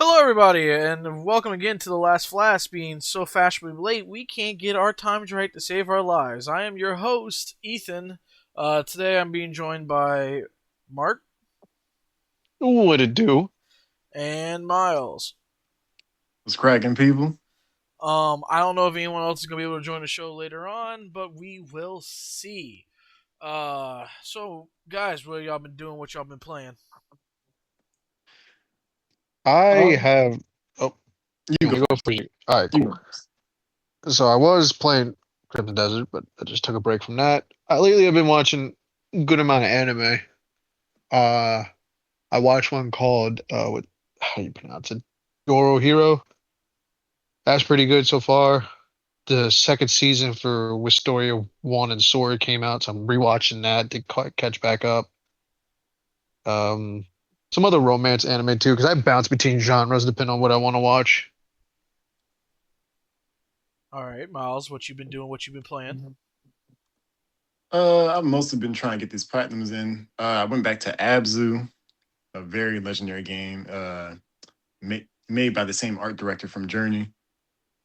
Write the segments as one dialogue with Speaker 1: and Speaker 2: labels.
Speaker 1: Hello, everybody, and welcome again to the last Flask. Being so fashionably late, we can't get our times right to save our lives. I am your host, Ethan. Today, I'm being joined by Mark
Speaker 2: What it do?
Speaker 1: and Miles.
Speaker 3: What's cracking, people?
Speaker 1: I don't know if anyone else is gonna be able to join the show later on, but we will see. So guys, what y'all been doing? What y'all been playing?
Speaker 2: I
Speaker 3: Um,
Speaker 2: have. Oh,
Speaker 3: you
Speaker 2: you
Speaker 3: go
Speaker 2: want to go
Speaker 3: first.
Speaker 2: for you? All right,
Speaker 3: You
Speaker 2: cool.
Speaker 3: go first.
Speaker 2: So I was playing Crimson Desert, but I just took a break from that. Lately, I've been watching a good amount of anime. Uh, I watched one called what? How do you pronounce it? Doro Hero. That's pretty good so far. The second season for Wistoria 1 and Sword came out, so I'm rewatching that to catch back up. Um, some other romance anime too, because I bounce between genres depending on what I want to watch.
Speaker 1: All right, Miles, what you been doing? What you been playing?
Speaker 3: I've mostly been trying to get these platinums in. I went back to Abzu, a very legendary game, made by the same art director from Journey.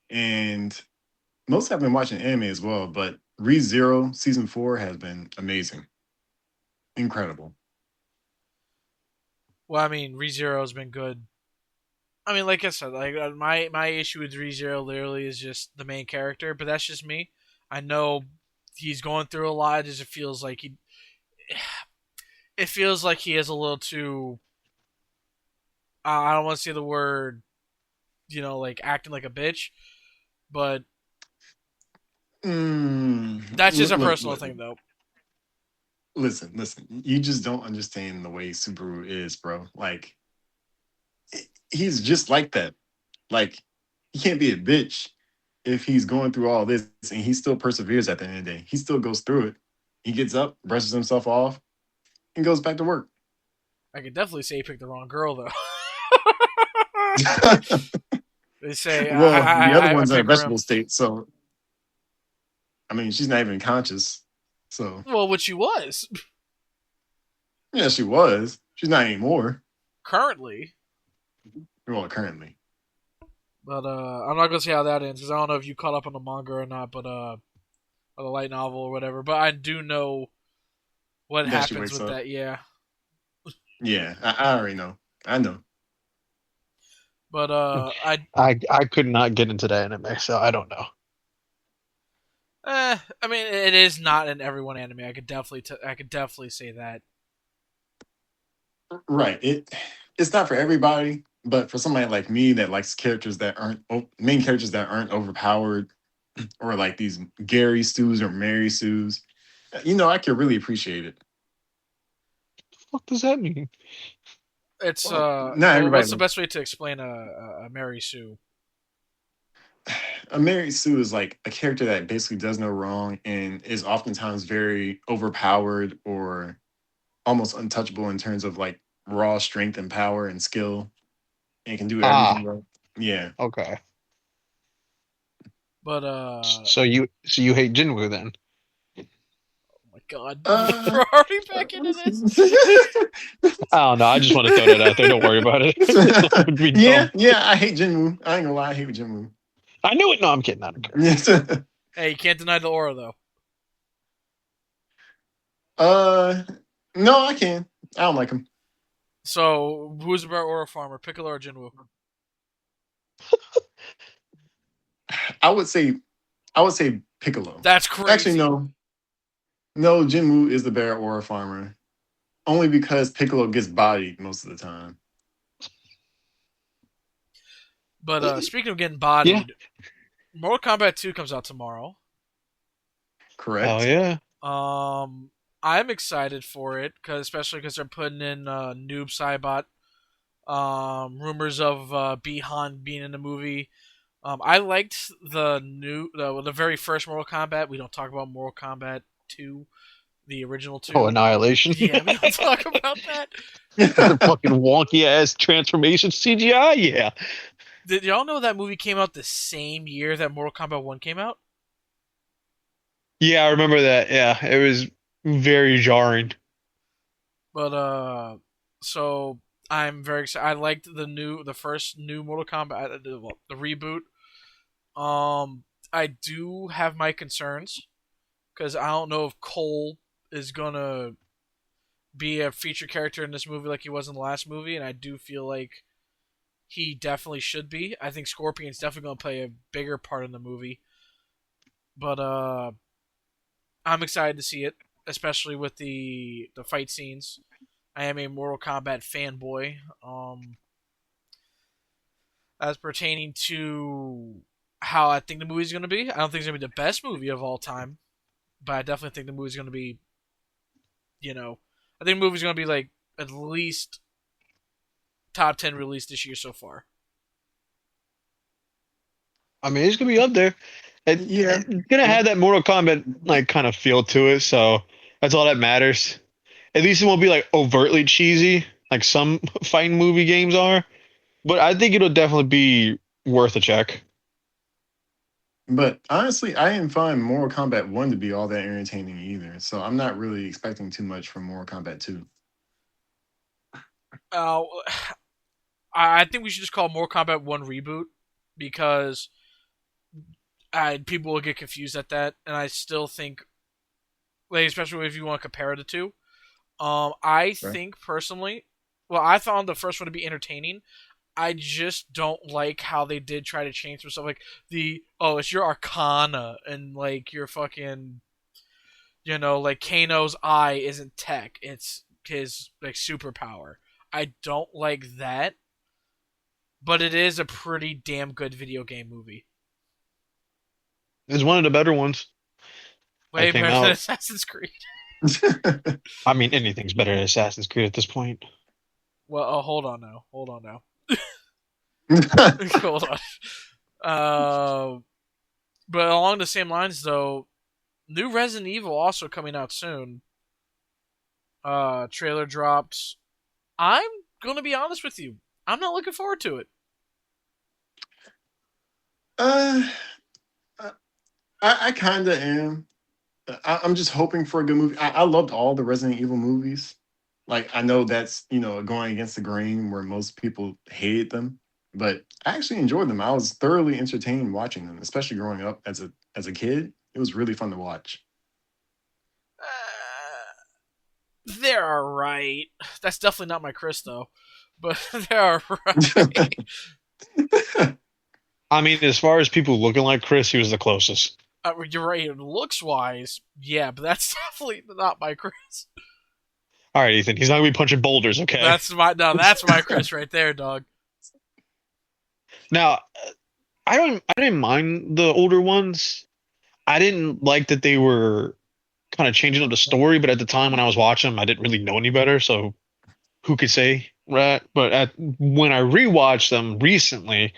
Speaker 3: And mostly I've been watching anime as well, but ReZero season 4 has been amazing. Incredible.
Speaker 1: Well, I mean, ReZero has been good. I mean, like I said, my issue with ReZero literally is just the main character, but that's just me. I know he's going through a lot. It just feels like it feels like he is a little too. I don't want to say the word, like acting like a bitch, but that's just
Speaker 3: Look,
Speaker 1: a
Speaker 3: look,
Speaker 1: personal
Speaker 3: look,
Speaker 1: thing, though.
Speaker 3: listen. You just don't understand the way Subaru is, bro. Like, he's just like that. Like, he can't be a bitch if he's going through all this and he still perseveres at the end of the day. He still goes through it. He gets up, brushes himself off, and goes back to work.
Speaker 1: I could definitely say he picked the wrong girl, though. They say
Speaker 3: Well, the other
Speaker 1: I
Speaker 3: one's in a
Speaker 1: pick her him.
Speaker 3: vegetable state, so I mean, she's not even conscious. So
Speaker 1: Well, which she was
Speaker 3: yeah, she was. She's not anymore.
Speaker 1: currently.
Speaker 3: Well, currently.
Speaker 1: But I'm not gonna see how that ends because I don't know if you caught up on the manga or not. But or the light novel or whatever. But I do know what
Speaker 3: That she
Speaker 1: happens
Speaker 3: wakes
Speaker 1: with
Speaker 3: up.
Speaker 1: that. Yeah.
Speaker 3: Yeah, I already know. I know.
Speaker 1: But
Speaker 2: I could not get into that anime, so I don't know.
Speaker 1: I mean, it is not an everyone anime. I could definitely say that.
Speaker 3: Right. It's not for everybody, but for somebody like me that likes characters that aren't main characters that aren't overpowered or like these Gary Stews or Mary Sues, I can really appreciate it.
Speaker 2: What does that mean?
Speaker 1: It's
Speaker 3: Well, not
Speaker 1: what's
Speaker 3: everybody
Speaker 1: the
Speaker 3: likes.
Speaker 1: best way to explain a Mary Sue?
Speaker 3: A Mary Sue is like a character that basically does no wrong and is oftentimes very overpowered or almost untouchable in terms of like raw strength and power and skill and can do everything
Speaker 2: Ah,
Speaker 3: right. Yeah.
Speaker 2: okay.
Speaker 1: But
Speaker 2: So you hate Jinwoo then?
Speaker 1: oh my god,
Speaker 3: Uh
Speaker 1: we're already back into this.
Speaker 2: I don't know. I just want to throw that out there. Don't worry about it. It would be
Speaker 3: yeah,
Speaker 2: dumb.
Speaker 3: yeah, I hate Jinwoo. I ain't gonna lie, I hate Jinwoo.
Speaker 2: I knew it. No, I'm kidding. I don't care.
Speaker 3: Yes.
Speaker 1: Hey, you can't deny the aura though.
Speaker 3: uh, no, I can. I don't like him.
Speaker 1: So who's a better aura farmer, Piccolo or Jinwoo?
Speaker 3: I would say, I would say Piccolo.
Speaker 1: That's
Speaker 3: Actually,
Speaker 1: crazy.
Speaker 3: no, no. Jinwoo is the better aura farmer, only because Piccolo gets bodied most of the time.
Speaker 1: But speaking of getting
Speaker 2: Yeah.
Speaker 1: bodied, Mortal Kombat 2 comes out tomorrow.
Speaker 2: Oh
Speaker 3: Correct.
Speaker 2: yeah.
Speaker 1: Um, I'm excited for it because especially because they're putting in Noob Saibot. Rumors of Bihan being in the movie. I liked the very first Mortal Kombat. We don't talk about Mortal Kombat 2, the original
Speaker 2: Oh,
Speaker 1: 2.
Speaker 2: Annihilation.
Speaker 1: Yeah, we don't talk about that.
Speaker 2: The fucking wonky ass transformation CGI. Yeah.
Speaker 1: Did y'all know that movie came out the same year that Mortal Kombat 1 came out?
Speaker 2: Yeah, I remember that. Yeah, it was very jarring.
Speaker 1: But so I'm very excited. I liked the first new Mortal Kombat, the reboot. I do have my concerns because I don't know if Cole is gonna be a feature character in this movie like he was in the last movie, and I do feel like he definitely should be. I think Scorpion's definitely gonna play a bigger part in the movie, but I'm excited to see it, especially with the fight scenes. I am a Mortal Kombat fanboy. As pertaining to how I think the movie's going to be, I don't think it's going to be the best movie of all time, but I definitely think the movie's going to be, you know, I think the movie's going to be like at least top 10 release this year so far.
Speaker 2: I mean, it's gonna be up there.
Speaker 3: Yeah.
Speaker 2: It's gonna
Speaker 3: Yeah.
Speaker 2: have that Mortal Kombat like kind of feel to it, so that's all that matters. At least it won't be like overtly cheesy, like some fighting movie games are. But I think it'll definitely be worth a check.
Speaker 3: But honestly, I didn't find Mortal Kombat 1 to be all that entertaining either. So I'm not really expecting too much from Mortal Kombat 2.
Speaker 1: Uh, I think we should just call Mortal Kombat 1 reboot because people will get confused at that, and I still think, like, especially if you want to compare the two. I
Speaker 3: Right?
Speaker 1: think personally, well, I found the first one to be entertaining. I just don't like how they did try to change some stuff, like it's your Arcana and like your fucking like Kano's eye isn't tech, it's his like superpower. I don't like that, but it is a pretty damn good video game movie.
Speaker 2: It's one of the better ones that
Speaker 1: Way
Speaker 2: came
Speaker 1: better than
Speaker 2: out.
Speaker 1: Assassin's Creed.
Speaker 2: I mean, anything's better than Assassin's Creed at this point.
Speaker 1: Well, hold on now, hold on. Uh, but along the same lines though, new Resident Evil also coming out soon. Trailer drops. I'm gonna be honest with you. I'm not looking forward to it.
Speaker 3: uh, I, I kind of am. I'm just hoping for a good movie. I loved all the Resident Evil movies. Like I know that's going against the grain where most people hated them, but I actually enjoyed them. I was thoroughly entertained watching them, especially growing up as a kid. It was really fun to watch.
Speaker 1: They're alright. That's definitely not my Chris though, but they're alright.
Speaker 2: I mean, as far as people looking like Chris, he was the closest.
Speaker 1: You're right. Looks wise, yeah, but that's definitely not my Chris.
Speaker 2: All right, Ethan, he's not gonna be punching boulders, okay?
Speaker 1: That's my Chris right there, dog.
Speaker 2: Now, I didn't mind the older ones. I didn't like that they were kind of changing up the story, but at the time when I was watching them, I didn't really know any better, so who could say, right? But when I rewatched them recently,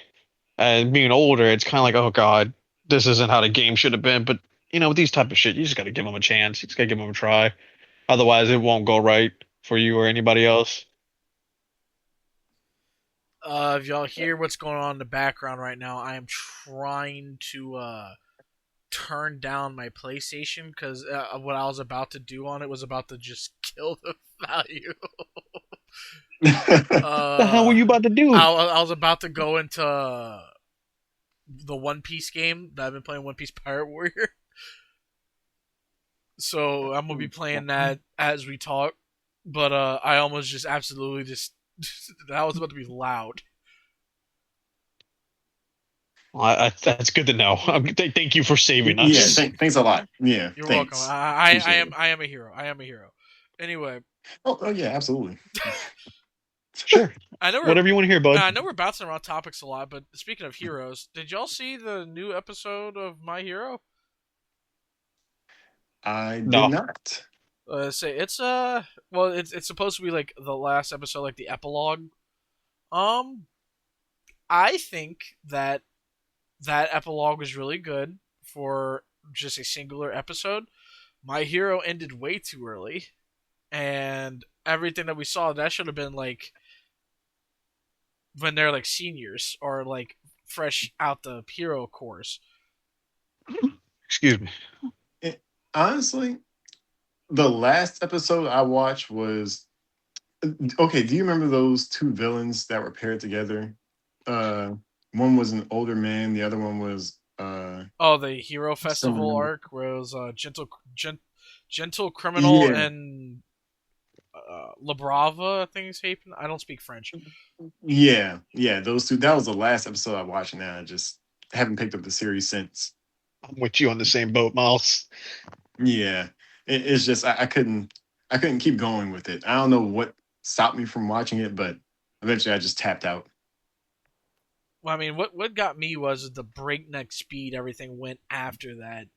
Speaker 2: being older, it's kind of like, oh god, this isn't how the game should have been. But with these type of shit, you just got to give them a chance. You just got to give them a try. Otherwise, it won't go right for you or anybody else.
Speaker 1: If y'all hear what's going on in the background right now, I am trying to turn down my PlayStation because what I was about to do on it was about to just kill the value.
Speaker 2: The hell were
Speaker 1: uh,
Speaker 2: you about to do?
Speaker 1: I was about to go into the One Piece game that I've been playing, One Piece Pirate Warrior. So I'm gonna be playing that as we talk. But I almost just absolutely just that was about to be loud.
Speaker 2: Well, that's good to know. Thank you for saving
Speaker 3: Yeah,
Speaker 2: us.
Speaker 3: thanks a lot. Yeah,
Speaker 1: You're welcome.
Speaker 3: thanks. Appreciate it.
Speaker 1: I am a hero. I am a hero. Anyway,
Speaker 3: Oh yeah, absolutely.
Speaker 2: Sure,
Speaker 1: I know we're
Speaker 2: whatever you want to hear, bud.
Speaker 1: I know we're bouncing around topics a lot, but speaking of heroes, did y'all see the new episode of My Hero?
Speaker 3: I did
Speaker 2: No,
Speaker 3: not.
Speaker 1: Say it's well, it's supposed to be like the last episode, like the epilogue. Um, I think that epilogue was really good for just a singular episode. My Hero ended way too early, and everything that we saw that should have been like when they're like seniors or like fresh out the hero course.
Speaker 2: excuse me.
Speaker 3: Honestly, the last episode I watched was Okay, do you remember those two villains that were paired together? Uh, one was an older man, the other one was
Speaker 1: Oh, the Hero Festival
Speaker 3: someone.
Speaker 1: arc where it was gentle criminal
Speaker 3: Yeah,
Speaker 1: and La Brava. I think it's Hapen. I don't speak French.
Speaker 3: yeah, those two. That was the last episode I watched, and I just haven't picked up the series since.
Speaker 2: I'm with you on the same boat, Miles.
Speaker 3: Yeah, it's just I couldn't keep going with it. I don't know what stopped me from watching it, but eventually I just tapped out.
Speaker 1: Well, I mean, what got me was the breakneck speed everything went after that.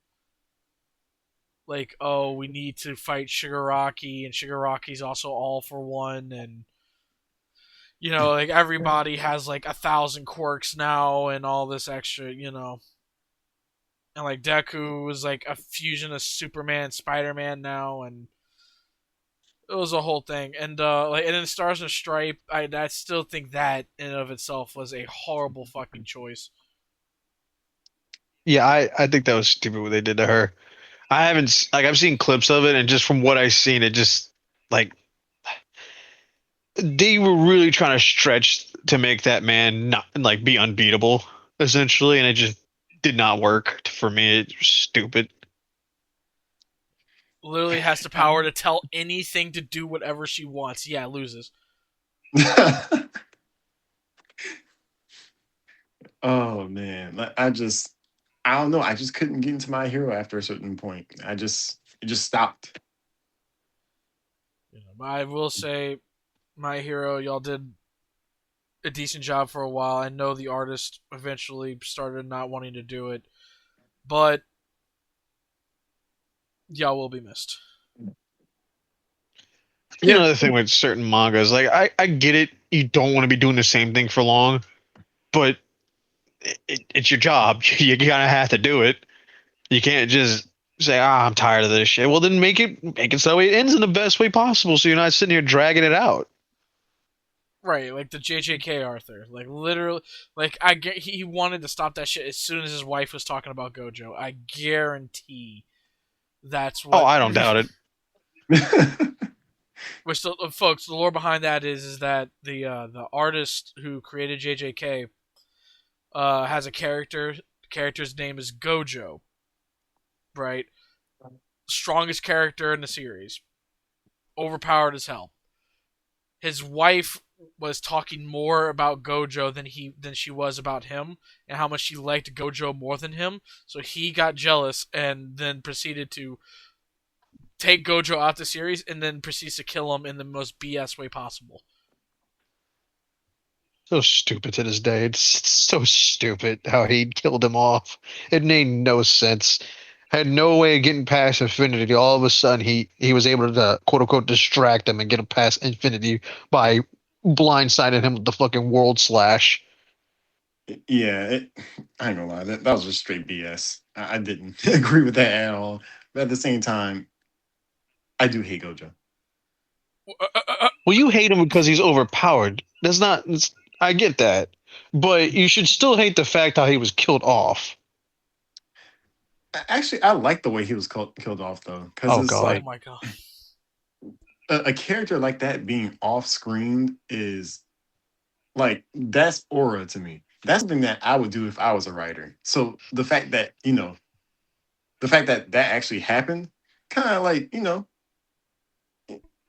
Speaker 1: Like, oh, we need to fight Shigaraki, and Shigaraki's also all for one, and like everybody has like 1,000 quirks now, and all this extra, and like Deku is like a fusion of Superman, Spider Man now, and it was a whole thing. And and then Stars and Stripe, I still think that in and of itself was a horrible fucking choice.
Speaker 2: Yeah, I think that was stupid what they did to her. I haven't like I've seen clips of it, and just from what I've seen, it just like they were really trying to stretch to make that man not like be unbeatable, essentially, and it just did not work for me. It was stupid.
Speaker 1: Literally has the power to tell anything to do whatever she wants. Yeah, loses.
Speaker 3: Oh man, I don't know. I just couldn't get into my hero after a certain point. It just stopped.
Speaker 1: But I will say, My Hero, y'all did a decent job for a while. I know the artist eventually started not wanting to do it, but y'all will be missed.
Speaker 2: You
Speaker 3: Yeah.
Speaker 2: know the thing with certain mangas, like I get it. You don't want to be doing the same thing for long, but it's your job. You kind of have to do it. You can't just say, "Ah, I'm tired of this shit." Well, then make it so it ends in the best way possible, so you're not sitting here dragging it out.
Speaker 1: Right, like the JJK Arthur, like literally, like I get he wanted to stop that shit as soon as his wife was talking about Gojo. I guarantee that's
Speaker 2: Oh,
Speaker 1: what.
Speaker 2: I don't doubt it.
Speaker 1: Which, folks, the lore behind that is that the artist who created JJK has a character. The character's name is Gojo, right? Strongest character in the series, overpowered as hell. His wife was talking more about Gojo than she was about him, and how much she liked Gojo more than him. So he got jealous and then proceeded to take Gojo out the series, and then proceeds to kill him in the most BS way possible.
Speaker 2: So stupid to this day. It's so stupid how he killed him off. It made no sense. Had no way of getting past Infinity. All of a sudden, he was able to quote unquote distract him and get him past Infinity by blindsiding him with the fucking World Slash.
Speaker 3: Yeah, I ain't gonna lie. That was just straight BS. I didn't agree with that at all. But at the same time, I do hate Gojo.
Speaker 2: Well, you hate him because he's overpowered. That's not. I get that, but you should still hate the fact how he was killed off.
Speaker 3: Actually, I like the way he was killed off though, because
Speaker 2: Oh
Speaker 3: it's
Speaker 1: Oh
Speaker 2: God.
Speaker 3: like
Speaker 1: my god.
Speaker 3: a character like that being off screen is like that's aura to me. That's something that I would do if I was a writer. So the fact that the fact that that actually happened, kind of like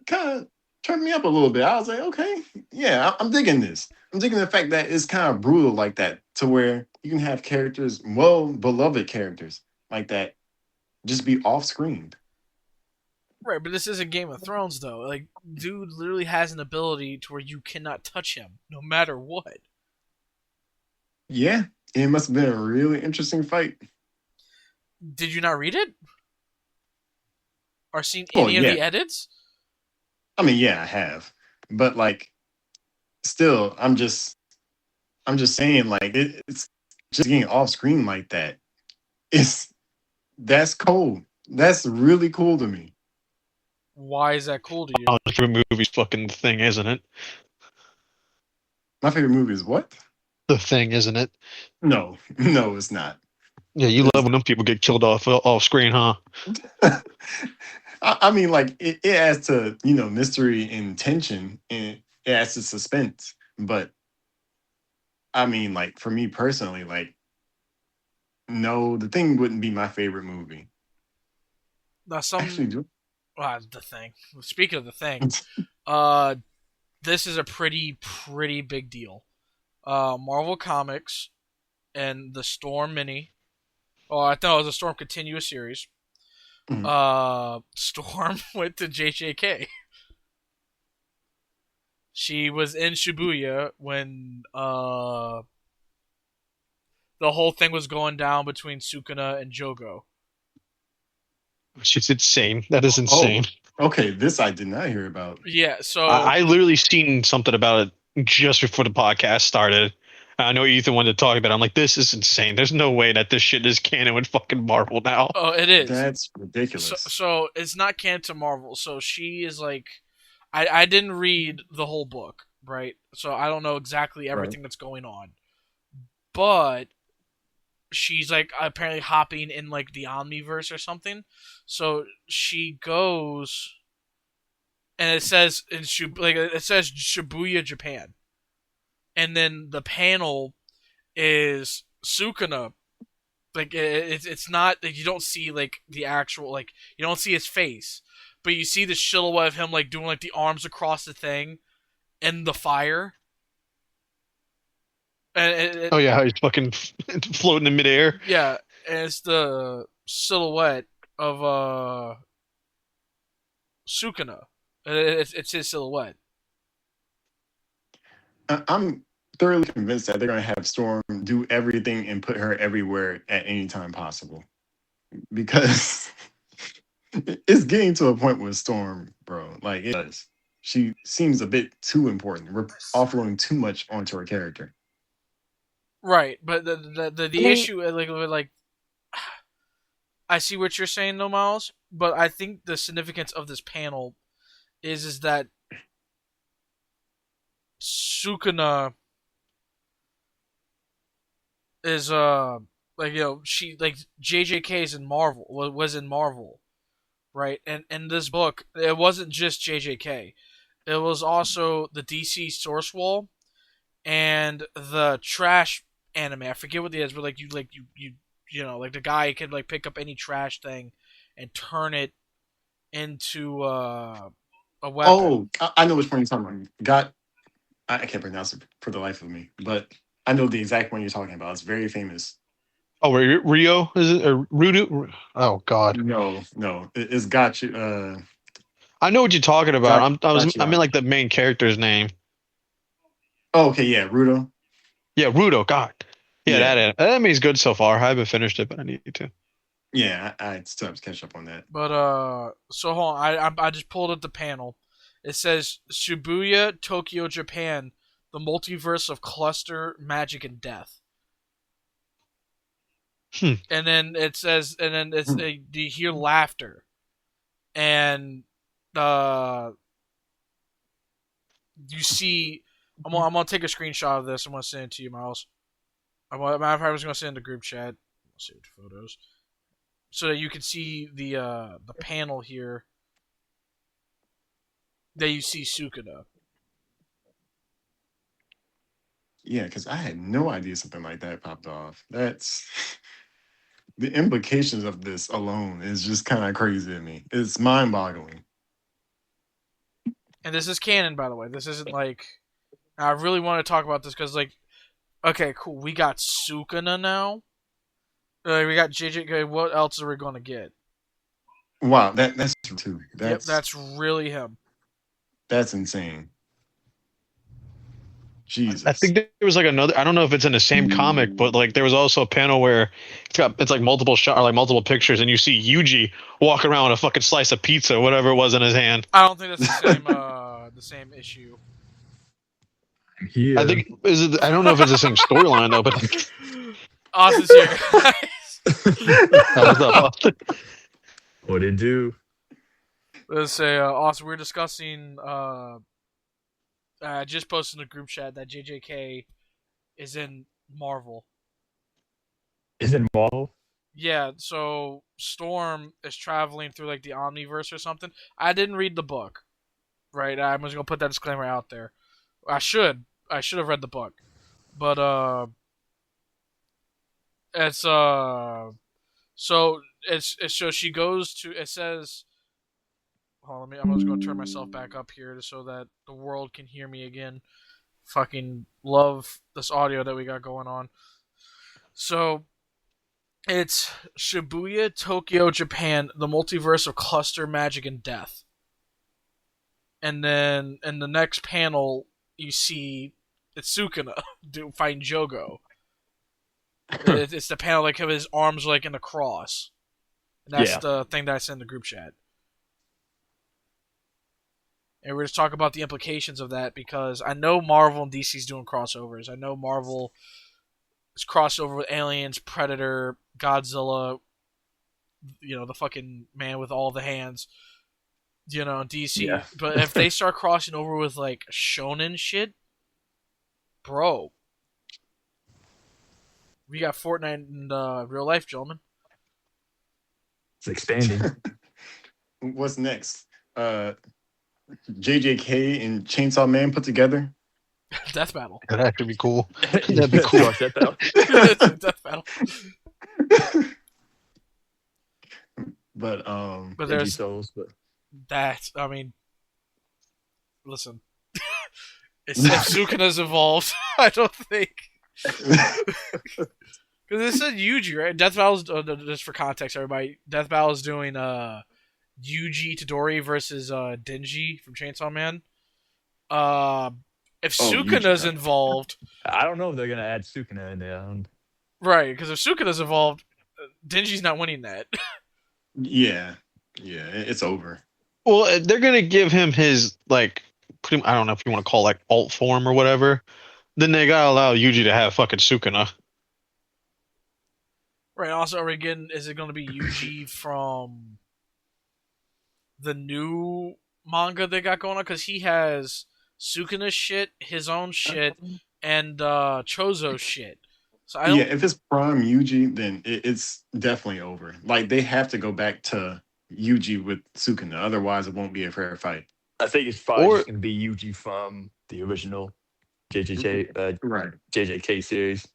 Speaker 3: kind of turned me up a little bit. I was like, okay, yeah, I'm digging this. I'm digging the fact that it's kind of brutal like that, to where you can have characters, well beloved characters like that, just be off screen.
Speaker 1: Right, but this isn't Game of Thrones though. Like, dude literally has an ability to where you cannot touch him, no matter what.
Speaker 3: Yeah, it must have been a really interesting fight.
Speaker 1: Did you not read it or seen
Speaker 3: Well,
Speaker 1: any of
Speaker 3: yeah,
Speaker 1: the edits?
Speaker 3: I mean, yeah, I have, but like, still, I'm just saying, like, it's just getting off screen like that. It's that's cool. That's really cool to me.
Speaker 1: Why is that cool to you?
Speaker 2: Oh, the movie's fucking thing, isn't it?
Speaker 3: My favorite movie is what?
Speaker 2: The thing, isn't it?
Speaker 3: No, no, it's not.
Speaker 2: Yeah, you love
Speaker 3: It's,
Speaker 2: when them people get killed off screen, huh?
Speaker 3: I mean, like it adds to mystery and tension, and it adds to suspense. But I mean, like for me personally, like no, the thing wouldn't be my favorite movie.
Speaker 1: Now,
Speaker 3: Actually, do
Speaker 1: the thing. Speaking of the thing, uh, this is a pretty big deal. Marvel Comics and the Storm mini. Oh, I thought it was a Storm continuous series.
Speaker 3: Mhm.
Speaker 1: Storm went to JJK. She was in Shibuya when the whole thing was going down between Sukuna and Jogo.
Speaker 2: It's just insane. That is
Speaker 3: Oh,
Speaker 2: insane.
Speaker 3: okay. This I did not hear about.
Speaker 1: Yeah, so
Speaker 2: I literally seen something about it just before the podcast started. I know Ethan wanted to talk about it. I'm like, this is insane. There's no way that this shit is canon with fucking Marvel now.
Speaker 1: it is.
Speaker 3: That's ridiculous.
Speaker 1: So it's not canon to Marvel. So she is like, I didn't read the whole book, right? So I don't know exactly
Speaker 3: Right.
Speaker 1: everything that's going on, but she's like apparently hopping in like the Omniverse or something. So she goes, and it says it says Shibuya, Japan, and then the panel is Sukuna. Like it's not like you don't see like the actual like you don't see his face, but you see the silhouette of him like doing like the arms across the thing in the fire. And
Speaker 2: Oh yeah, how he's fucking floating in midair.
Speaker 1: yeah, and it's the silhouette of Sukuna. It's his silhouette.
Speaker 3: I'm thoroughly convinced that they're going to have Storm do everything and put her everywhere at any time possible because it's getting to a point with Storm, bro. Like it does. She seems a bit too important. We're offloading too much onto her character.
Speaker 1: Right, but
Speaker 3: I
Speaker 1: the
Speaker 3: mean,
Speaker 1: issue like I see what you're saying, no Miles, but I think the significance of this panel is that Sukuna is like she like JJK is in Marvel was in Marvel, right? And in this book, it wasn't just JJK. It was also the DC Source Wall and the trash anime. I forget what it is, but you know like the guy can like pick up any trash thing and turn it into a weapon.
Speaker 3: oh, I know which one you're talking about. Got I can't pronounce it for the life of me, but I know the exact one you're talking about. It's very famous.
Speaker 2: Oh, Rio is it or Rudu? Oh God,
Speaker 3: No, no, it's got you.
Speaker 2: I know what you're talking about.
Speaker 3: Got you
Speaker 2: I mean
Speaker 3: out.
Speaker 2: like the main character's name.
Speaker 3: Oh, okay, yeah, Rudo.
Speaker 2: Yeah, Rudo. God. Yeah,
Speaker 3: Yeah,
Speaker 2: that anime's good so far. I haven't finished it, but I need to.
Speaker 3: yeah. I still have to catch up on that.
Speaker 1: But so hold on, I just pulled up the panel. It says Shibuya, Tokyo, Japan, the multiverse of cluster, magic, and death.
Speaker 2: Hmm.
Speaker 1: And then it says, and then it's
Speaker 3: Hmm.
Speaker 1: you hear laughter, and uh, you see. I'm gonna take a screenshot of this. I'm gonna send it to you, Miles. I was gonna send it to group chat. Let's see photos, so that you can see the panel here that you see Sukuna.
Speaker 3: Yeah, because I had no idea something like that popped off. That's the implications of this alone is just kind of crazy to me. It's mind-boggling.
Speaker 1: And this is canon, by the way. This isn't like I really want to talk about this because, like, okay, cool. We got Sukuna now. We got JJ. Okay, what else are we gonna get?
Speaker 3: Wow, that's true too.
Speaker 1: Yep, that's really him.
Speaker 3: That's insane.
Speaker 2: I
Speaker 3: Jesus.
Speaker 2: think there was like another. I don't know if it's in the same comic, but like there was also a panel where it's like multiple shot or like multiple pictures, and you see Yuji walk around with a fucking slice of pizza, whatever it was in his hand.
Speaker 1: I don't think that's the same issue.
Speaker 2: I
Speaker 4: Here.
Speaker 2: think is it. I don't know if it's the same storyline though, but
Speaker 1: Austin's here, guys.
Speaker 2: what's up, Austin?
Speaker 4: What it do?
Speaker 1: Let's say, Austin, we're discussing. I just posted in a group chat that JJK is in Marvel.
Speaker 4: Is it Marvel?
Speaker 1: Yeah, so Storm is traveling through like the Omniverse or something. I didn't read the book, right? I'm just gonna put that disclaimer out there. I should. I should have read the book. But it's so it's so she goes to it says hold on, I'm just gonna turn myself back up here so that the world can hear me again. Fucking love this audio that we got going on. So it's Shibuya, Tokyo, Japan, the multiverse of cluster, magic, and death. And then in the next panel, you see it's Sukuna fighting Jogo. It's the panel like of his arms like in a cross. And that's
Speaker 4: Yeah.
Speaker 1: the thing that I sent in the group chat. And we're just talking about the implications of that because I know Marvel and DC's doing crossovers. I know Marvel is crossover with Aliens, Predator, Godzilla, the fucking man with all the hands, DC.
Speaker 4: Yeah.
Speaker 1: But if they start crossing over with like shonen shit, bro, we got Fortnite in real life, gentlemen.
Speaker 4: It's expanding.
Speaker 3: What's next? JJK and Chainsaw Man put together.
Speaker 1: Death battle.
Speaker 2: That'd actually be cool.
Speaker 4: That'd be cool. That though.
Speaker 1: It's a death battle.
Speaker 3: But
Speaker 1: But
Speaker 4: Energy
Speaker 1: there's
Speaker 4: souls, but
Speaker 1: that. I mean, listen, if Sukuna's involved, I don't think. Because it said Yuji, right? Death Battle's just for context, everybody. Death Battle is doing Yuji Tadori versus Denji from Chainsaw Man. If Sukuna's
Speaker 3: Yuji.
Speaker 1: involved,
Speaker 4: I don't know if they're gonna add Sukuna in there.
Speaker 1: right? Because if Sukuna's involved, Denji's not winning that.
Speaker 3: yeah, it's over.
Speaker 2: Well, they're gonna give him his like, I don't know if you want to call it, like alt form or whatever. Then they gotta allow Yuji to have fucking Sukuna.
Speaker 1: Right. Also, are we getting? Is it going to be Yuji from the new manga they got going on? Because he has Sukuna's shit, his own shit, and Chozo's shit. So I don't.
Speaker 3: Yeah, if it's Prime Yuji, then it's definitely over. Like they have to go back to Yuji with Sukuna, otherwise it won't be a fair fight.
Speaker 4: I think it's probably
Speaker 2: Or-
Speaker 4: just gonna be Yuji from the original JJK
Speaker 3: Right.
Speaker 4: JJK series.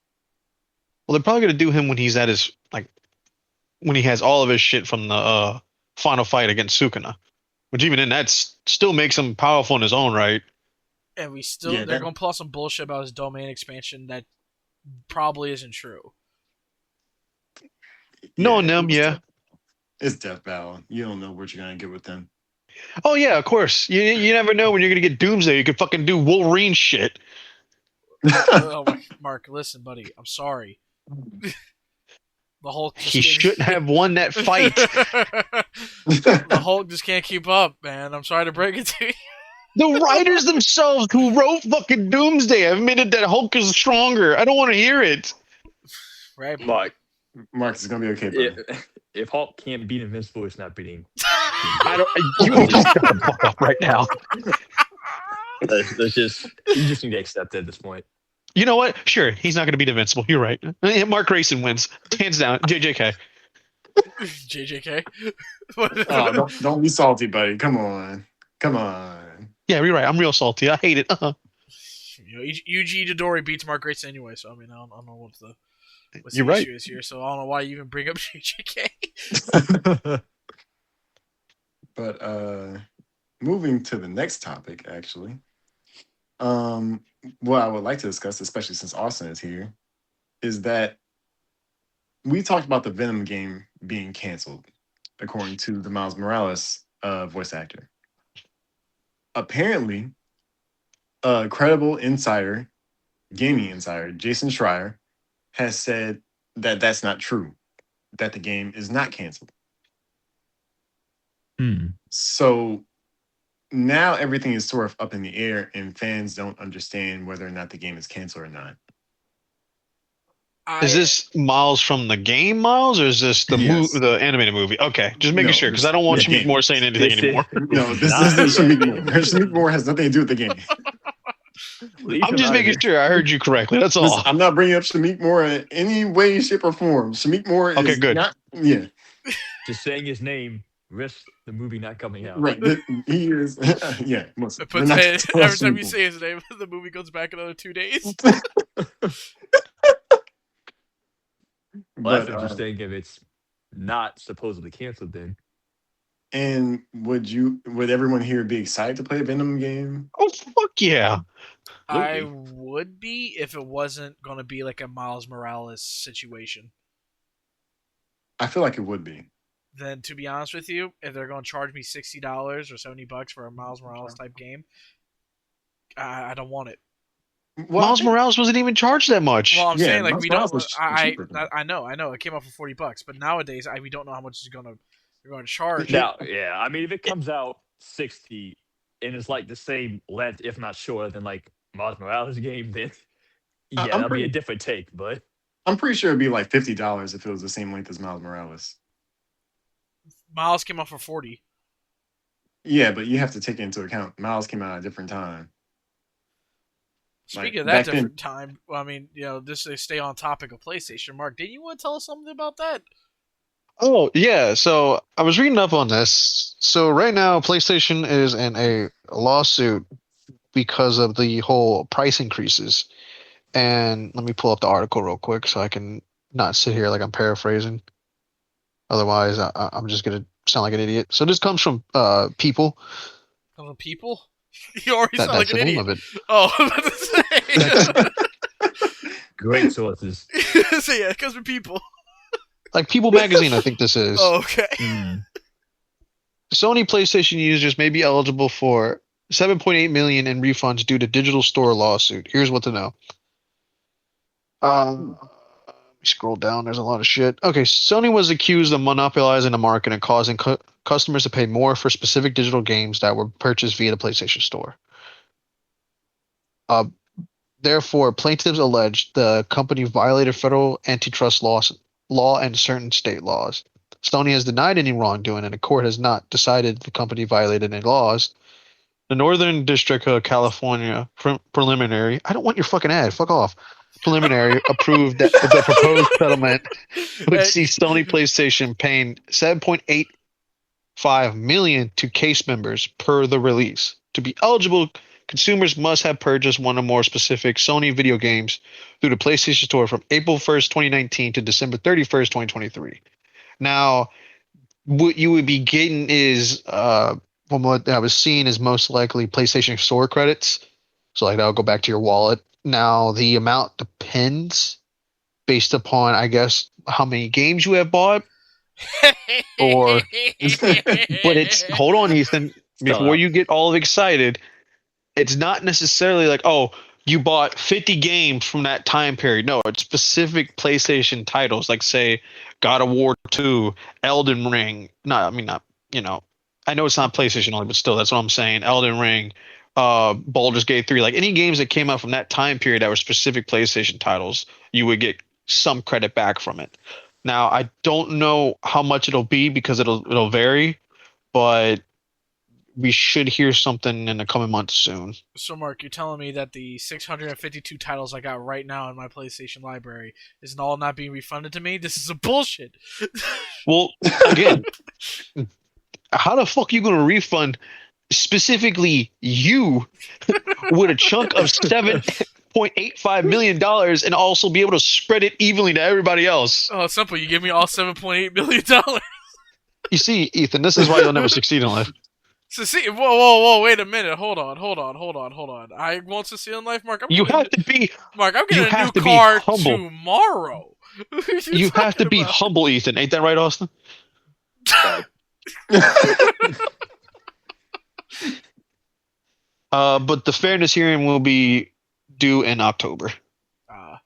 Speaker 2: Well, they're probably gonna do him when he's at his when he has all of his shit from the final fight against Sukuna, which even in that still makes him powerful in his own right.
Speaker 1: And we still
Speaker 3: Yeah,
Speaker 1: they're going to pull out some bullshit about his domain expansion that probably isn't true.
Speaker 2: Knowing them, yeah.
Speaker 3: It's Death Battle. You don't know what you're gonna get with them.
Speaker 2: Oh yeah, of course. You never know when you're gonna get Doomsday. You could fucking do Wolverine shit.
Speaker 1: Oh my, Mark, listen, buddy, I'm sorry. The Hulk.
Speaker 2: He shouldn't have won that fight.
Speaker 1: The Hulk just can't keep up, man. I'm sorry to break it to you.
Speaker 2: The writers themselves who wrote fucking Doomsday have admitted that Hulk is stronger. I don't want to hear it.
Speaker 1: Right,
Speaker 4: Mark,
Speaker 3: Marcus, it's gonna be okay, bro.
Speaker 4: if Hulk can't beat Invincible, it's not beating.
Speaker 2: I don't. You need to shut the fuck up right now.
Speaker 4: That's just you just need to accept it at this point.
Speaker 2: You know what? Sure, he's not going to beat Invincible. You're right. Mark Grayson wins, hands down. JJK.
Speaker 1: JJK.
Speaker 3: Oh, don't be salty, buddy. Come on.
Speaker 2: Yeah, you're right. I'm real salty. I hate it.
Speaker 1: Yuji Itadori beats Mark Grayson anyway, so I mean, I don't know what's
Speaker 2: You're
Speaker 1: the
Speaker 2: right.
Speaker 1: issue is here. So I don't know why you even bring up JJK.
Speaker 3: But moving to the next topic, actually, what I would like to discuss, especially since Austin is here, is that we talked about the Venom game being canceled, according to the Miles Morales voice actor. Apparently, a credible insider, gaming insider, Jason Schreier, has said that that's not true, that the game is not canceled. So now everything is sort of up in the air, and fans don't understand whether or not the game is canceled or not.
Speaker 2: Is this Miles from the game, Miles, or is this the
Speaker 3: Yes.
Speaker 2: the animated movie? Okay, just making
Speaker 3: No,
Speaker 2: sure because I don't want
Speaker 3: the
Speaker 2: Shamik
Speaker 3: game.
Speaker 2: Moore saying anything anymore.
Speaker 3: No, this is Shamik Moore. Shamik Moore has nothing to do with the game.
Speaker 4: Leave
Speaker 2: I'm
Speaker 4: him
Speaker 2: just
Speaker 4: out of
Speaker 2: making
Speaker 4: it.
Speaker 2: sure I heard you correctly. That's
Speaker 3: Listen,
Speaker 2: all.
Speaker 3: I'm not bringing up Shamik Moore in any way, shape, or form. Shamik Moore
Speaker 2: Okay,
Speaker 3: is
Speaker 2: good.
Speaker 3: not. Yeah,
Speaker 4: Just saying his name risks the movie not coming out.
Speaker 3: right. He is. Yeah, listen, we're
Speaker 1: But
Speaker 3: not going to tell
Speaker 1: every
Speaker 3: us
Speaker 1: time you
Speaker 3: people.
Speaker 1: say his name, the movie goes back another 2 days.
Speaker 4: Well, that's
Speaker 3: But
Speaker 4: interesting if it's not supposedly canceled then.
Speaker 3: and would everyone here be excited to play a Venom game?
Speaker 2: Oh fuck yeah!
Speaker 1: I
Speaker 4: Absolutely.
Speaker 1: would be if it wasn't going to be like a Miles Morales situation.
Speaker 3: I feel like it would be.
Speaker 1: Then, to be honest with you, if they're going to charge me $60 or $70 for a Miles Morales type game, I don't want it.
Speaker 3: Well, I
Speaker 2: Miles
Speaker 3: think
Speaker 2: Morales wasn't even charged that
Speaker 1: Well,
Speaker 2: much.
Speaker 1: I'm
Speaker 3: yeah,
Speaker 1: saying like
Speaker 3: Miles
Speaker 1: we don't.
Speaker 3: Morales was cheaper than that.
Speaker 1: I know. It came out for $40, but nowadays we don't know how much they're going to charge.
Speaker 3: It,
Speaker 4: Now, yeah, I mean, if it comes out 60 and it's like the same length, if not shorter than like Miles Morales game, then
Speaker 3: I-
Speaker 4: yeah,
Speaker 3: I'm
Speaker 4: that'll be a
Speaker 3: pretty.
Speaker 4: different take. But
Speaker 3: I'm pretty sure it'd be like $50 if it was the same length as Miles Morales.
Speaker 1: Miles came out for 40.
Speaker 3: Yeah, but you have to take into account Miles came out at a different time. Like
Speaker 1: Speaking of that
Speaker 3: back then,
Speaker 1: different time, well, I mean, this to stay on topic of PlayStation. Mark, didn't you want to tell us something about that?
Speaker 2: Oh yeah, so I was reading up on this. So right now, PlayStation is in a lawsuit because of the whole price increases. And let me pull up the article real quick so I can not sit here like I'm paraphrasing. Otherwise, I'm just gonna sound like an idiot. So this comes from People.
Speaker 1: Of the people? You already sound
Speaker 2: That's
Speaker 1: like
Speaker 2: the
Speaker 1: an
Speaker 2: name
Speaker 1: idiot.
Speaker 2: of it.
Speaker 1: Oh, I was about
Speaker 2: That's
Speaker 1: to
Speaker 4: great sources.
Speaker 1: say. So yeah, it comes from people.
Speaker 2: like People Magazine. I think this is.
Speaker 1: Oh, okay.
Speaker 4: Mm.
Speaker 2: Sony PlayStation users may be eligible for 7.8 million in refunds due to digital store lawsuit. Here's what to know. Let me scroll down. There's a lot of shit. Okay, Sony was accused of monopolizing the market and causing customers to pay more for specific digital games that were purchased via the PlayStation Store. Uh, Therefore, plaintiffs alleged the company violated federal antitrust law and certain state laws. Sony has denied any wrongdoing, and the court has not decided the company violated any laws. The Northern District of California preliminary. I don't want your fucking ad. Fuck off. Preliminary approved that the proposed settlement would
Speaker 1: Hey,
Speaker 2: see Sony PlayStation paying 7.85 million to case members per the release. To be eligible, consumers must have purchased one or more specific Sony video games through the PlayStation Store from April 1st, 2019 to December 31st, 2023. Now, what you would be getting is from what I was seeing is most likely PlayStation Store credits. So like that'll go back to your wallet. Now the amount depends based upon I guess how many games you have bought or but it's hold on Ethan
Speaker 4: Spell
Speaker 2: before
Speaker 4: out.
Speaker 2: you get all excited, it's not necessarily like, oh, you bought 50 games from that time period. No, it's specific PlayStation titles, like say God of War 2, Elden Ring. No, I mean not, you know, I know it's not PlayStation only, but still, that's what I'm saying. Elden Ring, Baldur's Gate 3, like any games that came out from that time period that were specific PlayStation titles, you would get some credit back from it. Now, I don't know how much it'll be because it'll vary, but we should hear something in the coming months soon.
Speaker 1: So, Mark, you're telling me that the 652 titles I got right now in my PlayStation library is all not being refunded to me? This is a bullshit.
Speaker 2: Well, again, how the fuck you gonna refund specifically you with a chunk of $7.85 million and also be able to spread it evenly to everybody else?
Speaker 1: Oh, it's simple. You give me all $7.8 million.
Speaker 2: You see, Ethan, this is why you'll never succeed in life.
Speaker 1: So see, whoa, wait a minute. Hold on. I won't succeed in life, Mark.
Speaker 2: You have to be
Speaker 1: Mark, I'm
Speaker 2: you
Speaker 1: getting a new
Speaker 2: have to be
Speaker 1: car
Speaker 2: humble.
Speaker 1: tomorrow. What are
Speaker 2: You have to
Speaker 1: talking
Speaker 2: be
Speaker 1: about?
Speaker 2: humble, Ethan. Ain't that right, Austin? But the fairness hearing will be due in October.
Speaker 1: Uh,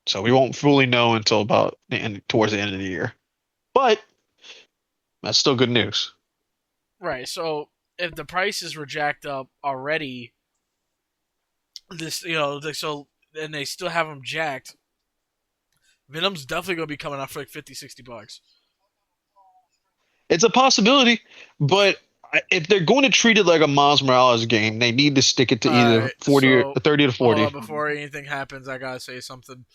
Speaker 2: So we won't fully know until about towards the end of the year. But that's still good news.
Speaker 1: right. So if the prices were jacked up already, so and they still have them jacked, Venom's definitely gonna be coming out for like $50, $60.
Speaker 2: It's a possibility, but If they're going to treat it like a Miles Morales game, they need to stick it to
Speaker 1: All
Speaker 2: either
Speaker 1: right,
Speaker 2: 40 or
Speaker 1: so
Speaker 2: 30 to
Speaker 1: hold on
Speaker 2: 40.
Speaker 1: before anything happens. I gotta say something.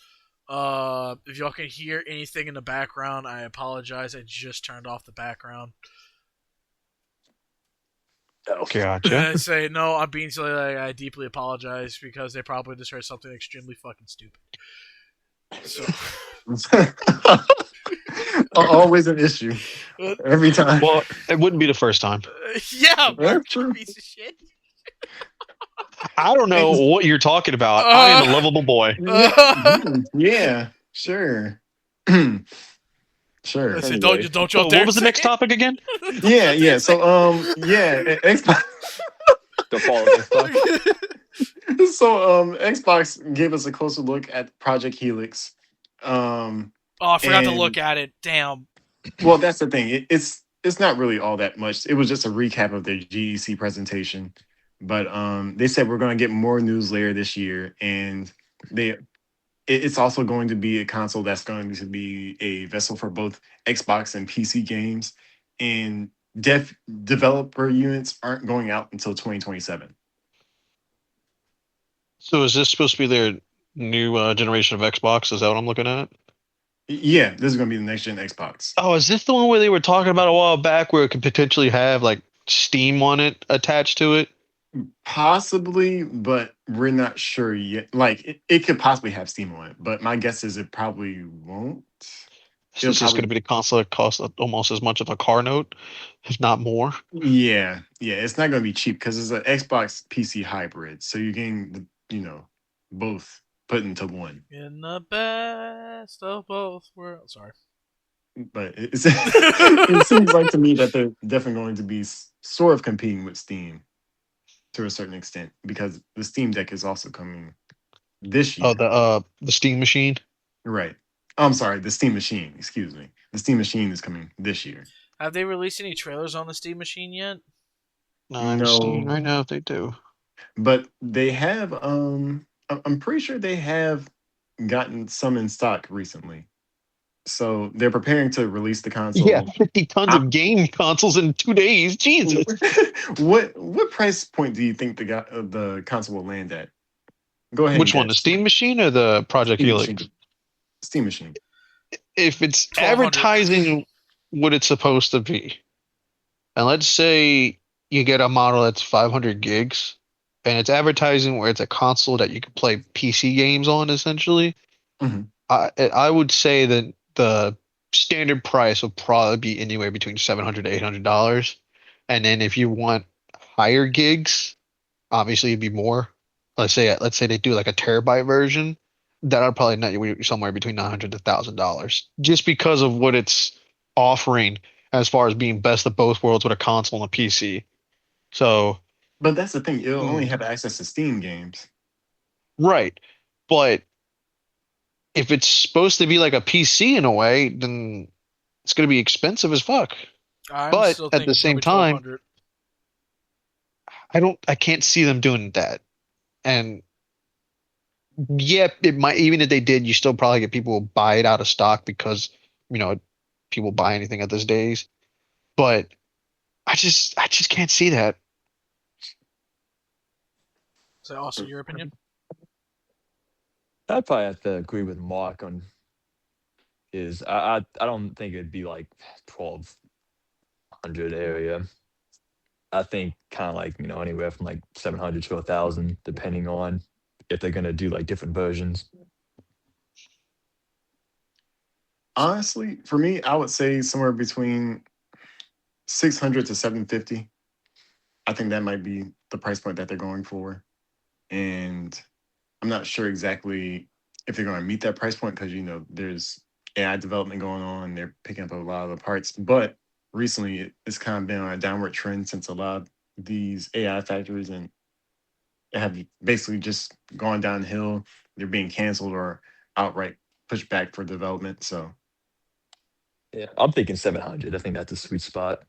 Speaker 1: If y'all can hear anything in the background, I apologize. I just turned off the background.
Speaker 4: Oh,
Speaker 2: Gotcha.
Speaker 1: I say no. I'm being silly. I deeply apologize because they probably just heard something extremely fucking stupid. So,
Speaker 3: Always an issue every time.
Speaker 2: Well, it wouldn't be the first time.
Speaker 1: yeah,
Speaker 3: That's
Speaker 1: you
Speaker 3: true.
Speaker 1: piece of shit.
Speaker 2: I don't know
Speaker 3: Ex-
Speaker 2: what you're talking about. I am
Speaker 1: Uh,
Speaker 2: a lovable boy.
Speaker 3: yeah, yeah, sure. Sure.
Speaker 1: listen,
Speaker 4: anyway,
Speaker 1: don't you
Speaker 2: Oh, what
Speaker 1: dare
Speaker 2: was the
Speaker 1: say
Speaker 2: next
Speaker 1: it.
Speaker 2: topic again?
Speaker 1: Don't
Speaker 3: Yeah,
Speaker 1: you dare
Speaker 3: yeah.
Speaker 1: say
Speaker 3: So yeah, Xbox.
Speaker 4: the fall of Xbox.
Speaker 1: it.
Speaker 3: So Xbox gave us a closer look at Project Helix. Um
Speaker 1: Oh, I forgot to
Speaker 3: and
Speaker 1: look at it. Damn.
Speaker 3: well, that's the thing. It's not really all that much. It was just a recap of their GEC presentation. But they said we're going to get more news later this year, and it's also going to be a console that's going to be a vessel for both Xbox and PC games. And developer units aren't going out until 2027.
Speaker 2: So is this supposed to be their new generation of Xbox? Is that what I'm looking at?
Speaker 3: Yeah, this is going to be the next gen Xbox.
Speaker 2: Oh, is this the one where they were talking about a while back where it could potentially have like Steam on it attached to it?
Speaker 3: Possibly, but we're not sure yet. Like it could possibly have Steam on it, but my guess is it probably won't.
Speaker 2: This
Speaker 3: It'll
Speaker 2: is just going to
Speaker 3: probably
Speaker 2: be the console that costs almost as much of a car note, if not more.
Speaker 3: yeah, yeah. It's not going to be cheap because it's an Xbox PC hybrid, so you're getting both put into one.
Speaker 1: In the best of both worlds. Sorry.
Speaker 3: But it seems like to me that they're definitely going to be sort of competing with Steam to a certain extent because the Steam Deck is also coming this
Speaker 2: Oh,
Speaker 3: year.
Speaker 2: the Steam machine.
Speaker 3: Right. I'm sorry, the Steam Machine. Excuse me. The Steam Machine is coming this year.
Speaker 1: Have they released any trailers on the Steam Machine yet?
Speaker 2: No, I'm seeing
Speaker 3: No,
Speaker 2: right now if they do.
Speaker 3: but they have. I'm pretty sure they have gotten some in stock recently. So they're preparing to release the
Speaker 2: Yeah,
Speaker 3: console.
Speaker 2: 50 tons
Speaker 3: I,
Speaker 2: of game consoles in 2 days. Jesus.
Speaker 3: what price point do you think the console will land at? Go ahead and
Speaker 2: Which one, the
Speaker 3: guess.
Speaker 2: Steam machine or the Project
Speaker 3: Steam
Speaker 2: Helix?
Speaker 3: Machine. Steam Machine.
Speaker 2: If it's
Speaker 1: 1200.
Speaker 2: advertising what it's supposed to be, and let's say you get a model that's 500 gigs, and it's advertising where it's a console that you can play PC games on, essentially,
Speaker 3: Mhm.
Speaker 2: I would say that the standard price will probably be anywhere between $700 to $800, and then if you want higher gigs, obviously it'd be more. Let's say they do like a terabyte version, that'll probably net you somewhere between 900 to $1,000, just because of what it's offering as far as being best of both worlds with a console and a PC. So,
Speaker 3: But that's the thing. It'll only
Speaker 2: mm,
Speaker 3: have access to Steam games.
Speaker 2: right, but if it's supposed to be like a PC in a way, then it's going to be expensive as fuck.
Speaker 1: I'm
Speaker 2: But
Speaker 1: still
Speaker 2: at
Speaker 1: thinking
Speaker 2: the
Speaker 1: it's gonna
Speaker 2: same
Speaker 1: be twelve
Speaker 2: time,
Speaker 1: hundred.
Speaker 2: I can't see them doing that. And yeah, it might, even if they did, you still probably get people who buy it out of stock because, you know, people buy anything at these days. But I just can't see that.
Speaker 1: So, also your opinion?
Speaker 4: I'd probably have to agree with Mark on his. I don't think it'd be like 1200 area. I think kind of like anywhere from like 700 to 1,000, depending on if they're gonna do like different versions.
Speaker 3: Honestly, for me, I would say somewhere between 600 to 750. I think that might be the price point that they're going for. And I'm not sure exactly if they're going to meet that price point because, there's AI development going on. They're picking up a lot of the parts. But recently, it's kind of been on a downward trend since a lot of these AI factories and have basically just gone downhill. They're being canceled or outright pushed back for development. So
Speaker 4: Yeah, I'm thinking 700. I think that's a sweet spot.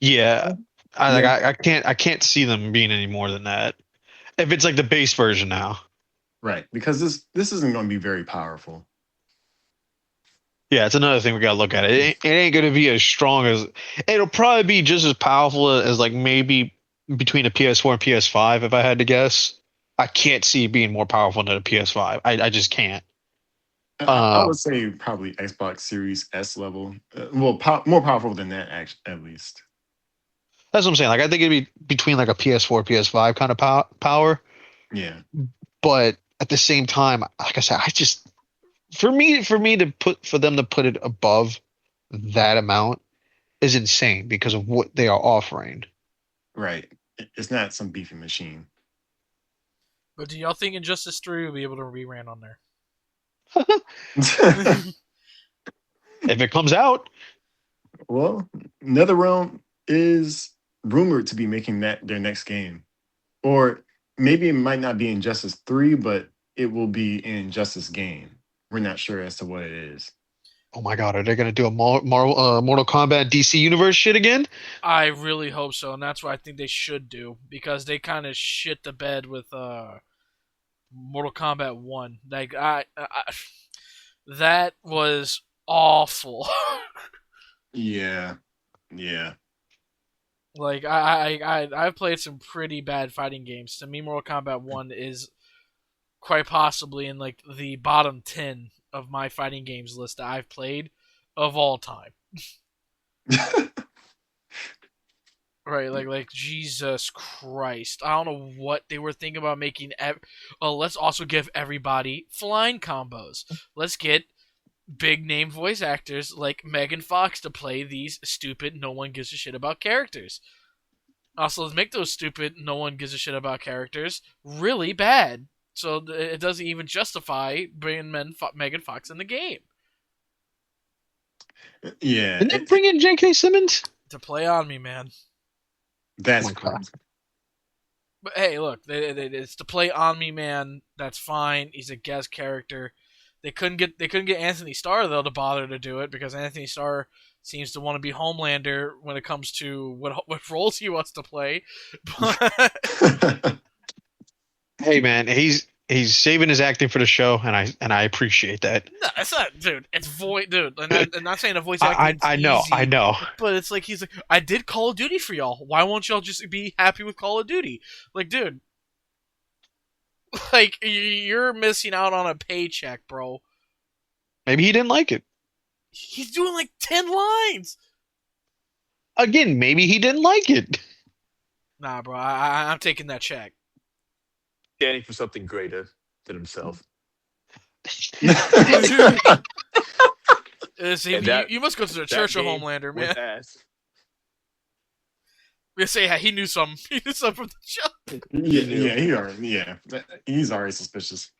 Speaker 2: Yeah,
Speaker 3: yeah,
Speaker 2: I can't see them being any more than that. If it's like the base version now.
Speaker 3: right. Because this isn't going to be very powerful.
Speaker 2: Yeah, it's another thing we gotta look at. It ain't gonna be as strong as. It'll probably be just as powerful as like maybe between a PS4 and PS5 if I had to guess. I can't see it being more powerful than a PS5. I just can't.
Speaker 3: I
Speaker 2: Uh,
Speaker 3: would say probably Xbox Series S level. Well, more powerful than that, actually, at least.
Speaker 2: that's what I'm saying. Like I think it'd be between like a PS4, PS5 kind of power.
Speaker 3: Yeah.
Speaker 2: But at the same time, like I said, I just for me to put for them to put it above that amount is insane because of what they are offering.
Speaker 3: Right. It's not some beefy machine.
Speaker 1: But do y'all think Injustice 3 will be able to re-ran on there?
Speaker 2: If it comes out,
Speaker 3: Well, NetherRealm is rumored to be making that their next game. Or maybe it might not be Injustice 3, but it will be in Justice game. We're not sure as to what it is.
Speaker 2: oh my god, are they gonna do a Mortal Kombat DC Universe shit again?
Speaker 1: I really hope so, and that's what I think they should do because they kind of shit the bed with Mortal Kombat 1. Like that was awful.
Speaker 3: Yeah. Yeah.
Speaker 1: Like I've played some pretty bad fighting games. To me, Mortal Kombat 1 is quite possibly in like the bottom 10 of my fighting games list that I've played of all time. Right, like Jesus Christ. I don't know what they were thinking about making. Oh, let's also give everybody flying combos. Let's get big name voice actors like Megan Fox to play these stupid, no one gives a shit about characters. Also, let's make those stupid, no one gives a shit about characters really bad. So it doesn't even justify bringing Megan Fox in the game.
Speaker 3: Yeah.
Speaker 2: Didn't they bring in J.K. Simmons?
Speaker 1: To play on me, man.
Speaker 3: That's
Speaker 2: Oh my God.
Speaker 3: crazy.
Speaker 1: But hey, look, it's to play on me, man. That's fine. He's a guest character. They couldn't get Anthony Starr though to bother to do it because Anthony Starr seems to want to be Homelander when it comes to what roles he wants to play. But
Speaker 2: Hey man, he's saving his acting for the show, and I appreciate that.
Speaker 1: no, it's not, dude. It's voice, dude. And I'm not saying a voice acting
Speaker 2: I know,
Speaker 1: easy,
Speaker 2: I know.
Speaker 1: but it's like he's like, I did Call of Duty for y'all. Why won't y'all just be happy with Call of Duty? Like, dude, like you're missing out on a paycheck, bro.
Speaker 2: Maybe he didn't like it.
Speaker 1: He's doing like 10 lines.
Speaker 2: Again, maybe he didn't like it.
Speaker 1: Nah, bro. I'm taking that check.
Speaker 4: Standing for something greater than himself.
Speaker 1: See, you must go to the Church of Homelander, man. We say he knew something. He knew something from the show.
Speaker 3: He's already suspicious.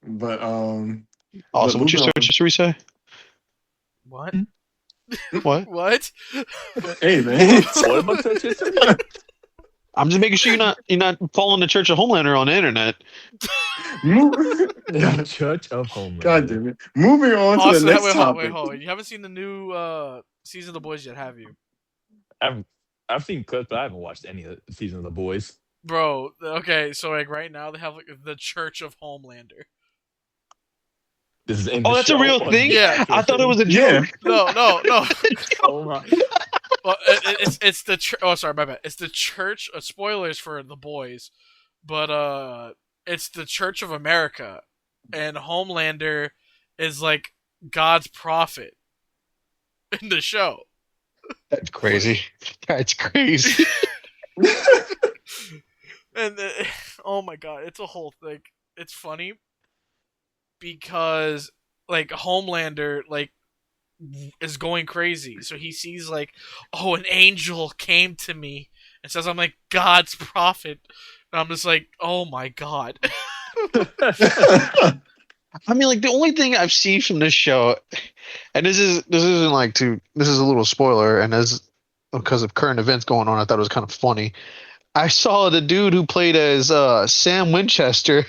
Speaker 3: But
Speaker 2: Also, what's your search history say?
Speaker 1: What?
Speaker 2: What?
Speaker 1: What?
Speaker 3: Hey man.
Speaker 4: What about search history?
Speaker 2: I'm just making sure you're not following the Church of Homelander on the internet.
Speaker 4: The Church of Homeland.
Speaker 3: God damn it. Moving on to the next topic.
Speaker 1: Wait, hold on. You haven't seen the new season of The Boys yet, have you?
Speaker 4: I've seen clips, but I haven't watched any of the season of The Boys.
Speaker 1: Bro, okay, so like right now they have like the Church of Homelander.
Speaker 4: This is in
Speaker 2: Oh,
Speaker 4: the
Speaker 2: that's a
Speaker 4: show?
Speaker 2: real thing?
Speaker 1: Yeah.
Speaker 2: I thought it was a joke.
Speaker 1: No.
Speaker 4: Oh my.
Speaker 1: Well, it's the oh sorry, my bad. It's the Church. Spoilers for The Boys, but it's the Church of America, and Homelander is like God's prophet in the show.
Speaker 2: That's crazy. That's crazy.
Speaker 1: And oh my god, it's a whole thing. It's funny because like Homelander like is going crazy. So he sees like, oh, an angel came to me and says I'm like God's prophet. And I'm just like, oh my god.
Speaker 2: I mean, like the only thing I've seen from this show, and this isn't like this is a little spoiler, and as because of current events going on, I thought it was kind of funny. I saw the dude who played as Sam Winchester.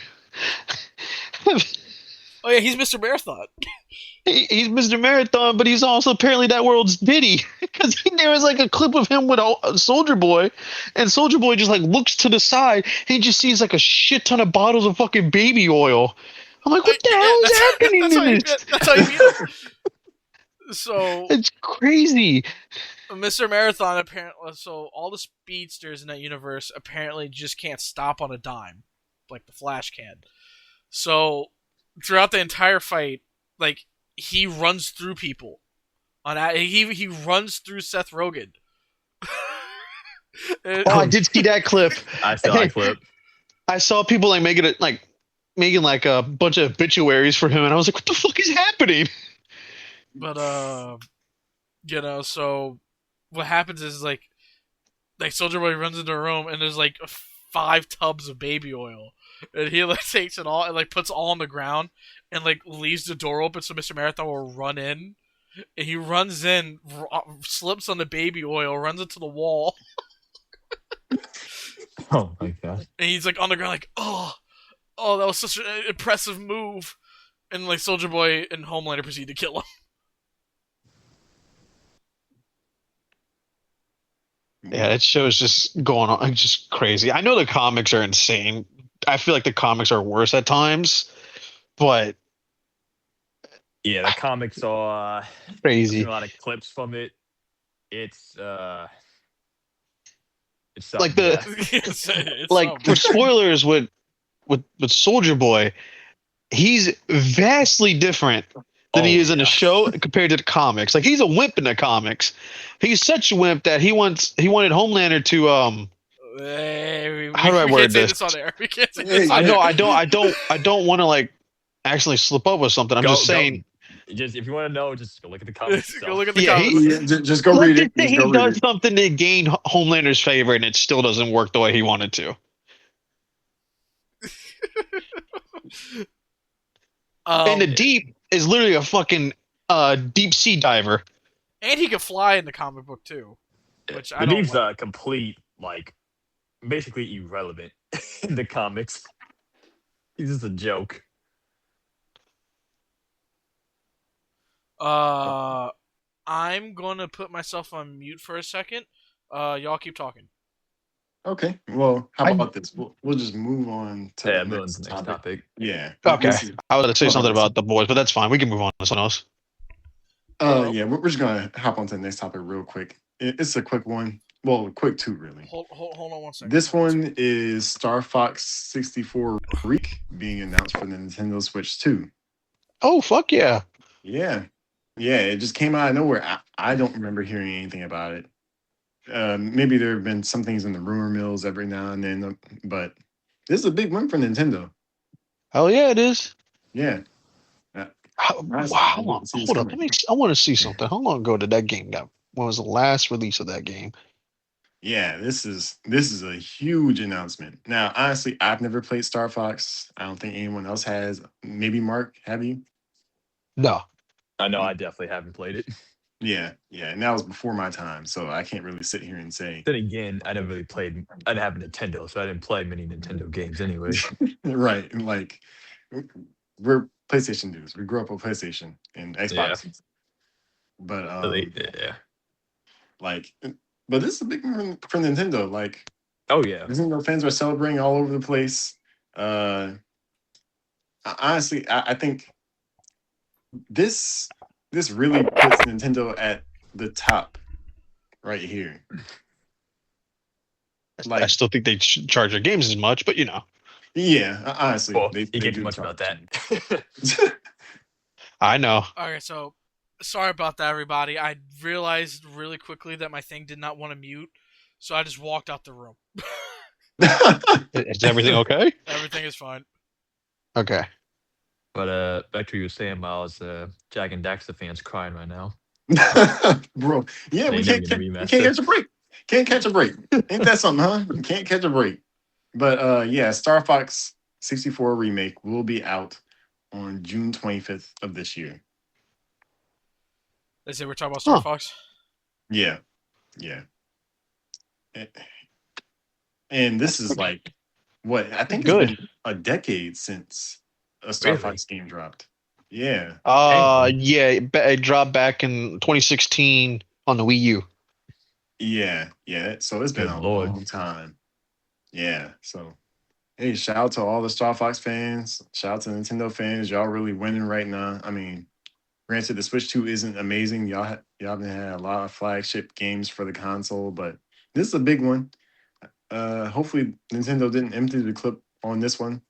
Speaker 1: Oh yeah, he's Mr. Marathon.
Speaker 2: He's Mr. Marathon, but he's also apparently that world's Diddy. Because there was like a clip of him with a Soldier Boy, and Soldier Boy just like looks to the side, and he just sees like a shit ton of bottles of fucking baby oil. I'm like, what the hell is happening in this?
Speaker 1: That's how you feel. So
Speaker 2: It's crazy.
Speaker 1: Mr. Marathon apparently, so all the speedsters in that universe apparently just can't stop on a dime, like the Flash can. So throughout the entire fight, like he runs through people. He runs through Seth Rogen.
Speaker 2: Oh, I
Speaker 4: Oh,
Speaker 2: did see that clip.
Speaker 4: I saw that clip.
Speaker 2: I saw people like making like a bunch of obituaries for him, and I was like, "What the fuck is happening?"
Speaker 1: But so what happens is like Soldier Boy runs into a room and there's like 5 tubs of baby oil, and he like takes it all and like puts all on the ground and like leaves the door open so Mr. Marathon will run in. And he runs in, slips on the baby oil, runs into the wall,
Speaker 4: Oh my god.
Speaker 1: and he's like on the ground like, oh, that was such an impressive move. And like Soldier Boy and Homelander proceed to kill him.
Speaker 2: Yeah, that show's just going on, it's just crazy. I know the comics are insane. I feel like the comics are worse at times, but
Speaker 4: Yeah, the comics are. I've seen
Speaker 2: crazy.
Speaker 4: a lot of clips from it. It's it's
Speaker 2: Like
Speaker 4: something.
Speaker 2: the
Speaker 4: Yeah.
Speaker 1: It's
Speaker 2: like
Speaker 1: something.
Speaker 2: for spoilers with Soldier Boy, he's vastly different than he
Speaker 4: Oh
Speaker 2: is in the
Speaker 4: yeah.
Speaker 2: show compared to the comics. Like he's a wimp in the comics. He's such a wimp that he wanted Homelander to
Speaker 1: Hey,
Speaker 2: how do I
Speaker 1: we can't
Speaker 2: word
Speaker 1: say
Speaker 2: this?
Speaker 1: this on air. We can't say
Speaker 3: Hey,
Speaker 1: this
Speaker 2: I
Speaker 1: on
Speaker 3: hey,
Speaker 2: know
Speaker 1: air.
Speaker 2: I don't want to like actually slip up with something. I'm just
Speaker 4: Go.
Speaker 2: saying,
Speaker 4: Just if you want to know, just go look at the comics
Speaker 1: Go
Speaker 4: yourself.
Speaker 1: look at the
Speaker 2: yeah,
Speaker 1: comments.
Speaker 2: he
Speaker 3: yeah, just go
Speaker 2: let's
Speaker 3: read
Speaker 2: just
Speaker 3: it.
Speaker 2: say
Speaker 3: Just go
Speaker 2: he
Speaker 3: read
Speaker 2: does
Speaker 3: it.
Speaker 2: something to gain Homelander's favor and it still doesn't work the way he wanted to. And the
Speaker 1: um,
Speaker 4: Yeah.
Speaker 2: deep is literally a fucking deep sea diver.
Speaker 1: and he can fly in the comic book too,
Speaker 4: Yeah.
Speaker 1: which I
Speaker 4: The
Speaker 1: don't
Speaker 4: Deep's
Speaker 1: like.
Speaker 4: complete, like, basically irrelevant in the comics. He's just a joke.
Speaker 1: Uh, I'm gonna put myself on mute for a second. Y'all keep talking.
Speaker 3: Okay. Well, how
Speaker 2: I
Speaker 3: about this? We'll just move on to the
Speaker 4: Yeah, moving on to
Speaker 3: next
Speaker 4: the next
Speaker 3: topic.
Speaker 4: topic.
Speaker 3: Yeah.
Speaker 2: okay.
Speaker 3: This is
Speaker 2: I was going to say
Speaker 3: oh,
Speaker 2: something
Speaker 3: that's-
Speaker 2: about the boys, but that's fine. We can move on to something else.
Speaker 1: Hello.
Speaker 3: yeah, we're just gonna hop on to the next topic real quick. It's a quick one. Well, quick two really.
Speaker 1: Hold on 1 second.
Speaker 3: This one is Star Fox 64 Reek being announced for the Nintendo Switch 2.
Speaker 2: Oh fuck yeah!
Speaker 3: Yeah. Yeah, it just came out of nowhere. I don't remember hearing anything about it. Maybe there have been some things in the rumor mills every now and then, but this is a big win for Nintendo.
Speaker 2: Hell yeah, it is.
Speaker 3: Yeah. Uh, Honestly, I
Speaker 2: Wow,
Speaker 3: didn't see this
Speaker 2: hold up.
Speaker 3: coming.
Speaker 2: I want to see something. How long ago did that game go? When was the last release of that game?
Speaker 3: Yeah, this is a huge announcement. Now, honestly, I've never played Star Fox. I don't think anyone else has. Maybe Mark, have you?
Speaker 2: No.
Speaker 4: I know I
Speaker 3: Mm,
Speaker 4: definitely haven't played it.
Speaker 3: yeah, yeah, and that was before my time, so I can't really sit here and say.
Speaker 4: Then again, I never really played. I didn't have a Nintendo, so I didn't play many Nintendo games anyway.
Speaker 3: Right, and like we're PlayStation dudes. We grew up with PlayStation and
Speaker 4: Yeah.
Speaker 3: Xbox, but
Speaker 4: So yeah.
Speaker 3: like, but this is a big one for Nintendo. Like,
Speaker 4: Oh yeah.
Speaker 3: Nintendo fans are celebrating all over the place. Honestly, I think this this really puts Nintendo at the top right here.
Speaker 2: I
Speaker 3: Like,
Speaker 2: still think they charge their games as much, but
Speaker 3: yeah, honestly,
Speaker 4: Well, you
Speaker 3: they
Speaker 4: can't do
Speaker 3: do
Speaker 4: much about
Speaker 3: charge.
Speaker 4: that.
Speaker 2: I know.
Speaker 1: Okay, so sorry about that, everybody. I realized really quickly that my thing did not want to mute, so I just walked out the room.
Speaker 2: Is everything okay?
Speaker 1: Everything is fine.
Speaker 2: Okay.
Speaker 4: But back to what you were saying, Miles. Jack and Daxter fans crying right now.
Speaker 3: Bro, yeah,
Speaker 4: They
Speaker 3: we
Speaker 4: never
Speaker 3: can't
Speaker 4: get a
Speaker 3: we can't catch
Speaker 4: remaster.
Speaker 3: a break. Can't catch a break. Ain't that something, huh? You can't catch a break. But yeah, Star Fox 64 remake will be out on June 25th of this year.
Speaker 1: They say we're talking about Star
Speaker 2: Huh.
Speaker 1: Fox.
Speaker 3: Yeah. Yeah. A- And this is like what I think it's
Speaker 2: Good.
Speaker 3: been a decade since a Star
Speaker 4: Really?
Speaker 3: Fox game dropped. Yeah.
Speaker 4: Damn.
Speaker 2: Yeah, it dropped back in 2016 on the Wii U.
Speaker 3: Yeah. Yeah. So it's been
Speaker 4: Good
Speaker 3: a
Speaker 4: lord.
Speaker 3: long time. Yeah. So hey, shout out to all the Star Fox fans. Shout out to Nintendo fans. Y'all really winning right now. I mean, Granted, the Switch 2 isn't amazing. Y'all haven't had a lot of flagship games for the console, but this is a big one. Hopefully Nintendo didn't empty the clip on this one,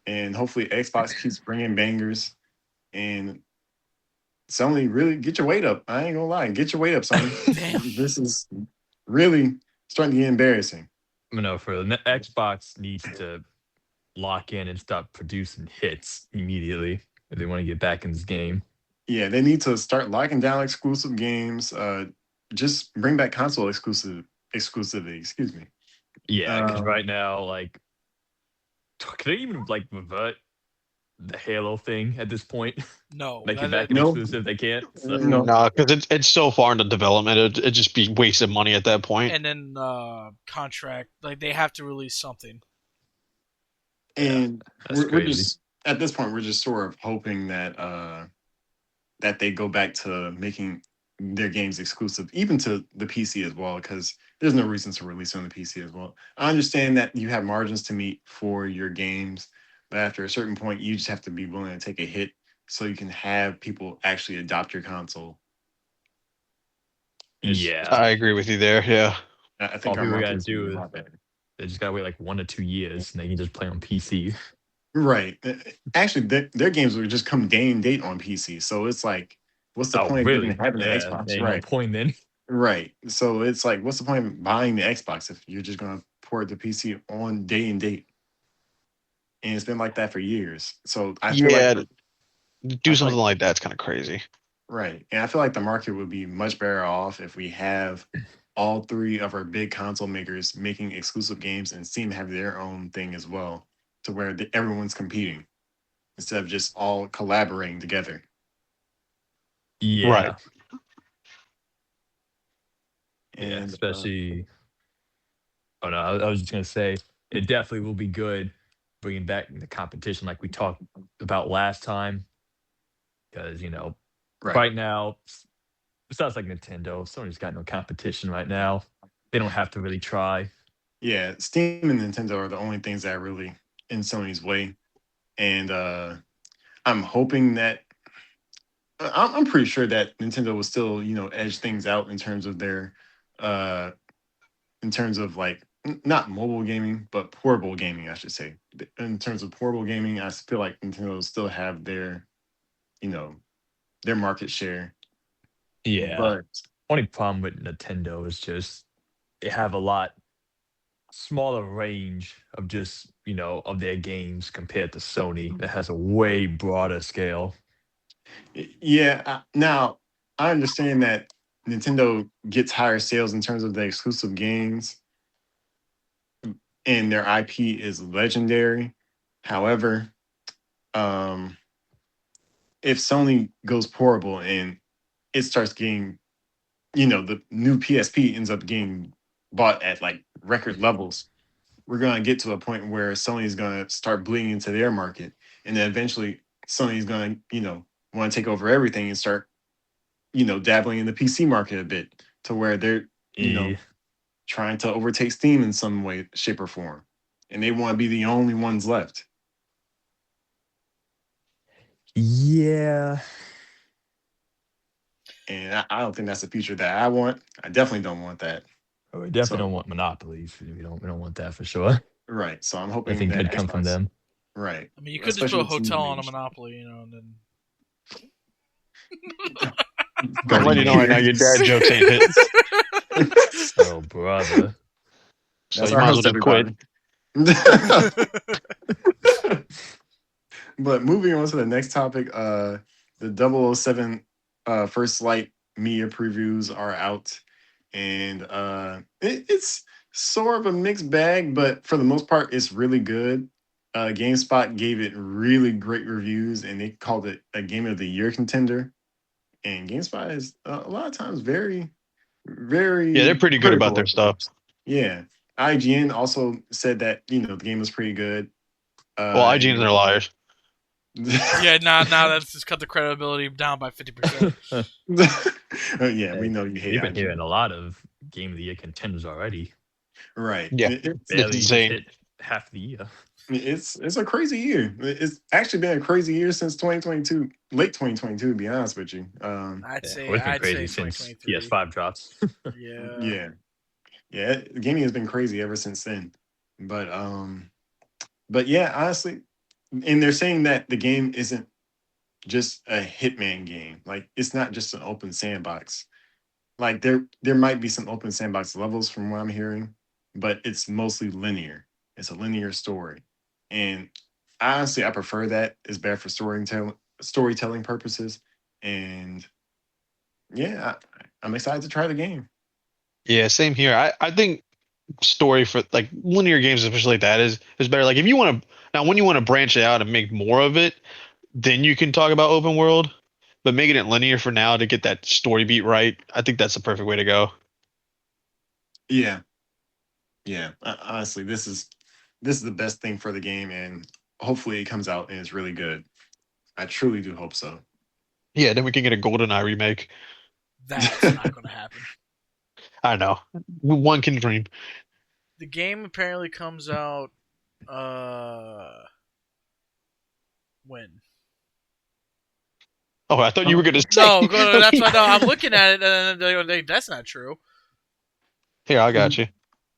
Speaker 3: and hopefully Xbox keeps bringing bangers. And Sony, really get your weight up. I ain't gonna lie, get your weight up, Sony.
Speaker 1: Damn.
Speaker 3: This is really starting to get embarrassing.
Speaker 4: For the Xbox needs to lock in and start producing hits immediately if they want to get back in this game.
Speaker 3: Yeah, they need to start locking down exclusive games. Just bring back console exclusivity. Excuse me.
Speaker 4: Yeah, because
Speaker 3: Um,
Speaker 4: right now, can they even revert the Halo thing at this point?
Speaker 1: No,
Speaker 4: Make it back an
Speaker 3: no,
Speaker 4: exclusive? They can't. So
Speaker 3: no,
Speaker 2: No, because it's so far into development, it'd just be wasted money at that point.
Speaker 1: and then contract, like they have to release something.
Speaker 4: yeah,
Speaker 3: and
Speaker 4: that's
Speaker 3: we're
Speaker 4: crazy.
Speaker 3: just at this point we're just sort of hoping that that they go back to making their games exclusive, even to the PC as well, because there's no reason to release it on the PC as well. I understand that you have margins to meet for your games, but after a certain point, you just have to be willing to take a hit so you can have people actually adopt your console. It's,
Speaker 4: Yeah,
Speaker 2: I agree with you there. Yeah.
Speaker 3: I
Speaker 4: all
Speaker 3: think our
Speaker 4: people
Speaker 3: market
Speaker 4: gotta
Speaker 3: is going to
Speaker 4: do
Speaker 3: be a
Speaker 4: is
Speaker 3: lot better.
Speaker 4: they just gotta wait 1 to 2 years, and they can just play on PC.
Speaker 3: Right. Actually, their games would just come day and date on PC. So it's like, what's the
Speaker 4: Oh,
Speaker 3: point of even
Speaker 4: really?
Speaker 3: having the
Speaker 4: Yeah,
Speaker 3: Xbox?
Speaker 4: ain't no
Speaker 3: Right.
Speaker 4: point then.
Speaker 3: Right. So it's like, what's the point of buying the Xbox if you're just going to port the PC on day and date? And it's been like that for years. So I feel like,
Speaker 2: Yeah,
Speaker 3: I
Speaker 2: do
Speaker 3: feel
Speaker 2: something
Speaker 3: like,
Speaker 2: like that's kind of crazy.
Speaker 3: right. And I feel like the market would be much better off if we have all three of our big console makers making exclusive games and Steam have their own thing as well, to where everyone's competing instead of just all collaborating together.
Speaker 2: Right.
Speaker 4: Yeah, yeah,
Speaker 3: And
Speaker 4: especially. Oh no, I was just gonna say it definitely will be good bringing back the competition like we talked about last time. Because
Speaker 3: right.
Speaker 4: right now, besides Nintendo, Sony's got no competition right now. They don't have to really try.
Speaker 3: Yeah, Steam and Nintendo are the only things that are really in Sony's way. And I'm hoping that I'm pretty sure that Nintendo will still, edge things out in terms of their uh in terms of like not mobile gaming, but portable gaming, I should say. In terms of portable gaming, I feel like Nintendo will still have you know, their market share.
Speaker 4: Yeah.
Speaker 3: But
Speaker 4: Only problem with Nintendo is just they have a lot smaller range of just of their games compared to Sony that has a way broader scale.
Speaker 3: yeah, now I understand that Nintendo gets higher sales in terms of the exclusive games and their IP is legendary. However, um, if Sony goes portable and it starts getting, the new PSP ends up getting bought at like record levels, we're going to get to a point where Sony's going to start bleeding into their market. And then eventually Sony's going to, want to take over everything and start, dabbling in the PC market a bit to where they're,
Speaker 4: Eh,
Speaker 3: trying to overtake Steam in some way, shape, or form. And they want to be the only ones left.
Speaker 4: Yeah.
Speaker 3: And I don't think that's the future that I want. I definitely don't want that.
Speaker 4: We definitely
Speaker 3: So
Speaker 4: don't want monopolies. We don't want that for sure.
Speaker 3: right. So I'm hoping
Speaker 4: Nothing
Speaker 3: that
Speaker 4: good come from
Speaker 3: Xbox,
Speaker 4: them.
Speaker 3: right,
Speaker 1: I mean, you could just put
Speaker 3: especially
Speaker 1: a
Speaker 3: with some new
Speaker 1: hotel on a
Speaker 3: names.
Speaker 1: monopoly, and then
Speaker 2: I'm letting you know right now, your dad
Speaker 3: Gardeniers.
Speaker 2: jokes ain't hitting.
Speaker 4: Oh, brother.
Speaker 2: So
Speaker 3: That's
Speaker 2: you
Speaker 3: our
Speaker 2: might as well
Speaker 3: host,
Speaker 2: just quit.
Speaker 3: everybody. But moving on to the next topic, the 007 First Light media previews are out, and it's sort of a mixed bag, but for the most part, it's really good. GameSpot gave it really great reviews, and they called it a Game of the Year contender. And GameSpot is a lot of times very,
Speaker 2: Yeah, they're
Speaker 3: very
Speaker 2: pretty good about
Speaker 3: critical
Speaker 2: their
Speaker 3: of it.
Speaker 2: stuff.
Speaker 3: Yeah, IGN also said that the game was pretty good.
Speaker 2: Well, IGN's
Speaker 3: And
Speaker 2: are liars.
Speaker 1: yeah, now that's just cut the credibility down by 50%.
Speaker 3: Yeah, we
Speaker 4: Hey,
Speaker 3: know you hate
Speaker 4: we've been hearing
Speaker 3: IGN.
Speaker 4: a lot of Game of the Year contenders already.
Speaker 3: Right.
Speaker 2: Yeah,
Speaker 4: They
Speaker 2: that's
Speaker 4: barely just
Speaker 2: insane.
Speaker 4: hit half the year.
Speaker 3: It's a crazy year. It's actually been a crazy year since 2022, late 2022, to be honest with you.
Speaker 4: Yeah, well, it's been
Speaker 1: I'd say
Speaker 4: crazy since
Speaker 1: 2023.
Speaker 4: PS5 drops.
Speaker 1: Yeah.
Speaker 3: Yeah, yeah, gaming has been crazy ever since then. But but yeah, honestly, and they're saying that the game isn't just a Hitman game. Like it's not just an open sandbox. Like there might be some open sandbox levels from what I'm hearing, but it's mostly linear. It's a linear story, and honestly, I prefer that. It's better for storytelling purposes. And yeah, I'm excited to try the game.
Speaker 2: Yeah, same here. I think story for like linear games, especially like that, is better. Like if you want to now, when you want to branch it out and make more of it, then you can talk about open world. But making it linear for now to get that story beat right, I think that's the perfect way to go.
Speaker 3: Yeah, yeah. Honestly, this is the best thing for the game, and hopefully, it comes out and it's really good. I truly do hope so.
Speaker 2: Yeah, then we can get a GoldenEye remake.
Speaker 1: That's not going to happen.
Speaker 2: I know. One can dream.
Speaker 1: The game apparently comes out when?
Speaker 2: Oh, I thought you were gonna say.
Speaker 1: No, go. That's why. No, I'm looking at it, and that's not true.
Speaker 2: Here, I got you.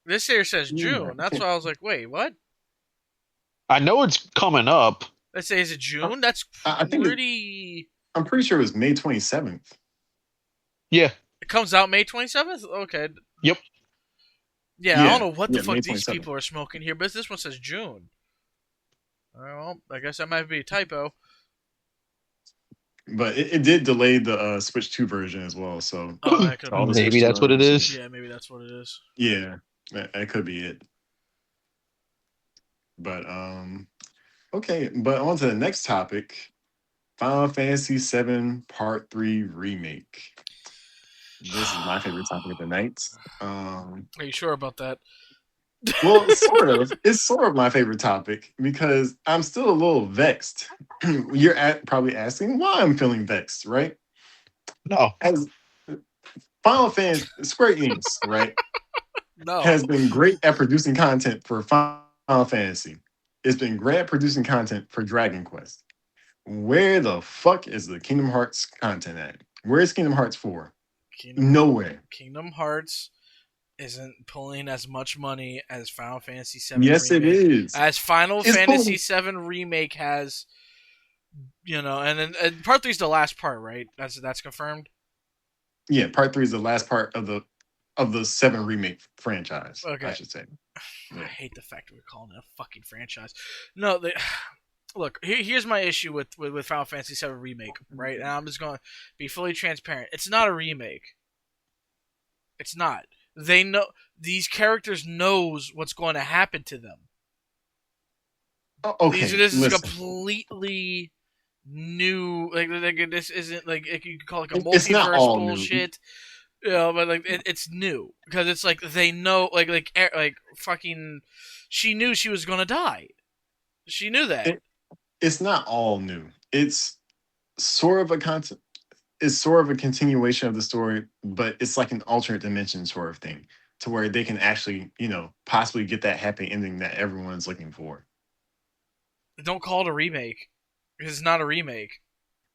Speaker 1: This here says
Speaker 3: Yeah,
Speaker 1: June. That's why I was like, wait, what?
Speaker 2: I know it's coming up.
Speaker 1: Let's say, is it June? That's
Speaker 3: I think
Speaker 1: pretty.
Speaker 3: I'm pretty sure it was May 27th.
Speaker 2: Yeah.
Speaker 1: It comes out May 27th. Okay.
Speaker 2: Yep.
Speaker 1: Yeah, I don't
Speaker 3: Yeah,
Speaker 1: know what the
Speaker 3: yeah,
Speaker 1: fuck
Speaker 3: May
Speaker 1: these
Speaker 3: 27th.
Speaker 1: people are smoking here, but this one says June. Well, I guess that might be a typo.
Speaker 3: But it did delay the Switch 2 version as well. So
Speaker 1: Oh, that could
Speaker 3: to
Speaker 1: be
Speaker 3: all the
Speaker 1: what it
Speaker 3: Switch
Speaker 2: Maybe
Speaker 1: is.
Speaker 3: 2
Speaker 2: that's what it
Speaker 3: owners,
Speaker 2: is.
Speaker 1: Yeah, maybe that's what it is.
Speaker 3: yeah, that could be it. But okay, but on to the next topic. Final Fantasy VII Part 3 Remake. This is my favorite topic of the night.
Speaker 1: Are you sure about that?
Speaker 3: Well, sort of. It's sort of my favorite topic because I'm still a little vexed. Probably asking why I'm feeling vexed, right?
Speaker 2: No.
Speaker 3: As Final Fantasy, Square Enix, right,
Speaker 1: No.
Speaker 3: has been great at producing content for Final Fantasy. It's been great at producing content for Dragon Quest. Where the fuck is the Kingdom Hearts content at? Where's Kingdom Hearts 4? Nowhere.
Speaker 1: Kingdom Hearts isn't pulling as much money as Final Fantasy VII
Speaker 3: Yes, it
Speaker 1: Remake.
Speaker 3: is.
Speaker 1: As Final
Speaker 3: It's
Speaker 1: Fantasy
Speaker 3: pulling.
Speaker 1: VII Remake has, and then Part 3 is the last part, right? That's confirmed.
Speaker 3: Yeah, Part 3 is the last part of the 7 remake franchise, I
Speaker 1: Okay.
Speaker 3: should say.
Speaker 1: I
Speaker 3: Yeah.
Speaker 1: hate the fact we're calling it a fucking franchise. No, look, here's my issue with Final Fantasy VII Remake, right? And I'm just going to be fully transparent. It's not a remake. It's not. They know these characters knows what's going to happen to them.
Speaker 3: Okay,
Speaker 1: This is
Speaker 3: listen.
Speaker 1: completely new. Like this isn't like you could call it like a
Speaker 3: It's not
Speaker 1: multiverse
Speaker 3: all new.
Speaker 1: bullshit. But like it's new because it's like they know like fucking. She knew she was gonna die. She knew that.
Speaker 3: It's not all new. It's sort of a concept. It's sort of a continuation of the story, but it's like an alternate dimension sort of thing, to where they can actually, possibly get that happy ending that everyone's looking for.
Speaker 1: Don't call it a remake. It's not a remake.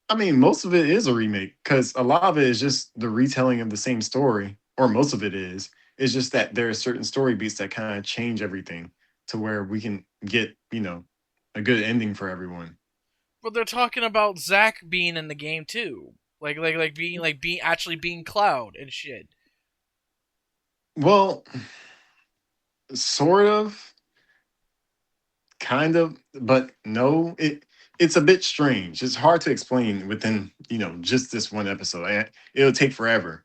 Speaker 3: I mean, most of it is a remake because a lot of it is just the retelling of the same story, or most of it is. It's just that there are certain story beats that kind of change everything to where we can get, a good ending for everyone.
Speaker 1: But they're talking about Zack being in the game too. Being actually being Cloud and shit.
Speaker 3: Well, sort of, kind of, but no. It's a bit strange. It's hard to explain within, just this one episode. It'll take forever.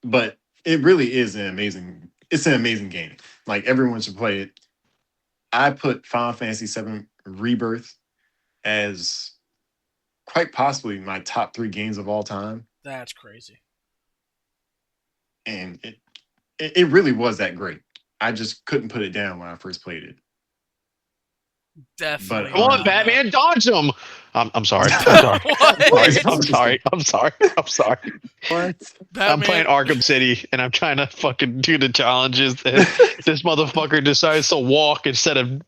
Speaker 3: But it really is it's an amazing game. Like everyone should play it. I put Final Fantasy VII Rebirth as quite possibly my top 3 games of all time.
Speaker 1: That's crazy.
Speaker 3: And it really was that great. I just couldn't put it down when I first played it.
Speaker 1: Definitely.
Speaker 2: Come on,
Speaker 1: not.
Speaker 2: Batman, dodge him. I'm sorry. I'm sorry.
Speaker 1: What?
Speaker 2: I'm sorry. I'm sorry. I'm sorry.
Speaker 3: What?
Speaker 1: Batman,
Speaker 2: I'm playing Arkham City and I'm trying to fucking do the challenges. And this motherfucker decides to walk instead of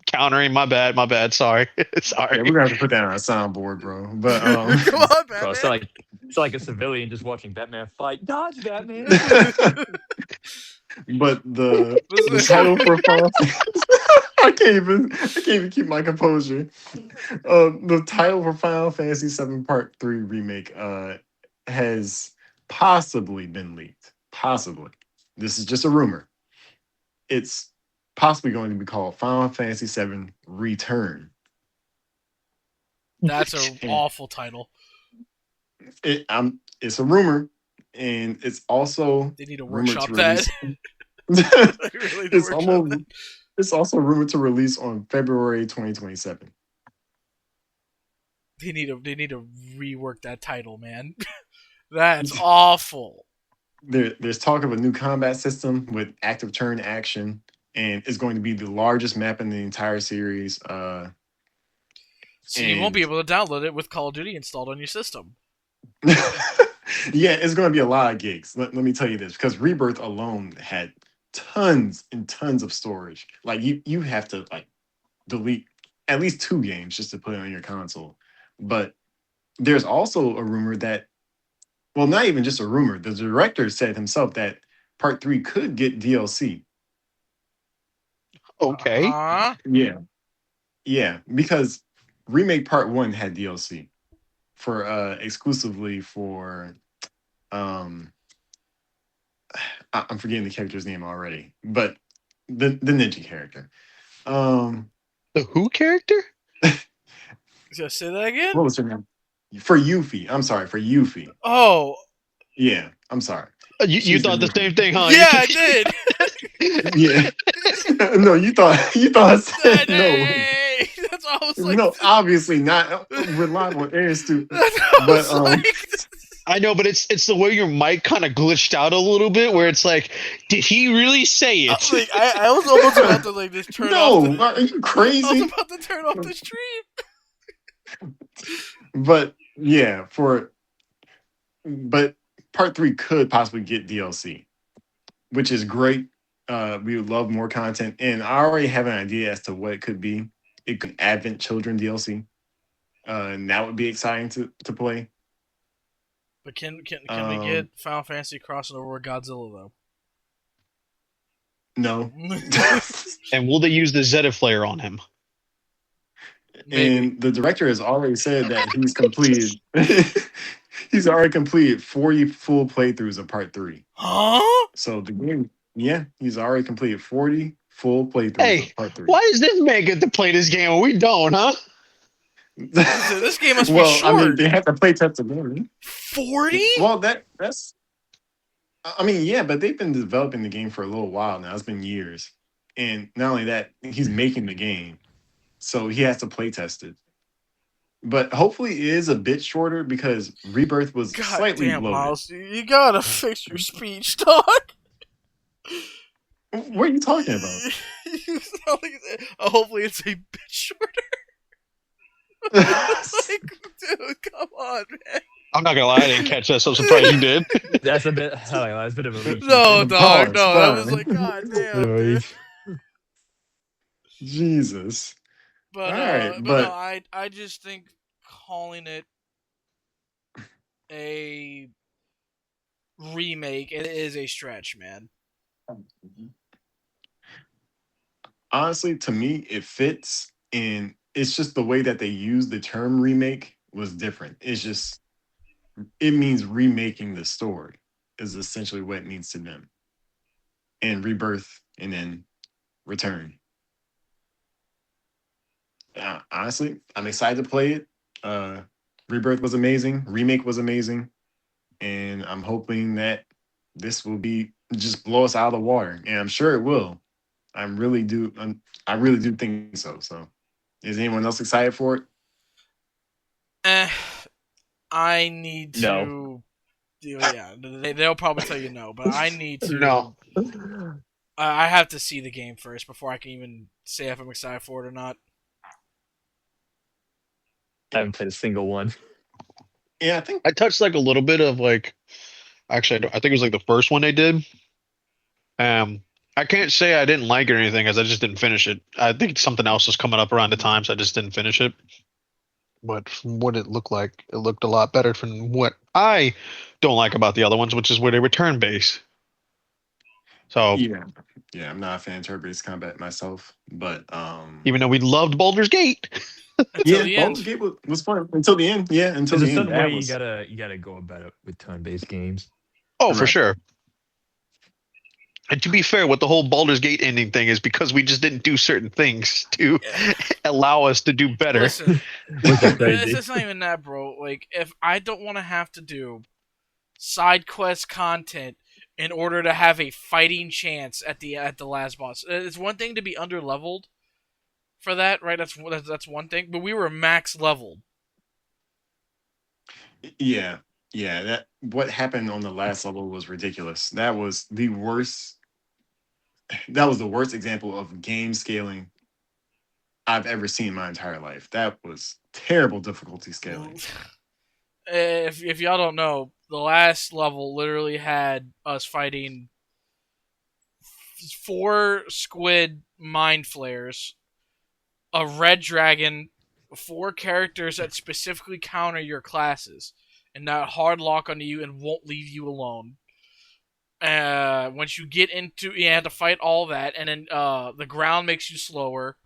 Speaker 2: countering. My bad. My bad. Sorry.
Speaker 3: Yeah, we're
Speaker 2: Sorry.
Speaker 3: gonna have to put that on a soundboard, bro. But
Speaker 1: Come on,
Speaker 4: Bro,
Speaker 1: Batman.
Speaker 4: it's like a civilian just watching Batman fight. Dodge, Batman.
Speaker 3: but the
Speaker 1: Listen,
Speaker 3: title for Final I can't even keep my composure. The title for Final Fantasy VII Part 3 remake has possibly been leaked. Possibly. This is just a rumor. It's possibly going to be called Final Fantasy VII Return.
Speaker 1: that's a
Speaker 3: And
Speaker 1: awful title.
Speaker 3: it's a rumor, and it's also
Speaker 1: They need to
Speaker 3: rumored to
Speaker 1: workshop that.
Speaker 3: release.
Speaker 1: They really need to
Speaker 3: it's
Speaker 1: workshop that.
Speaker 3: almost it's also rumored to release on February 2027.
Speaker 1: They need to rework that title, man. That's awful.
Speaker 3: There's talk of a new combat system with active turn action, and it's going to be the largest map in the entire series.
Speaker 1: So you won't be
Speaker 3: And
Speaker 1: able to download it with Call of Duty installed on your system.
Speaker 3: yeah, it's going to be a lot of gigs. Let me tell you this, because Rebirth alone had tons and tons of storage. Like you have to like delete at least 2 games just to put it on your console. But there's also a rumor that, well, not even just a rumor. The director said himself that Part 3 could get DLC.
Speaker 2: Okay.
Speaker 3: Yeah, yeah, because Remake Part 1 had DLC for exclusively for um I'm forgetting the character's name already, but the ninja character. Um,
Speaker 2: The Who character?
Speaker 1: Just say that again.
Speaker 3: what was her name? For Yuffie. I'm sorry, for Yuffie.
Speaker 1: Oh,
Speaker 3: Yeah, I'm sorry.
Speaker 2: You
Speaker 3: She's the
Speaker 2: thought the
Speaker 3: new.
Speaker 2: same thing, huh?
Speaker 1: yeah, I did.
Speaker 3: Yeah. No, you thought I said no.
Speaker 1: Hey, that's what I was like.
Speaker 3: No, obviously not reliable and stupid.
Speaker 1: That's what I
Speaker 3: But
Speaker 1: was like.
Speaker 2: I know, but it's the way your mic kind of glitched out a little bit, where it's like, did he really say it?
Speaker 1: I was almost about to like just turn off the.
Speaker 3: no, are you
Speaker 1: I was
Speaker 3: crazy?
Speaker 1: about to turn off the stream.
Speaker 3: But yeah, but part 3 could possibly get DLC, which is great. We would love more content, and I already have an idea as to what it could be. It could Advent Children DLC, and that would be exciting to play.
Speaker 1: But can we get
Speaker 3: Um,
Speaker 1: Final Fantasy crossing over with Godzilla
Speaker 3: no,
Speaker 1: though?
Speaker 2: And will they use the Zeta flare on him?
Speaker 1: Maybe.
Speaker 3: and the director has already said that he's completed. He's already completed 40 full playthroughs of Part 3.
Speaker 1: Huh?
Speaker 3: So the game, yeah, he's already completed 40 full playthroughs
Speaker 2: Hey,
Speaker 3: of Part 3.
Speaker 2: why does this man get to play this game and we don't, huh?
Speaker 1: This game must be
Speaker 3: Well, I mean,
Speaker 1: short.
Speaker 3: they have to play test the game.
Speaker 1: 40?
Speaker 3: Well, that's. I mean, yeah, but they've been developing the game for a little while now. It's been years, and not only that, he's making the game, so he has to play test it. But hopefully, it is a bit shorter because Rebirth was
Speaker 1: God
Speaker 3: slightly
Speaker 1: damn,
Speaker 3: bloated.
Speaker 1: Miles. You gotta fix your speech, dog.
Speaker 3: What are you talking about?
Speaker 1: You sound like, hopefully it's a bit shorter. Like, dude, come on, man.
Speaker 2: I'm not gonna lie, I didn't catch that, so I'm surprised you did.
Speaker 4: That's a bit. That's a bit of a reach.
Speaker 1: No, dog,
Speaker 3: Pause.
Speaker 1: no. That was like,
Speaker 3: Fine.
Speaker 1: god
Speaker 4: Bit of
Speaker 1: damn,
Speaker 4: a
Speaker 1: dude.
Speaker 4: reach.
Speaker 3: Jesus. All
Speaker 1: But
Speaker 3: right,
Speaker 1: but no,
Speaker 3: but
Speaker 1: I just think calling it a remake it is a stretch, man.
Speaker 3: honestly, to me, it fits, and it's just the way that they use the term remake was different. It's just it means remaking the story is essentially what it means to them, and rebirth, and then return. Honestly, I'm excited to play it. Uh, rebirth was amazing. Remake was amazing, and I'm hoping that this will be just blow us out of the water, and I'm sure it will. I really do. I really do think so. So, is anyone else excited for it?
Speaker 1: Eh, I need
Speaker 4: No.
Speaker 1: to. Yeah, they'll probably tell you no, but I need
Speaker 2: No.
Speaker 1: to. I have to see the game first before I can even say if I'm excited for it or not.
Speaker 4: I haven't played a single one.
Speaker 3: Yeah, I think.
Speaker 2: I touched like a little bit of like, actually, I think it was like the first one they did. Um, I can't say I didn't like it or anything, as I just didn't finish it. I think something else was coming up around the time, so I just didn't finish it. But from what it looked like, it looked a lot better from what I don't like about the other ones, which is where they were turn based. So
Speaker 3: Yeah, yeah. I'm not a fan of turn-based combat myself, but
Speaker 2: even though we loved Baldur's Gate,
Speaker 1: Until
Speaker 3: yeah,
Speaker 1: the
Speaker 3: Baldur's
Speaker 1: end.
Speaker 3: Gate was fun until the end. Yeah, until
Speaker 4: There's a
Speaker 3: the end.
Speaker 4: certain way
Speaker 3: That was
Speaker 4: you gotta go about it with turn-based games.
Speaker 2: oh for
Speaker 3: correct.
Speaker 2: sure. And to be fair, with the whole Baldur's Gate ending thing is because we just didn't do certain things to allow us to do better.
Speaker 1: Listen,
Speaker 4: Which is
Speaker 1: it's,
Speaker 4: crazy.
Speaker 1: it's not even that, bro. Like, if I don't want to have to do side quest content in order to have a fighting chance at the last boss, it's one thing to be under leveled for that, right? That's one thing. But we were max leveled.
Speaker 3: Yeah, yeah. That what happened on the last level was ridiculous. That was the worst. That was the worst example of game scaling I've ever seen in my entire life. That was terrible difficulty scaling.
Speaker 1: If y'all don't know, the last level literally had us fighting four squid mind flares, a red dragon, four characters that specifically counter your classes and that hard lock onto you and won't leave you alone. Once you get into, you have to fight all that, and then the ground makes you slower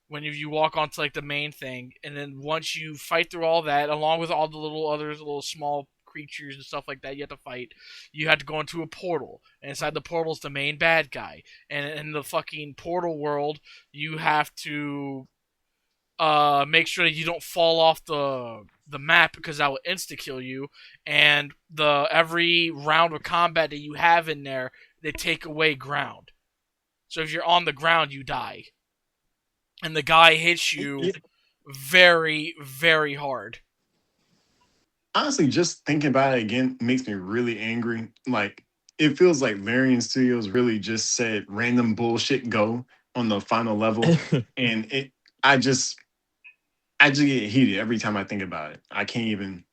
Speaker 1: when you walk onto like the main thing, and then once you fight through all that, along with all the little other little small creatures and stuff like that you have to fight, you have to go into a portal, and inside the portal is the main bad guy, and in the fucking portal world, you have to make sure that you don't fall off the map because that will insta kill you. And the every round of combat that you have in there, they take away ground. So if you're on the ground, you die, and the guy hits you
Speaker 3: It-
Speaker 1: very very hard.
Speaker 3: Honestly, just thinking about it again makes me really angry. Like it feels like Larian Studios really just said random bullshit go on the final level, and I just I just get heated every time I think about it. I can't even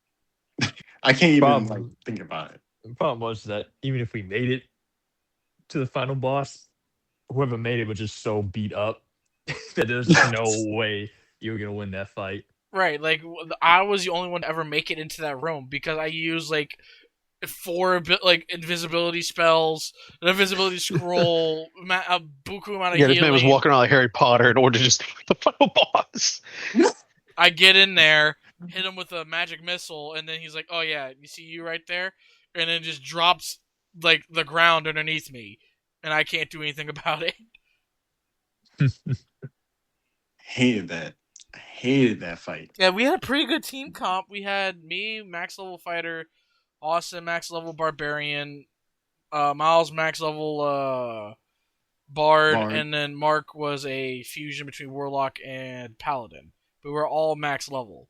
Speaker 3: like
Speaker 4: problem
Speaker 3: think about it.
Speaker 4: the problem was that even if we made it to the final boss, whoever made it was just so beat up that there's just no way you were gonna win that fight.
Speaker 1: Right, like I was the only one to ever make it into that room because I used like four like invisibility spells, an invisibility scroll, a buku amount of
Speaker 2: Yeah, this man was
Speaker 1: healing.
Speaker 2: walking around like Harry Potter in order to just fight the final boss.
Speaker 1: I get in there, hit him with a magic missile, and then he's like, "Oh yeah, you see you right there," and then just drops like the ground underneath me, and I can't do anything about it.
Speaker 3: Hated that. I hated that fight.
Speaker 1: Yeah, we had a pretty good team comp. We had me, max level fighter, Austin, max level barbarian, Miles, max level bard,
Speaker 3: Bard.
Speaker 1: and then Mark was a fusion between warlock and paladin. But we were all max level,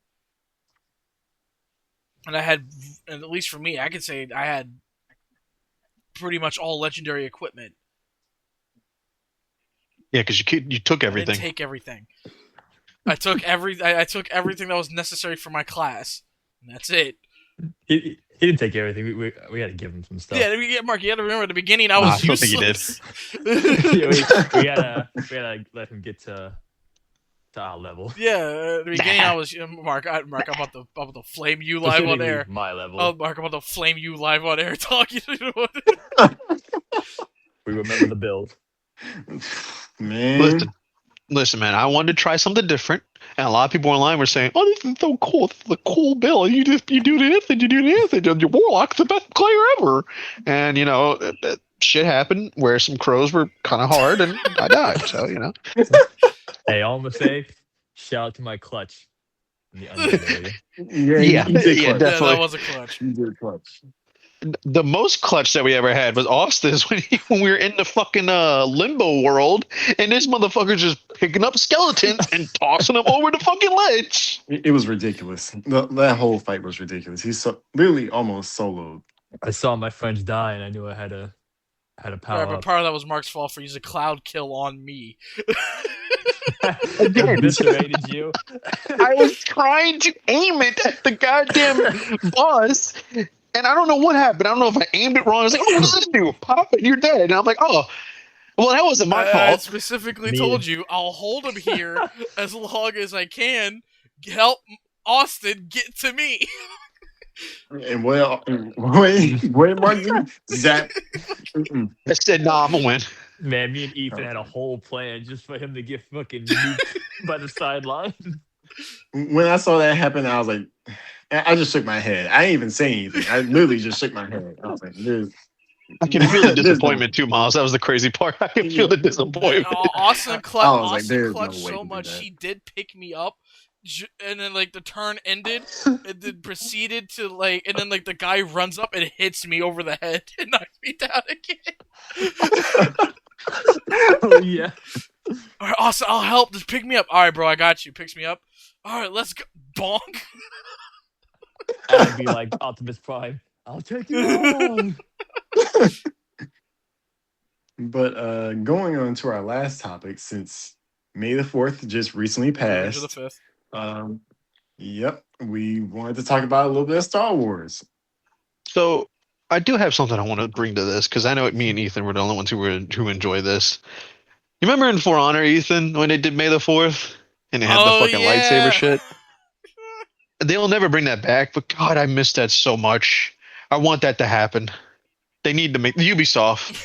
Speaker 1: and I had, and at least for me, I could say I had pretty much all legendary equipment.
Speaker 2: Yeah, because you took
Speaker 1: I didn't
Speaker 2: everything.
Speaker 1: take everything. I took everything that was necessary for my class, and that's it.
Speaker 4: He didn't take everything. We had to give him some stuff.
Speaker 1: Yeah, Mark, you got to remember at the beginning I
Speaker 2: I
Speaker 1: was
Speaker 2: don't think you did.
Speaker 1: useless.
Speaker 4: Yeah, we gotta let him get to our level.
Speaker 1: Yeah, at the beginning I was Mark. Mark, I'm about to flame you live on
Speaker 4: Specifically
Speaker 1: air.
Speaker 4: my level.
Speaker 1: Oh, Mark, I'm about to flame you live on air talking.
Speaker 4: We remember the build.
Speaker 3: Man.
Speaker 2: Listen, man. I wanted to try something different, and a lot of people online were saying, "Oh, this is so cool! This is a cool build. You do this and you do this, and your warlock's the best player ever." And shit happened where some crows were kind of hard, and I died. So
Speaker 4: Hey, all I'm gonna say, shout out to my clutch in the unknown area.
Speaker 3: Yeah,
Speaker 2: yeah,
Speaker 3: you did
Speaker 2: yeah,
Speaker 3: clutch.
Speaker 1: Yeah, that
Speaker 2: definitely.
Speaker 1: was a clutch.
Speaker 3: You did clutch.
Speaker 2: The most clutch that we ever had was Austin's when we were in the fucking limbo world, and this motherfucker's just picking up skeletons and tossing them over the fucking ledge.
Speaker 3: It was ridiculous. That whole fight was ridiculous. He's literally almost soloed.
Speaker 4: I saw my friends die, and I knew I had to
Speaker 1: Right,
Speaker 4: power
Speaker 1: but
Speaker 4: up.
Speaker 1: part of that was Mark's fault for using cloud kill on me.
Speaker 2: Again.
Speaker 4: Eviscerated you.
Speaker 2: I was trying to aim it at the goddamn boss, and I don't know what happened. I don't know if I aimed it wrong. I was like, "Oh, what does this do? Pop, and you're dead." And I'm like, "Oh." Well, that wasn't my
Speaker 1: I
Speaker 2: fault.
Speaker 1: specifically
Speaker 4: Me,
Speaker 1: told you I'll hold him here as long as I can. Help Austin get to me.
Speaker 3: And well, wait, Martin, Zap. Mm-mm.
Speaker 2: I said, nah, I'm gonna win.
Speaker 4: man, me and Ethan had a
Speaker 3: Okay.
Speaker 4: whole plan just for him to get fucking nuked by the sideline.
Speaker 3: When I saw that happen, I was like, I just shook my head. I didn't even say anything. I literally just shook my head. I was like,
Speaker 2: I can feel the
Speaker 3: there's no
Speaker 2: disappointment too, Miles. That was the crazy part. I can feel
Speaker 3: yeah.
Speaker 2: the disappointment.
Speaker 3: I was like,
Speaker 1: Austin
Speaker 3: there's no
Speaker 1: clutched
Speaker 3: way
Speaker 1: so
Speaker 3: to do
Speaker 1: much
Speaker 3: that.
Speaker 1: he did pick me up, and then like the turn ended, and then proceeded to like, and then like the guy runs up and hits me over the head and knocks me down again.
Speaker 4: Oh yeah.
Speaker 1: All right, Austin, I'll help. Just pick me up. All right, bro, I got you. Picks me up. All right, let's go. Bonk.
Speaker 4: I'd be like Optimus Prime. I'll take you on.
Speaker 3: But going on to our last topic, since May the 4th just recently
Speaker 1: Revenge of the
Speaker 3: passed,
Speaker 1: Fifth.
Speaker 3: um, yep, we wanted to talk about a little bit of Star Wars.
Speaker 2: So I do have something I want to bring to this because I know me and Ethan were the only ones who enjoy this. You remember in For Honor, Ethan, when they did May the 4th and they had the
Speaker 1: Oh
Speaker 2: fucking lightsaber
Speaker 1: yeah.
Speaker 2: shit? They'll never bring that back, but God, I miss that so much. I want that to happen. They need to make Ubisoft.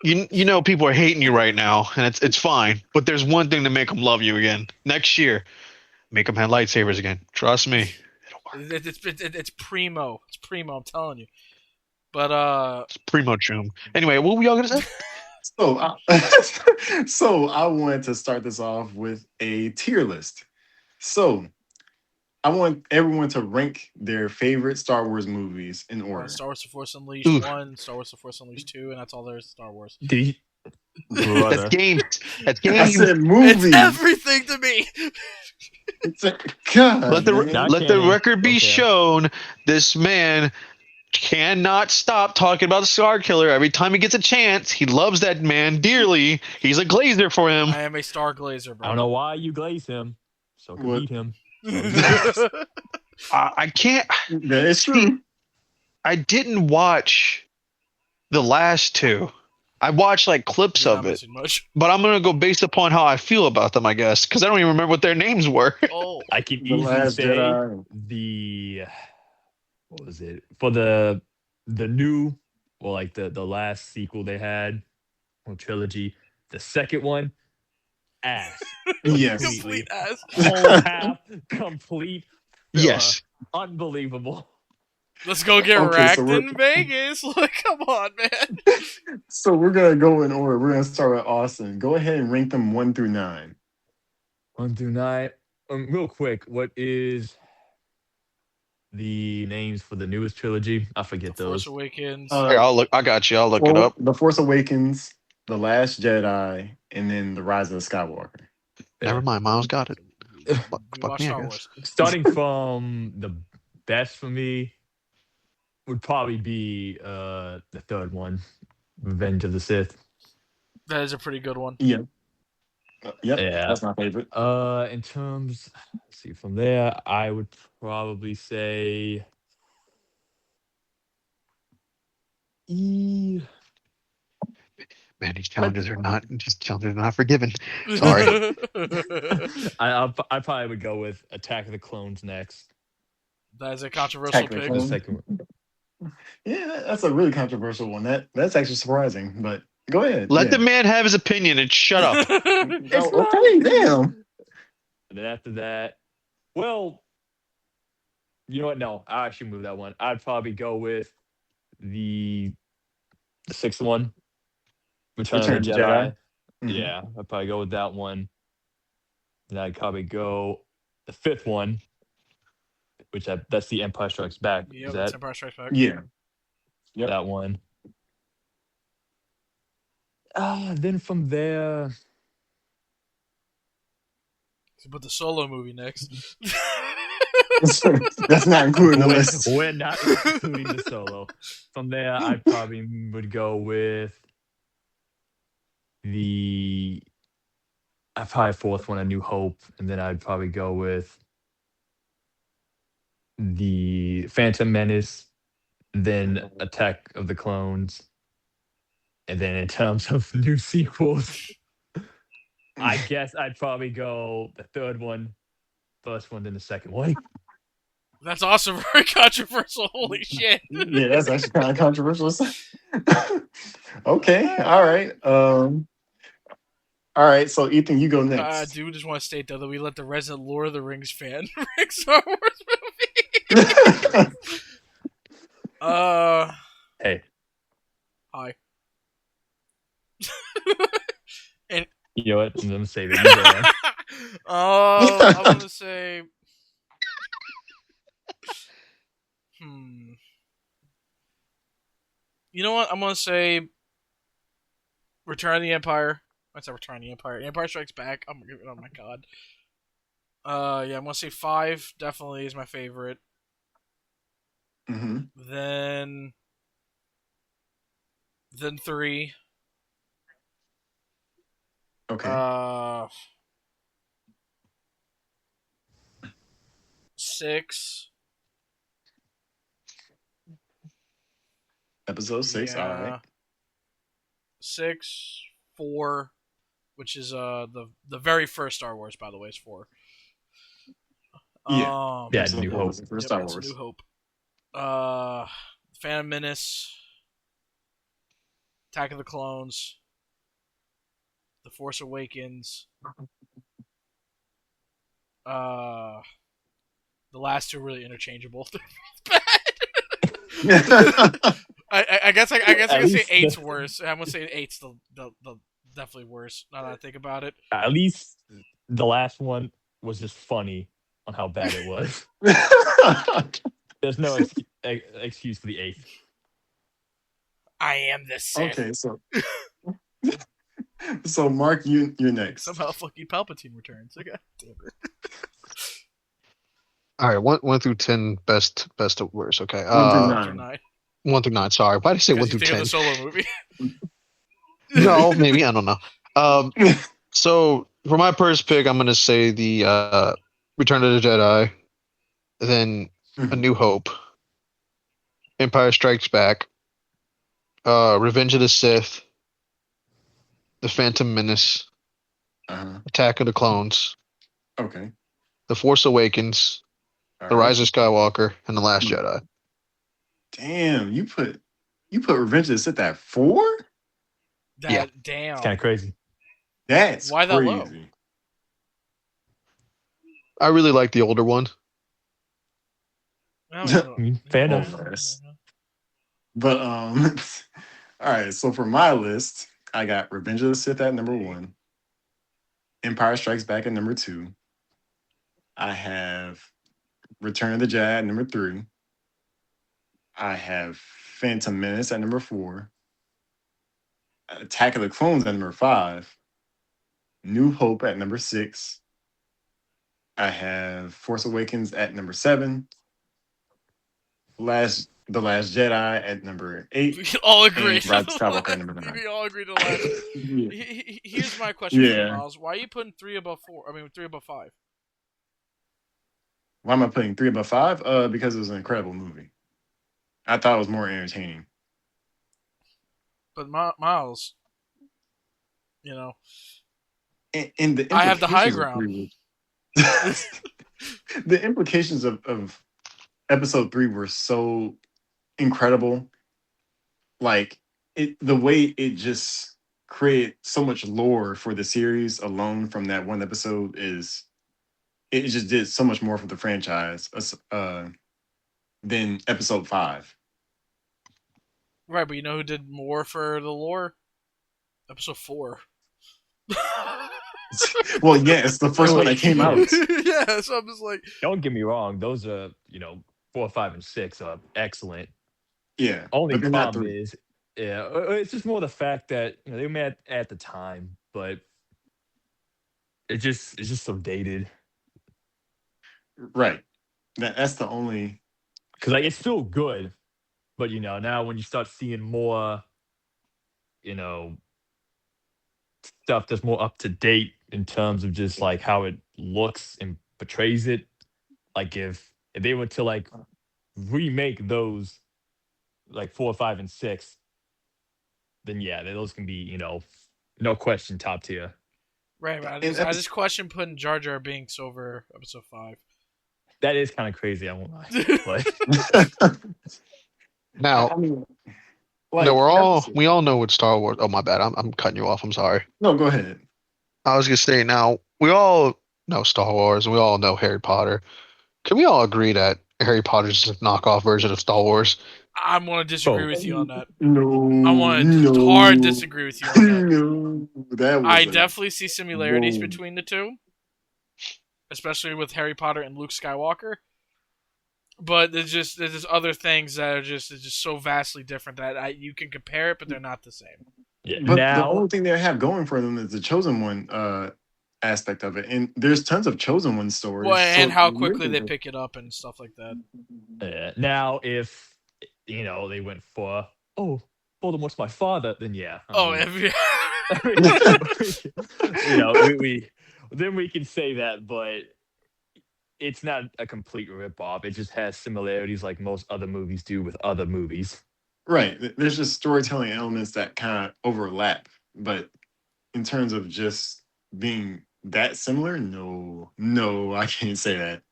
Speaker 2: You know people are hating you right now, and it's fine. But there's one thing to make them love you again. Next year, make them have lightsabers again. Trust me, it'll work.
Speaker 1: It's primo. It's primo. I'm telling you. But
Speaker 2: It's primo chum. Anyway, what were y'all gonna say?
Speaker 3: So, so I wanted to start this off with a tier list. So, I want everyone to rank their favorite Star Wars movies in order.
Speaker 1: Star Wars: The Force Unleashed
Speaker 2: Ooh,
Speaker 1: 1, Star Wars: The Force Unleashed 2, and that's all there is to Star Wars.
Speaker 4: The
Speaker 2: that's
Speaker 4: brother.
Speaker 2: games. That's
Speaker 3: I
Speaker 2: games.
Speaker 3: said
Speaker 1: It's
Speaker 3: movies.
Speaker 1: everything to me.
Speaker 3: It's a, God,
Speaker 2: Let the
Speaker 3: man.
Speaker 4: Not
Speaker 2: let the
Speaker 4: canon.
Speaker 2: record be
Speaker 4: Don't care.
Speaker 2: shown. This man cannot stop talking about the Star Killer every time he gets a chance. He loves that man dearly. He's a glazer for him.
Speaker 1: I am a Star Glazer,
Speaker 4: I don't
Speaker 1: bro.
Speaker 4: know why you glaze him. So could
Speaker 3: What?
Speaker 4: beat him. So you know.
Speaker 2: I can't
Speaker 3: That is
Speaker 2: see.
Speaker 3: true.
Speaker 2: I didn't watch the last two. I watched like clips
Speaker 1: You're
Speaker 2: of
Speaker 1: not
Speaker 2: it,
Speaker 1: missing much.
Speaker 2: but I'm gonna go based upon how I feel about them, I guess, because I don't even remember what their names were.
Speaker 1: Oh,
Speaker 4: I can
Speaker 3: The
Speaker 4: easily
Speaker 3: Last
Speaker 4: say
Speaker 3: Jedi.
Speaker 4: the what was it for the new well like the last sequel they had or trilogy. The second one, ass,
Speaker 3: Yes.
Speaker 1: complete
Speaker 4: completely,
Speaker 1: ass.
Speaker 4: whole half, complete filler,
Speaker 2: Yes,
Speaker 4: unbelievable.
Speaker 1: Let's go get
Speaker 3: Okay,
Speaker 1: racked in Vegas. Like, come on, man.
Speaker 3: we're gonna go in order. We're gonna start with Austin. Go ahead and rank them 1 through 9.
Speaker 4: 1 through 9. Real quick, what is the names for the newest trilogy? I
Speaker 1: The
Speaker 4: forget
Speaker 1: Force
Speaker 4: those.
Speaker 1: Awakens.
Speaker 2: here,
Speaker 3: Uh,
Speaker 2: I'll look. I got you. I'll look it up.
Speaker 3: The Force Awakens, The Last Jedi, and then The Rise of the Skywalker.
Speaker 2: Never
Speaker 4: Yeah.
Speaker 2: mind. Miles got it.
Speaker 1: We
Speaker 2: Fuck
Speaker 1: watch
Speaker 2: me, I
Speaker 1: Star
Speaker 2: guess.
Speaker 1: Wars.
Speaker 4: Starting from the best for me would probably be the third one, Revenge of the Sith.
Speaker 1: That is a pretty good one.
Speaker 3: Yeah. Yep.
Speaker 4: Yeah.
Speaker 3: That's my favorite.
Speaker 4: In terms, let's see, from there, I would probably say E.
Speaker 2: Man, these
Speaker 4: I,
Speaker 2: challenges are not. These challenges are not forgiven. Sorry.
Speaker 4: I probably would go with Attack of the Clones next.
Speaker 1: That is a controversial
Speaker 3: Attack of the
Speaker 1: pick.
Speaker 4: The
Speaker 3: Clones.
Speaker 4: second one.
Speaker 3: Yeah, that's a really controversial one. That's actually surprising. But go ahead.
Speaker 2: Let the
Speaker 3: Yeah.
Speaker 2: man have his opinion and shut up.
Speaker 4: It's
Speaker 3: Oh, okay.
Speaker 4: right.
Speaker 3: Damn.
Speaker 4: And then after that, well, you know what? No, I actually move that one. I'd probably go with the the sixth one, Return of
Speaker 3: Return
Speaker 4: the
Speaker 3: of the Jedi.
Speaker 4: Jedi.
Speaker 3: Hmm.
Speaker 4: Yeah, I'd probably go with that one. And I'd probably go the fifth one, that's the Empire Strikes Back.
Speaker 1: Yep,
Speaker 4: Is
Speaker 1: that's
Speaker 4: that
Speaker 1: Empire Strikes Back.
Speaker 3: Yeah. Yep.
Speaker 4: that one? Then from there,
Speaker 1: Put the Solo movie next.
Speaker 3: That's not included in the
Speaker 4: we're,
Speaker 3: list.
Speaker 4: we're not including the solo. From there, I probably would go with the I probably fourth one, A New Hope, and then I'd probably go with the Phantom Menace, then Attack of the Clones, And then in terms of new sequels, I guess I'd probably go the third one, first one, then the second one.
Speaker 1: That's awesome. Very controversial. Holy shit.
Speaker 3: Yeah, that's actually kind of controversial. Okay, all right. All right. So Ethan, you go
Speaker 1: I
Speaker 3: next.
Speaker 1: do just want to state though that we let the resident Lord of the Rings fan rank Star Wars movie. Uh,
Speaker 4: Hey,
Speaker 1: hi. And
Speaker 4: you know what? I'm gonna save it. You go, man.
Speaker 1: I'm gonna say, hmm. You know what? I'm gonna say Return of the Empire. I said Return of the Empire. Empire Strikes Back. Oh my god. Yeah, I'm gonna say five. Definitely is my favorite.
Speaker 3: Hmm.
Speaker 1: Then, three.
Speaker 3: Okay.
Speaker 1: Uh, six.
Speaker 3: Episode 6. All right.
Speaker 1: Yeah, six, four, which is the very first Star Wars, by the way, is four.
Speaker 3: Yeah.
Speaker 4: Yeah,
Speaker 1: Um,
Speaker 3: Episode
Speaker 4: New
Speaker 3: 4
Speaker 4: Hope.
Speaker 3: was the first
Speaker 1: yep,
Speaker 3: Star
Speaker 1: that's a New
Speaker 3: Wars.
Speaker 1: Hope. Phantom Menace, Attack of the Clones, The Force Awakens. Uh, the last two are really interchangeable. I guess I
Speaker 4: At
Speaker 1: can say
Speaker 4: least
Speaker 1: eight's worse. I'm gonna say eight's the definitely worse. Now that I think about it,
Speaker 4: at least the last one was just funny on how bad it was. There's no excuse for the eighth.
Speaker 1: I am the Sith.
Speaker 3: Okay, so Mark, you're next.
Speaker 1: Somehow, fucking Palpatine returns. Okay, damn it.
Speaker 2: All right, one through 10, best to worst. Okay.
Speaker 3: 1 through 9.
Speaker 1: 1 through 9,
Speaker 2: 1 through 9. Sorry, why did I say
Speaker 1: because
Speaker 2: one
Speaker 1: you
Speaker 2: through
Speaker 1: think of the
Speaker 2: 10?
Speaker 1: Solo movie.
Speaker 2: No, maybe I don't know. Um, so for my first pick, I'm gonna say the Return of the Jedi, then A
Speaker 3: Mhm.
Speaker 2: New Hope, Empire Strikes Back, Revenge of the Sith, The Phantom Menace,
Speaker 3: Uh-huh.
Speaker 2: Attack of the Clones,
Speaker 3: Okay.
Speaker 2: The Force Awakens,
Speaker 3: All
Speaker 2: The
Speaker 3: right.
Speaker 2: Rise of Skywalker, and The Last
Speaker 3: Mm.
Speaker 2: Jedi.
Speaker 3: Damn, you put Revenge of the Sith at 4?
Speaker 2: Yeah,
Speaker 1: That
Speaker 4: It's kind
Speaker 1: damn.
Speaker 4: of crazy.
Speaker 3: That's
Speaker 1: Why that low?
Speaker 3: crazy.
Speaker 2: I really like the older one.
Speaker 1: I mean,
Speaker 4: Fair
Speaker 3: Oh,
Speaker 4: enough.
Speaker 3: yes. But all right. So for my list, I got Revenge of the Sith at number 1, Empire Strikes Back at number 2. I have Return of the Jedi at number 3. I have Phantom Menace at number 4. Attack of the Clones at number 5. New Hope at number 6. I have Force Awakens at number 7. The Last Jedi at number 8,
Speaker 1: we all agree.
Speaker 3: and Rise of Skywalker at number 9.
Speaker 1: We all agree to the last.
Speaker 3: Yeah.
Speaker 1: Here's my question for you,
Speaker 3: Yeah.
Speaker 1: Miles. Why are you putting three above four? I mean, three above five.
Speaker 3: Why am I putting 3 above 5? Because it was an incredible movie. I thought it was more entertaining.
Speaker 1: But Miles, you know,
Speaker 3: And the
Speaker 1: I have the high
Speaker 3: implications of
Speaker 1: ground.
Speaker 3: 3 the implications of episode 3 were so incredible. Like the way it just created so much lore for the series alone from that one episode is it just did so much more for the franchise than episode 5.
Speaker 1: Right, but you know who did more for the lore? Episode 4.
Speaker 3: Well, yeah, it's the first one
Speaker 4: Really,
Speaker 3: that came out.
Speaker 1: Yeah, so I'm just like,
Speaker 4: don't get me wrong. Those are, 4, 5, and 6 are excellent.
Speaker 3: Yeah,
Speaker 4: Only
Speaker 3: but then not
Speaker 4: problem
Speaker 3: 3.
Speaker 4: is, yeah, it's just more the fact that they were made at the time, but it's just so dated.
Speaker 3: Right. That's the only.
Speaker 4: Because like it's still good, but now when you start seeing more, you know, stuff that's more up to date in terms of just like how it looks and portrays it, like if they were to like remake those like 4, 5, and 6, then yeah, those can be, no question, top tier.
Speaker 1: Right, right.
Speaker 3: In
Speaker 1: I
Speaker 3: episode,
Speaker 1: just question putting Jar Jar Binks over episode 5.
Speaker 4: That is kind of crazy, I won't lie. But
Speaker 2: Now,
Speaker 3: I mean,
Speaker 2: no,
Speaker 3: like episode.
Speaker 2: we all know what Star Wars. Oh, my bad. I'm cutting you off. I'm sorry.
Speaker 3: No, go ahead.
Speaker 2: I was gonna say now we all know Star Wars and we all know Harry Potter. Can we all agree that Harry Potter is just a knockoff version of Star Wars?
Speaker 1: I'm going to disagree
Speaker 4: oh,
Speaker 1: with you on that.
Speaker 3: No,
Speaker 1: I want to hard
Speaker 3: no,
Speaker 1: disagree with you on that.
Speaker 3: no. That
Speaker 1: I
Speaker 3: was a
Speaker 1: definitely see similarities
Speaker 3: whoa.
Speaker 1: between the two, especially with Harry Potter and Luke Skywalker. But there's just other things that are just so vastly different that you can compare it, but they're not the same.
Speaker 4: yeah.
Speaker 3: But the
Speaker 4: Now,
Speaker 3: only thing they have going for them is the chosen one aspect of it, and there's tons of chosen one
Speaker 1: Well,
Speaker 3: stories.
Speaker 1: and
Speaker 3: So
Speaker 1: how quickly they
Speaker 3: really,
Speaker 1: pick it up and stuff like that.
Speaker 4: now if they went for, oh, Voldemort's my father, then yeah, I
Speaker 1: Oh,
Speaker 4: mean,
Speaker 1: every
Speaker 4: we then we can say that, but it's not a complete rip off. It just has similarities like most other movies do with other movies.
Speaker 3: right? There's just storytelling elements that kind of overlap, but in terms of just being that similar, no, no, I can't say that.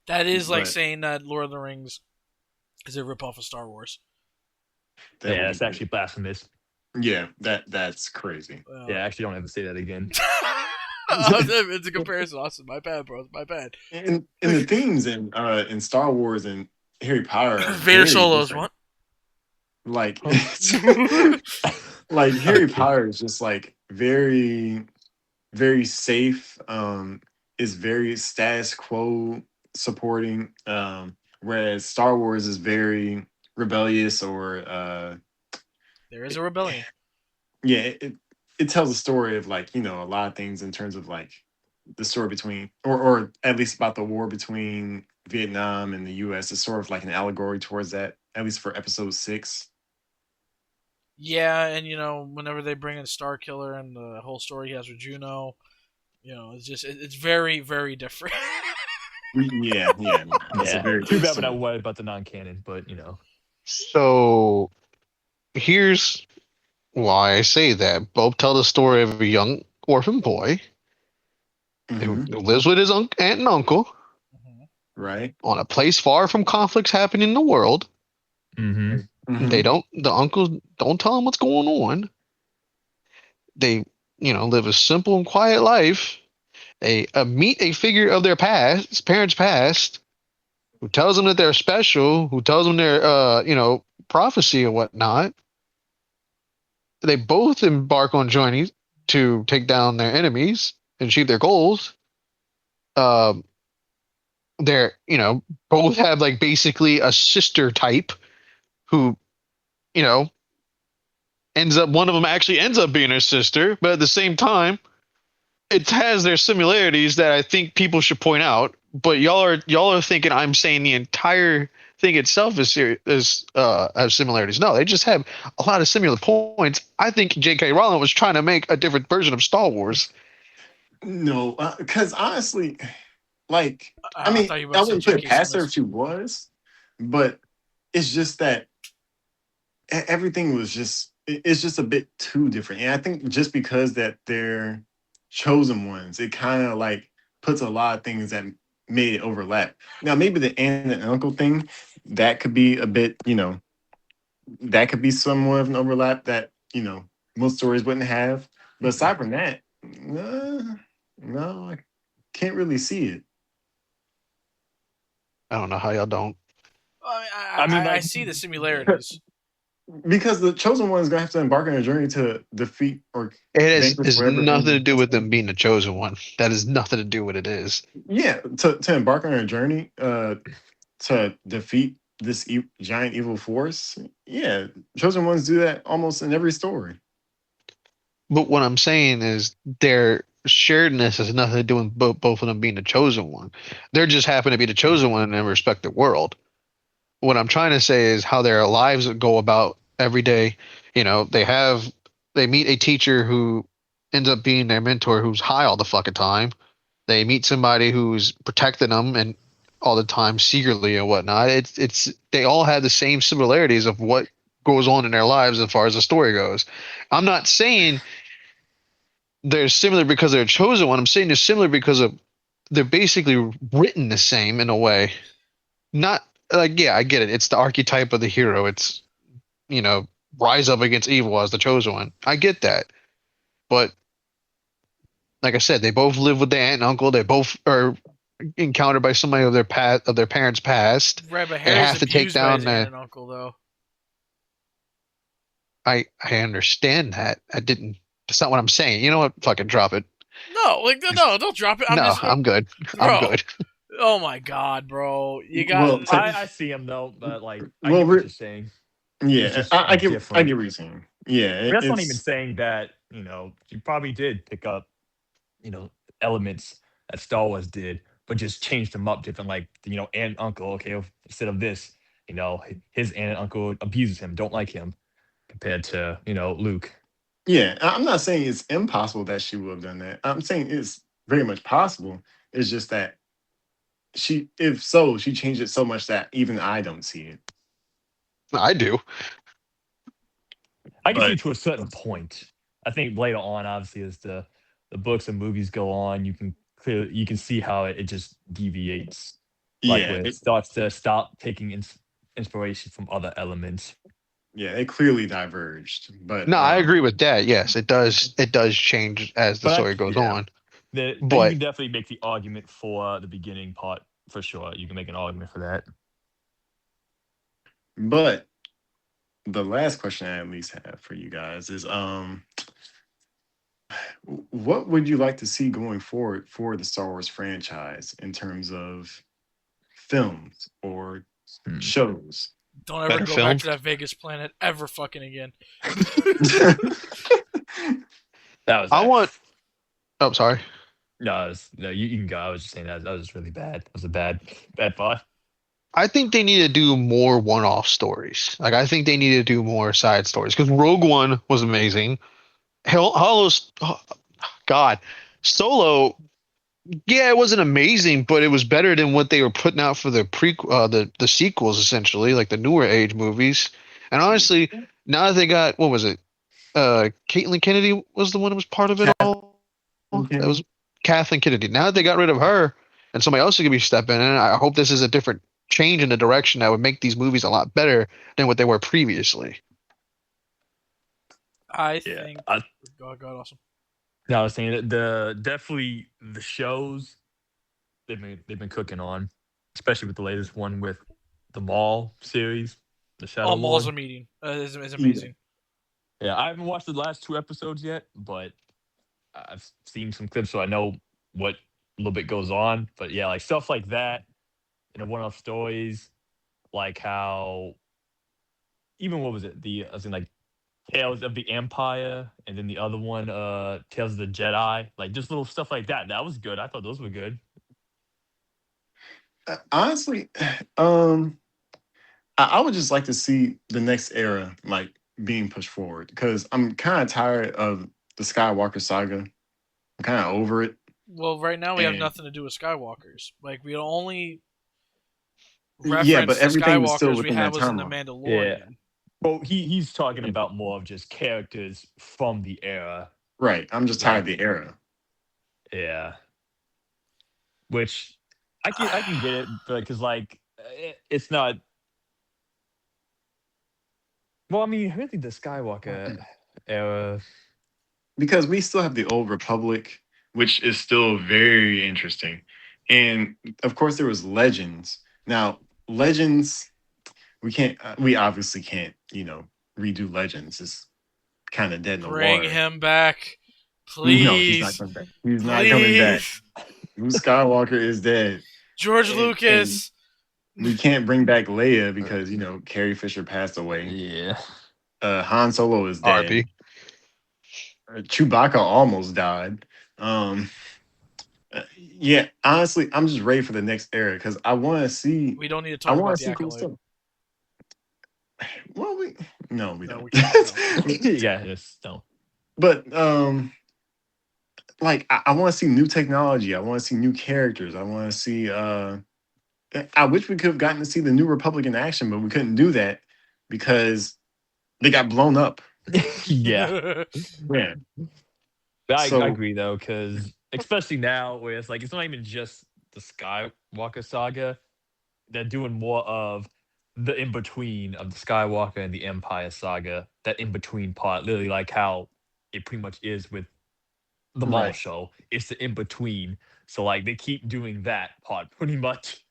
Speaker 1: that is like
Speaker 3: But
Speaker 1: saying that Lord of the Rings is a ripoff of Star Wars.
Speaker 3: that would
Speaker 4: Yeah,
Speaker 3: be
Speaker 4: it's actually blasphemous.
Speaker 3: yeah, that's crazy.
Speaker 4: Yeah, I actually don't have to say that again.
Speaker 1: It's a comparison, Austin. My bad, bro. My bad.
Speaker 3: And the themes in Star Wars and Harry Potter are
Speaker 1: Vader
Speaker 3: very
Speaker 1: Solos,
Speaker 3: different.
Speaker 1: what?
Speaker 3: Like
Speaker 4: Huh?
Speaker 3: like Harry
Speaker 4: Okay.
Speaker 3: Potter is just like very very safe, is very status quo supporting, whereas Star Wars is very rebellious or
Speaker 1: There is a rebellion.
Speaker 3: yeah, it tells a story of like, a lot of things in terms of like the story between or at least about the war between Vietnam and the US. Is sort of like an allegory towards that, at least for episode 6.
Speaker 1: Yeah, and whenever they bring in Star Killer and the whole story he has with Juno, it's just it's very very different.
Speaker 3: Yeah, yeah. It's a
Speaker 4: Yeah.
Speaker 3: very
Speaker 4: Too
Speaker 3: good
Speaker 4: bad we're not
Speaker 3: story.
Speaker 4: worried about the non-canon, but
Speaker 2: So here's why I say that. Both tell the story of a young orphan boy who
Speaker 3: Hmm.
Speaker 2: lives with his aunt and uncle
Speaker 1: Mhm.
Speaker 3: Right.
Speaker 2: on a place far from conflicts happening in the world.
Speaker 4: hmm
Speaker 2: They
Speaker 3: Hmm.
Speaker 2: don't, the uncles don't tell him what's going on. They, live a simple and quiet life. They meet a figure of their past, parents' past, who tells them that they're special, who tells them their, prophecy and whatnot. They both embark on journeys to take down their enemies and achieve their goals. Um, they're, both have like basically a sister type who, you know, one of them actually ends up being her sister, but at the same time, it has their similarities that I think people should point out. But y'all are thinking I'm saying the entire thing itself has similarities. No, they just have a lot of similar points. I think J.K. Rowling was trying to make a different version of Star Wars.
Speaker 3: No, because honestly, like, I
Speaker 1: I
Speaker 3: mean,
Speaker 1: thought you were
Speaker 3: I
Speaker 1: about to say
Speaker 3: wouldn't put it
Speaker 1: J.K.
Speaker 3: past her if
Speaker 1: Simmons.
Speaker 3: she was, but it's just that everything was just it's just a bit too different. And I think just because that they're chosen ones, it kind of like puts a lot of things that made it overlap. Now, maybe the aunt and uncle thing, that could be a bit, that could be somewhat of an overlap that, most stories wouldn't have. But aside from that, no, I can't really see it.
Speaker 2: I don't know how y'all don't.
Speaker 1: I,
Speaker 4: I mean,
Speaker 1: I
Speaker 4: like,
Speaker 1: see the similarities.
Speaker 3: Because the chosen one is going to have to embark on a journey to defeat or
Speaker 2: It
Speaker 3: vanquish
Speaker 2: has
Speaker 3: whatever
Speaker 2: nothing to
Speaker 3: enemy
Speaker 2: do
Speaker 3: is
Speaker 2: with
Speaker 3: coming.
Speaker 2: them being the chosen one. That has nothing to do with it is.
Speaker 3: Yeah, to embark on a journey to defeat this giant evil force. Yeah, chosen ones do that almost in every story.
Speaker 2: But what I'm saying is their sharedness has nothing to do with both of them being the chosen one. They're just happen to be the chosen one in their respective world. What I'm trying to say is how their lives go about every day. They meet a teacher who ends up being their mentor who's high all the fucking time. They meet somebody who's protecting them and all the time secretly and whatnot. It's they all have the same similarities of what goes on in their lives as far as the story goes. I'm not saying they're similar because they're chosen one. I'm saying they're similar because of they're basically written the same in a way. Not like yeah, I get it. It's the archetype of the hero. It's you know rise up against evil as the chosen one. I get that, but like I said, they both live with their aunt and uncle. They both are encountered by somebody of their past of their parents' past.
Speaker 1: Right, but
Speaker 2: They
Speaker 1: Harry's
Speaker 2: have to take
Speaker 1: abused by
Speaker 2: down
Speaker 1: his aunt
Speaker 2: the.
Speaker 1: and uncle, though.
Speaker 2: I understand that. I didn't. That's not what I'm saying. You know what? Fucking drop it.
Speaker 1: No, like no, don't drop it. I'm
Speaker 2: No,
Speaker 1: just,
Speaker 2: I'm good. I'm
Speaker 1: bro.
Speaker 2: good.
Speaker 1: Oh my god, bro, you got.
Speaker 3: Well,
Speaker 4: I see him though, but like I
Speaker 3: well,
Speaker 4: get what you're saying. It's
Speaker 3: yeah,
Speaker 4: just
Speaker 3: I
Speaker 4: different.
Speaker 3: get what you're saying. Yeah,
Speaker 4: That's not even
Speaker 3: it's
Speaker 4: saying that, you probably did pick up, you know, elements that Star Wars did, but just changed them up different. Like, aunt and uncle, okay, instead of this, his aunt and uncle abuses him, don't like him, compared to, Luke.
Speaker 3: yeah. I'm not saying it's impossible that she would have done that. I'm saying it's very much possible. It's just that if so, she changed it so much that even I don't see it.
Speaker 2: I do.
Speaker 4: I can see
Speaker 3: But
Speaker 4: to a certain point. I think later on, obviously, as the books and movies go on, you can see how it just deviates, like
Speaker 3: yeah,
Speaker 4: when it starts to stop taking inspiration from other elements.
Speaker 3: yeah, it clearly diverged. But
Speaker 2: No, I agree with that. Yes, it does. It does change as the story goes
Speaker 4: Yeah,
Speaker 2: on.
Speaker 4: you
Speaker 2: But
Speaker 4: can definitely make the argument for the beginning part for sure. You can make an argument for that.
Speaker 3: but the last question I at least have for you guys is what would you like to see going forward for the Star Wars franchise in terms of films or
Speaker 4: Hmm.
Speaker 3: shows?
Speaker 1: Don't ever
Speaker 2: better
Speaker 1: go back to
Speaker 2: films.
Speaker 1: that Vegas planet ever fucking again.
Speaker 4: That was
Speaker 2: I
Speaker 4: that.
Speaker 2: want. Oh, sorry.
Speaker 4: No, no, you can go. I was just saying that was really bad. That was a bad thought.
Speaker 2: I think they need to do more one-off stories. Like I think they need to do more side stories because Rogue One was amazing. Hollow's God, Solo. Yeah, it wasn't amazing, but it was better than what they were putting out for the the sequels, essentially, like the newer age movies. And honestly, now that they got what was it? Caitlin Kennedy was the one who was part of it all. That was
Speaker 3: Kathleen
Speaker 2: Kathleen Kennedy. Now that they got rid of her and somebody else is gonna be stepping in, I hope this is a different change in the direction that would make these movies a lot better than what they were previously.
Speaker 1: I
Speaker 4: Yeah,
Speaker 1: think. God, awesome.
Speaker 4: no, I was saying that the definitely the shows they've been cooking on, especially with the latest one with the Mall series, the Shadow
Speaker 1: All malls
Speaker 4: Lord.
Speaker 1: are meeting. Is
Speaker 3: Yeah.
Speaker 1: amazing.
Speaker 4: Yeah, I haven't watched the last two episodes yet, but I've seen some clips, so I know what a little bit goes on. But yeah, like stuff like that, one-off stories, like how even what was it? I was in like Tales of the Empire, and then the other one, Tales of the Jedi, like just little stuff like that. That was good. I thought those were good.
Speaker 3: Honestly, I would just like to see the next era like being pushed forward because I'm kind of tired of the Skywalker saga. I'm kind of over it.
Speaker 1: Well, right now we have
Speaker 3: And
Speaker 1: nothing to do with Skywalkers. Like we only
Speaker 3: yeah, but
Speaker 1: reference the
Speaker 3: everything was still
Speaker 1: Skywalkers we
Speaker 3: within
Speaker 1: had
Speaker 3: that
Speaker 1: was in the
Speaker 3: timeline.
Speaker 4: Yeah.
Speaker 1: Mandalorian.
Speaker 4: Well, he's talking about more of just characters from the era.
Speaker 3: Right. I'm just tired
Speaker 4: Like,
Speaker 3: of the era.
Speaker 4: yeah, which I can get it, because like it's not. Well, I mean, really, the Skywalker era.
Speaker 3: Because we still have the old Republic, which is still very interesting. And of course, there was Legends. Now, Legends, we obviously can't, redo Legends. It's kind of dead in the
Speaker 1: Bring
Speaker 3: water.
Speaker 1: him back,
Speaker 3: No, he's not
Speaker 1: please,
Speaker 3: coming back. He's not coming back.
Speaker 1: please,
Speaker 3: Luke Skywalker is dead.
Speaker 1: George
Speaker 3: And
Speaker 1: Lucas.
Speaker 3: we can't bring back Leia because, Carrie Fisher passed away.
Speaker 4: Yeah.
Speaker 3: Han Solo is dead.
Speaker 2: RP.
Speaker 3: Chewbacca almost died. Yeah, honestly, I'm just ready for the next era because
Speaker 1: We don't need to
Speaker 3: I
Speaker 1: talk
Speaker 3: want
Speaker 1: about
Speaker 3: to
Speaker 1: the
Speaker 3: see cool
Speaker 1: acolyte.
Speaker 3: stuff. Well, we
Speaker 1: No,
Speaker 3: don't.
Speaker 1: we can't. No.
Speaker 4: Yeah, just don't.
Speaker 3: But like I want to see new technology. I want to see new characters. I want to see. I wish we could have gotten to see the New Republic in action, but we couldn't do that because They got blown up.
Speaker 4: Yeah.
Speaker 3: Yeah.
Speaker 4: I
Speaker 3: So
Speaker 4: agree though, because especially now where it's like it's not even just the Skywalker saga. They're doing more of the in between of the Skywalker and the Empire saga. That in between part, literally like how it pretty much is with the mall
Speaker 3: right,
Speaker 4: show. It's the in between. So like they keep doing that part pretty much.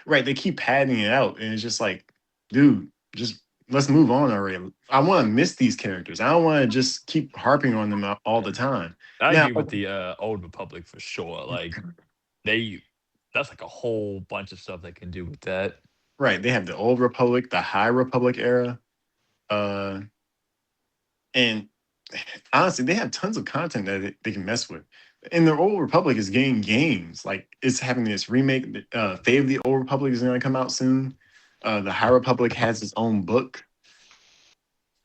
Speaker 3: right. They keep padding it out, and it's just like, dude, just let's move on already. I want to miss these characters. I don't want to just keep harping on them all the time.
Speaker 4: I
Speaker 3: Now,
Speaker 4: agree with the old Republic for sure. Like they that's like a whole bunch of stuff they can do with that.
Speaker 3: right, they have the old Republic, the High Republic era, uh, and honestly, they have tons of content that they can mess with. And the Old Republic is getting games. Like it's having this remake. Fate of the Old Republic is going to come out soon. The High Republic has its own book.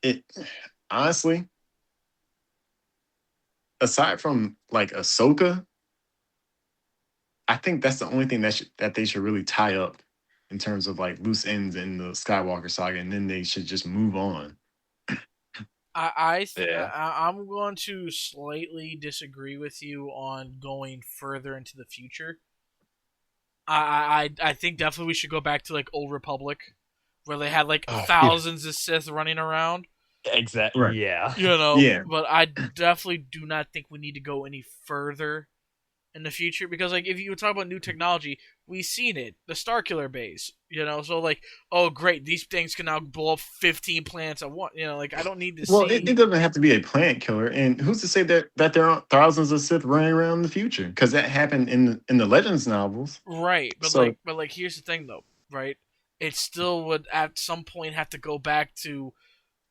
Speaker 3: It honestly, aside from like Ahsoka, I think that's the only thing that they should really tie up in terms of like loose ends in the Skywalker saga, and then they should just move on.
Speaker 4: Yeah.
Speaker 1: I'm going to slightly disagree with you on going further into the future. I think definitely we should go back to like Old Republic, where they had like
Speaker 2: Yeah.
Speaker 1: thousands of Sith running around.
Speaker 4: Exactly.
Speaker 3: Right.
Speaker 4: Yeah.
Speaker 1: You know,
Speaker 3: Yeah.
Speaker 1: but I definitely do not think we need to go any further in the future because like if you talk about new technology, we've seen it, the Starkiller base, so like, oh great, these things can now blow up 15 planets at once, like I don't need to
Speaker 3: Well,
Speaker 1: see.
Speaker 3: it doesn't have to be a plant killer, and who's to say that there aren't thousands of Sith running around in the future? Because that happened in the Legends novels.
Speaker 1: Right, but
Speaker 3: So
Speaker 1: like here's the thing though, right? It still would at some point have to go back to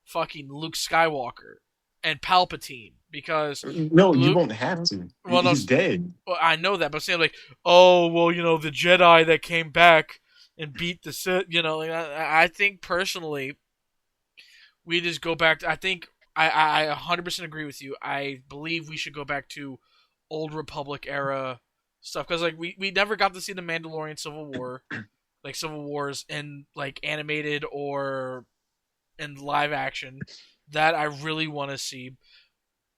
Speaker 1: fucking Luke Skywalker and Palpatine because
Speaker 3: no, you
Speaker 1: Luke.
Speaker 3: won't have to.
Speaker 1: Well, no,
Speaker 3: He's dead.
Speaker 1: well, I know that, but saying like, oh well, the Jedi that came back and beat the Sith, like I think personally, we just go back. I think I 100% agree with you. I believe we should go back to Old Republic era stuff because like we never got to see the Mandalorian Civil War, like Civil Wars in like animated or in live action. That I really want to see.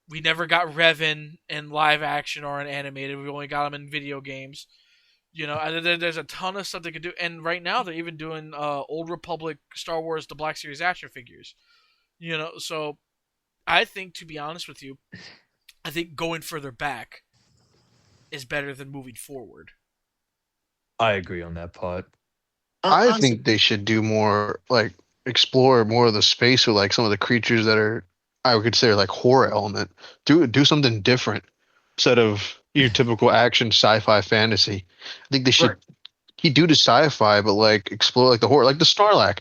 Speaker 1: We never got Revan in live action or in animated. We only got him in video games. There's a ton of stuff they could do. And right now they're even doing Old Republic Star Wars the Black Series action figures. So I think, to be honest with you, I think going further back is better than moving forward.
Speaker 4: I agree on that part.
Speaker 2: I
Speaker 3: Honestly,
Speaker 2: think they should do more, like explore more of the space with like some of the creatures that are, I would consider like horror element. Do something different instead of your typical action sci-fi fantasy. I think they should
Speaker 3: right.
Speaker 2: do the sci-fi, but like explore like the horror, like the Snarlack.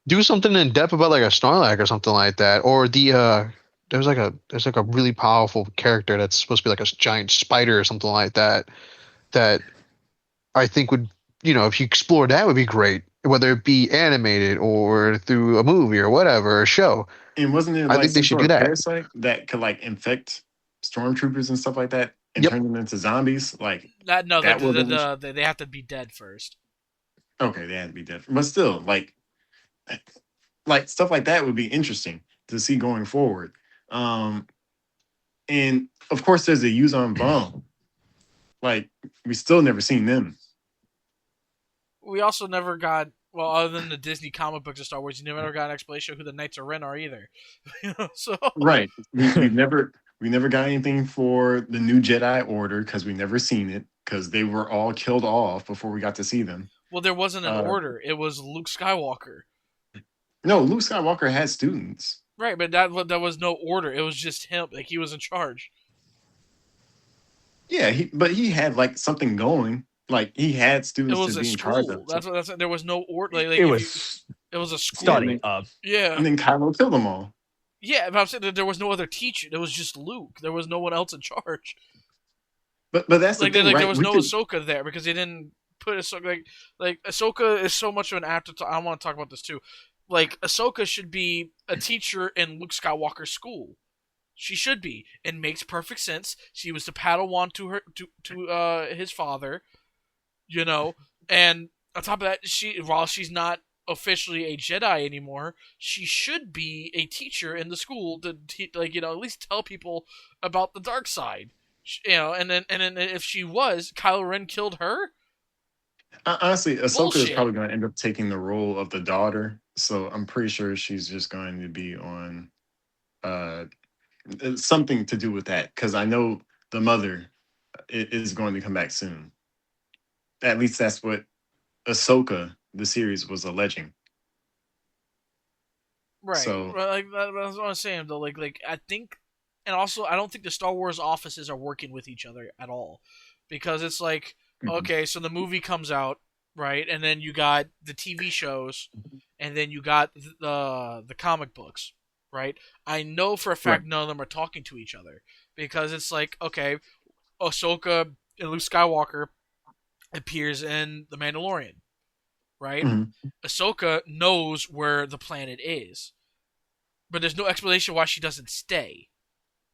Speaker 2: Do something in depth about like a Snarlack or something like that, or there's like a really powerful character that's supposed to be like a giant spider or something like that. That I think would, if you explore that would be great, whether it be animated or through a movie or whatever, a show.
Speaker 3: And wasn't there
Speaker 2: I
Speaker 3: like
Speaker 2: think they
Speaker 3: some
Speaker 2: should
Speaker 3: sort
Speaker 2: do
Speaker 3: of
Speaker 2: that.
Speaker 3: parasite that could like infect stormtroopers and stuff like that and
Speaker 2: Yep.
Speaker 3: turn them into zombies? Like
Speaker 1: No,
Speaker 3: that would have been
Speaker 1: they have to be dead first.
Speaker 3: okay. They had to be different, but still, like stuff like that would be interesting to see going forward. Um, and of course, there's a use on bomb. Like we still never seen them.
Speaker 1: We also never got, well, other than the Disney comic books of Star Wars, you never got an explanation of who the Knights of Ren are either. So
Speaker 3: Right. We never got anything for the new Jedi Order because we never seen it because they were all killed off before we got to see them.
Speaker 1: well, there wasn't an
Speaker 3: Uh,
Speaker 1: order. It was Luke Skywalker.
Speaker 3: no, Luke Skywalker had students.
Speaker 1: Right, but that was no order. It was just him. Like he was in charge.
Speaker 3: Yeah, but he had like something going. Like he had
Speaker 1: It
Speaker 3: students to
Speaker 1: was a
Speaker 3: be in charge of.
Speaker 1: school. That's there was no order. Like
Speaker 4: It
Speaker 1: if you,
Speaker 4: was
Speaker 1: it was a
Speaker 3: Yeah,
Speaker 1: school.
Speaker 4: starting up.
Speaker 1: Yeah,
Speaker 3: and then Kylo killed them all.
Speaker 1: yeah. But I'm saying that there was no other teacher. There was just Luke. There was no one else in charge.
Speaker 3: But that's the
Speaker 1: Like
Speaker 3: thing,
Speaker 1: there
Speaker 3: right?
Speaker 1: was
Speaker 3: We
Speaker 1: no
Speaker 3: could
Speaker 1: Ahsoka there because they didn't put Ahsoka. Like Ahsoka is so much of an afterthought. I want to talk about this too. Like Ahsoka should be a teacher in Luke Skywalker's school. She should be. It makes perfect sense. She was the Padawan to his father, and on top of that, while she's not officially a Jedi anymore. She should be a teacher in the school to at least tell people about the dark side. And then if she was, Kylo Ren killed her.
Speaker 3: Honestly, Ahsoka is
Speaker 1: Bullshit.
Speaker 3: probably going to end up taking the role of the daughter. So I'm pretty sure she's just going to be on uh something to do with that because I know the mother is going to come back soon. At least that's what Ahsoka, the series, was alleging.
Speaker 1: Right.
Speaker 3: So,
Speaker 1: Well, like that's what I'm saying though. Like I think, and also I don't think the Star Wars offices are working with each other at all, because it's like,
Speaker 3: mhm,
Speaker 1: okay, so the movie comes out, right, and then you got the TV shows, and then you got the comic books, right. I know for a
Speaker 3: right.
Speaker 1: fact none of them are talking to each other, because it's like, okay, Ahsoka and Luke Skywalker appears in the Mandalorian, right.
Speaker 3: Mhm.
Speaker 1: Ahsoka knows where the planet is, but there's no explanation why she doesn't stay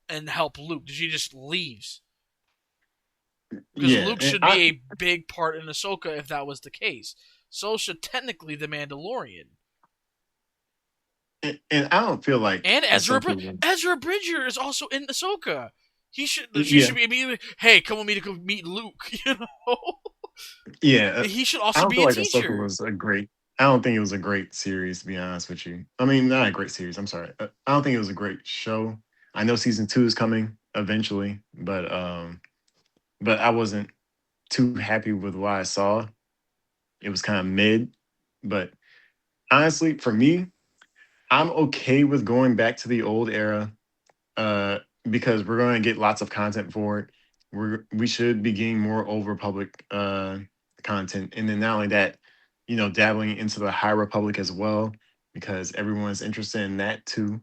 Speaker 1: and help Luke. She just leaves. Because
Speaker 3: Yeah,
Speaker 1: Luke
Speaker 3: and
Speaker 1: should be a big part in Ahsoka if that was the case. So should technically the Mandalorian.
Speaker 3: and I don't feel like
Speaker 1: And
Speaker 3: Ahsoka was.
Speaker 1: Ezra Bridger is also in Ahsoka. She
Speaker 3: Yeah,
Speaker 1: should be immediately, hey, come with me to go meet Luke.
Speaker 3: yeah.
Speaker 1: He should
Speaker 3: I
Speaker 1: also
Speaker 3: don't
Speaker 1: be
Speaker 3: feel
Speaker 1: a
Speaker 3: like Ahsoka
Speaker 1: teacher.
Speaker 3: was a great. I don't think it was a great series, to be honest with you. I mean, not a great series. I'm sorry. I don't think it was a great show. I know season two is coming eventually, but I wasn't too happy with what I saw. It was kind of mid, but honestly, for me, I'm okay with going back to the old era uh, because we're going to get lots of content for it. We should be getting more over public content, and then not only that, dabbling into the High Republic as well because everyone's interested in that too.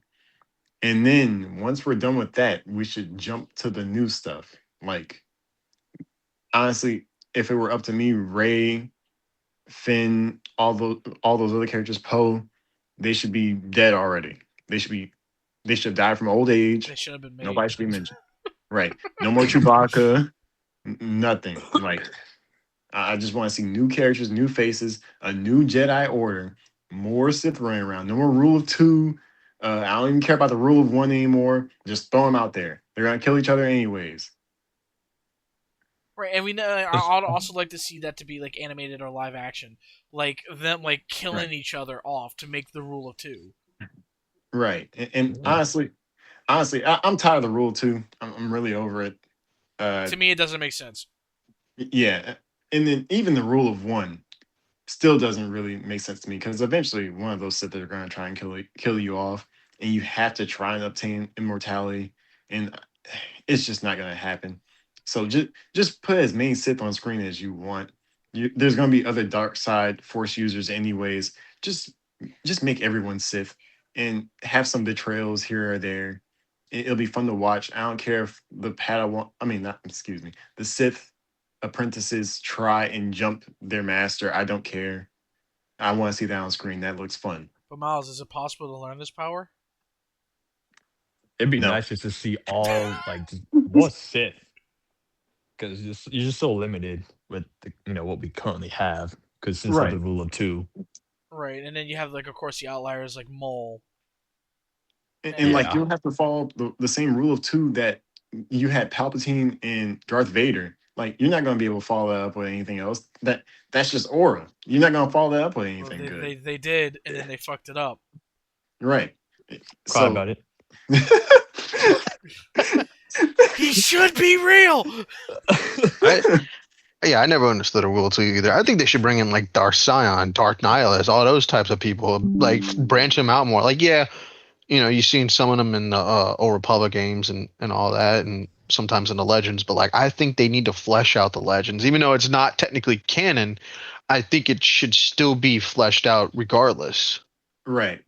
Speaker 3: And then once we're done with that, we should jump to the new stuff. Like honestly, if it were up to me, Ray, Finn, all those other characters, Poe, they should be dead already. They should be they should have died from old
Speaker 1: They
Speaker 3: age.
Speaker 1: should have been
Speaker 3: Nobody
Speaker 1: made.
Speaker 3: should be mentioned. Right. No more Chewbacca. Nothing. Like I just want to see new characters, new faces, a new Jedi Order, more Sith running around. No more Rule of Two. I don't even care about the Rule of One anymore. Just throw them out there. They're gonna kill each other anyways.
Speaker 1: Right, and we know.
Speaker 4: It's-
Speaker 1: I'd also like to see that to be like animated or live action, like them like
Speaker 3: Right.
Speaker 1: killing each other off to make the rule of two.
Speaker 3: Right. And
Speaker 4: yeah.
Speaker 3: honestly, I'm tired of the Rule of Two. I'm really over it. Uh,
Speaker 1: To me, it doesn't make sense.
Speaker 3: yeah. And then even the Rule of One still doesn't really make sense to me because eventually one of those Sith are going to try and kill you off, and you have to try and obtain immortality, and it's just not going to happen. So just put as many Sith on screen as you want. There's going to be other dark side Force users anyways. Just just make everyone Sith and have some betrayals here or there. It'll be fun to watch. I don't care if the Padawan, I mean, not excuse me, the Sith apprentices try and jump their master. I don't care. I want to see that on screen. That looks fun.
Speaker 1: But Miles, is it possible to learn this power?
Speaker 4: It'd be
Speaker 3: No.
Speaker 4: nice just to see all like just more Sith because you're just so limited with what we currently have because since of the
Speaker 3: Right.
Speaker 4: rule of two.
Speaker 1: Right, and then you have like, of course, the outliers like Mole.
Speaker 3: And like
Speaker 1: And
Speaker 4: Yeah,
Speaker 3: you'll have to follow the same rule of two that you had Palpatine and Darth Vader. Like you're not going to be able to follow that up with anything else. That's just aura. You're not going to follow that up with
Speaker 1: well,
Speaker 3: anything good.
Speaker 1: they did, and then they fucked it up.
Speaker 3: Right.
Speaker 4: cry
Speaker 3: So
Speaker 4: about it.
Speaker 1: He should be real.
Speaker 2: I Yeah, I never understood a World 2 either. I think they should bring in like Darth Sion, Darth Nihilus, all those types of people. Like branch them out more. Like, yeah, you've seen some of them in the Old Republic games and all that, and sometimes in the Legends. But like, I think they need to flesh out the Legends, even though it's not technically canon. I think it should still be fleshed out regardless.
Speaker 3: right.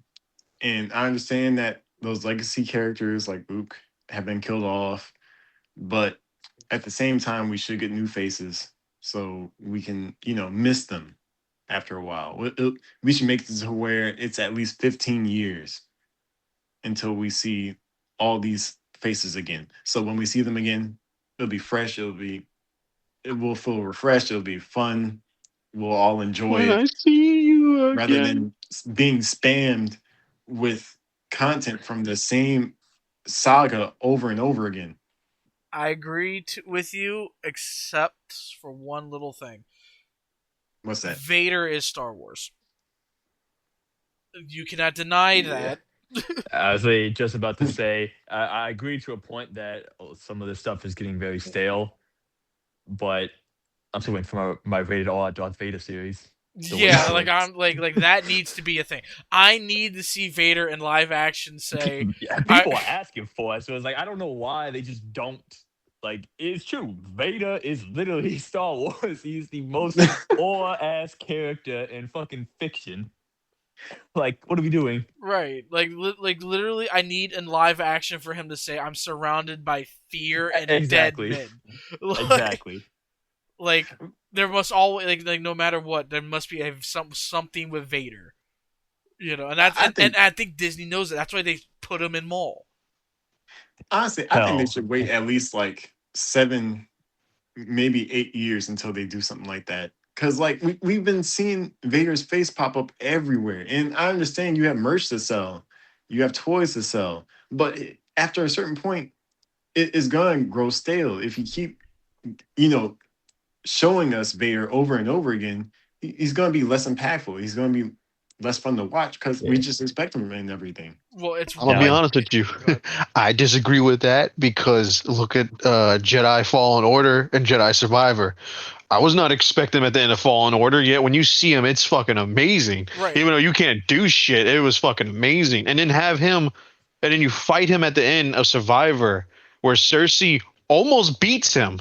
Speaker 3: And I understand that those legacy characters like Luke have been killed off, but at the same time, we should get new faces so we can, miss them after a while. We should make this to where it's at least 15 years until we see all these faces again. So when we see them again, it'll be fresh. It will feel refreshed. It'll be fun. we'll all
Speaker 2: When
Speaker 3: enjoy it
Speaker 2: I see you
Speaker 3: rather
Speaker 2: again.
Speaker 3: than being spammed with content from the same saga over and over again.
Speaker 1: I agree with you, except for one little thing.
Speaker 3: What's that?
Speaker 1: Vader is Star Wars. You cannot deny
Speaker 4: Yeah.
Speaker 1: that.
Speaker 4: I was just about to say, I agree to a point that some of this stuff is getting very stale, but I'm still waiting for my rated R Darth Vader series. Still waiting
Speaker 1: Yeah,
Speaker 4: for
Speaker 1: like
Speaker 4: it.
Speaker 1: I'm like that needs to be a thing. I need to see Vader in live action say,
Speaker 4: Yeah,
Speaker 1: I
Speaker 4: people are asking for it, so it's like I don't know why they just don't. Like it's true, Vader is literally Star Wars. He's the most awe ass character in fucking fiction. Like, what are we doing?
Speaker 1: right, like literally I need in live action for him to say I'm surrounded by fear and dead
Speaker 4: Exactly,
Speaker 1: men. like
Speaker 4: exactly.
Speaker 1: like there must always like no matter what there must be something with Vader. And that's
Speaker 3: I
Speaker 1: and
Speaker 3: think
Speaker 1: I think Disney knows it. That's why they put him in Maul.
Speaker 3: honestly, I think they
Speaker 4: Hell,
Speaker 3: should wait at least like 7, maybe 8 years until they do something like that. Cause like we've been seeing Vader's face pop up everywhere. And I understand you have merch to sell, you have toys to sell, but after a certain point, it is gonna grow stale if you keep, you know, showing us Vader over and over again. He's gonna be less impactful. He's gonna be less fun to watch because we
Speaker 4: yeah.
Speaker 3: just expect him and everything.
Speaker 1: Well, it's
Speaker 2: I'm gonna
Speaker 4: Now,
Speaker 2: be
Speaker 1: one.
Speaker 2: honest with you.
Speaker 1: Go ahead.
Speaker 2: I disagree with that because look at Jedi Fallen Order and Jedi Survivor. I was not expecting him at the end of Fallen Order, yet when you see him, it's fucking amazing.
Speaker 1: Right.
Speaker 2: Even though you can't do shit, it was fucking amazing. And then have him, and then you fight him at the end of Survivor, where Cersei almost beats him,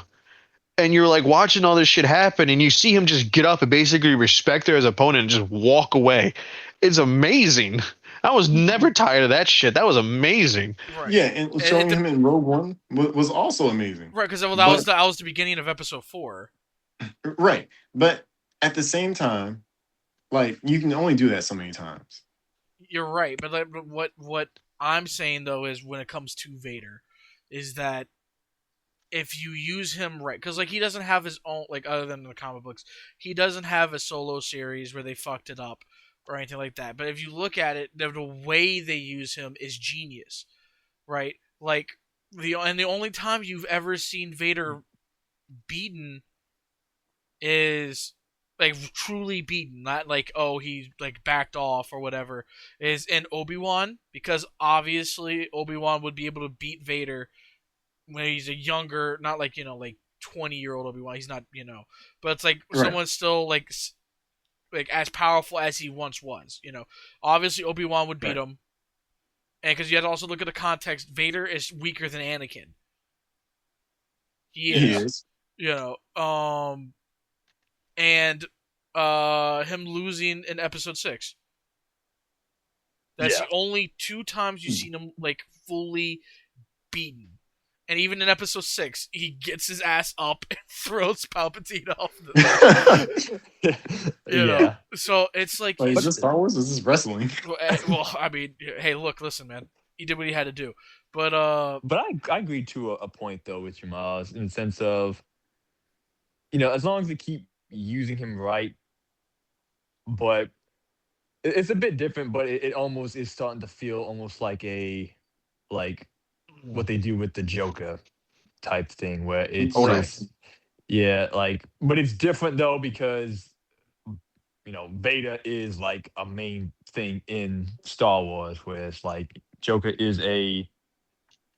Speaker 2: and you're like watching all this shit happen, and you see him just get up and basically respect her as opponent and just walk away. It's amazing. I was never tired of that shit. That was amazing.
Speaker 1: Right.
Speaker 3: Yeah, and
Speaker 1: It,
Speaker 3: showing
Speaker 1: it
Speaker 3: him in Rogue One was also amazing.
Speaker 1: right because well,
Speaker 3: But
Speaker 1: that was the beginning of episode 4.
Speaker 3: right, but at the same time, like you can only do that so many times.
Speaker 1: You're right, but, like, but what I'm saying though is when it comes to Vader, is that if you use him right, because like he doesn't have his own like other than the comic books, he doesn't have a solo series where they fucked it up or anything like that. But if you look at it, the way they use him is genius, right? Like the only time you've ever seen Vader beaten is like truly beaten, not like oh he like backed off or whatever, is in Obi-Wan, because obviously Obi-Wan would be able to beat Vader when he's a younger, not like like 20-year-old Obi-Wan. He's not, but it's like
Speaker 3: Right,
Speaker 1: someone still like as powerful as he once was. Obviously Obi-Wan would beat
Speaker 3: right.
Speaker 1: him, and because you have to also look at the context, Vader is weaker than Anakin. He
Speaker 3: He
Speaker 1: is,
Speaker 3: is.
Speaker 1: you know, and him losing in Episode 6. That's
Speaker 4: Yeah.
Speaker 1: the only two times you've seen him like fully beaten. And even in Episode 6, he gets his ass up and throws Palpatine off the
Speaker 4: Yeah.
Speaker 1: So it's like
Speaker 3: Like, is
Speaker 1: he's
Speaker 4: But
Speaker 3: this Star Wars? Is this wrestling?
Speaker 1: well, I mean, hey, look, listen, man, he did what he had to do, but
Speaker 4: I agree to a point though with you, Miles, in the sense of as long as they keep using him right, but it's a bit different. But it almost is starting to feel almost like like what they do with the Joker type thing, where it's
Speaker 3: Right.
Speaker 4: just yeah, like but it's different though because Vader is like a main thing in Star Wars, whereas like Joker is a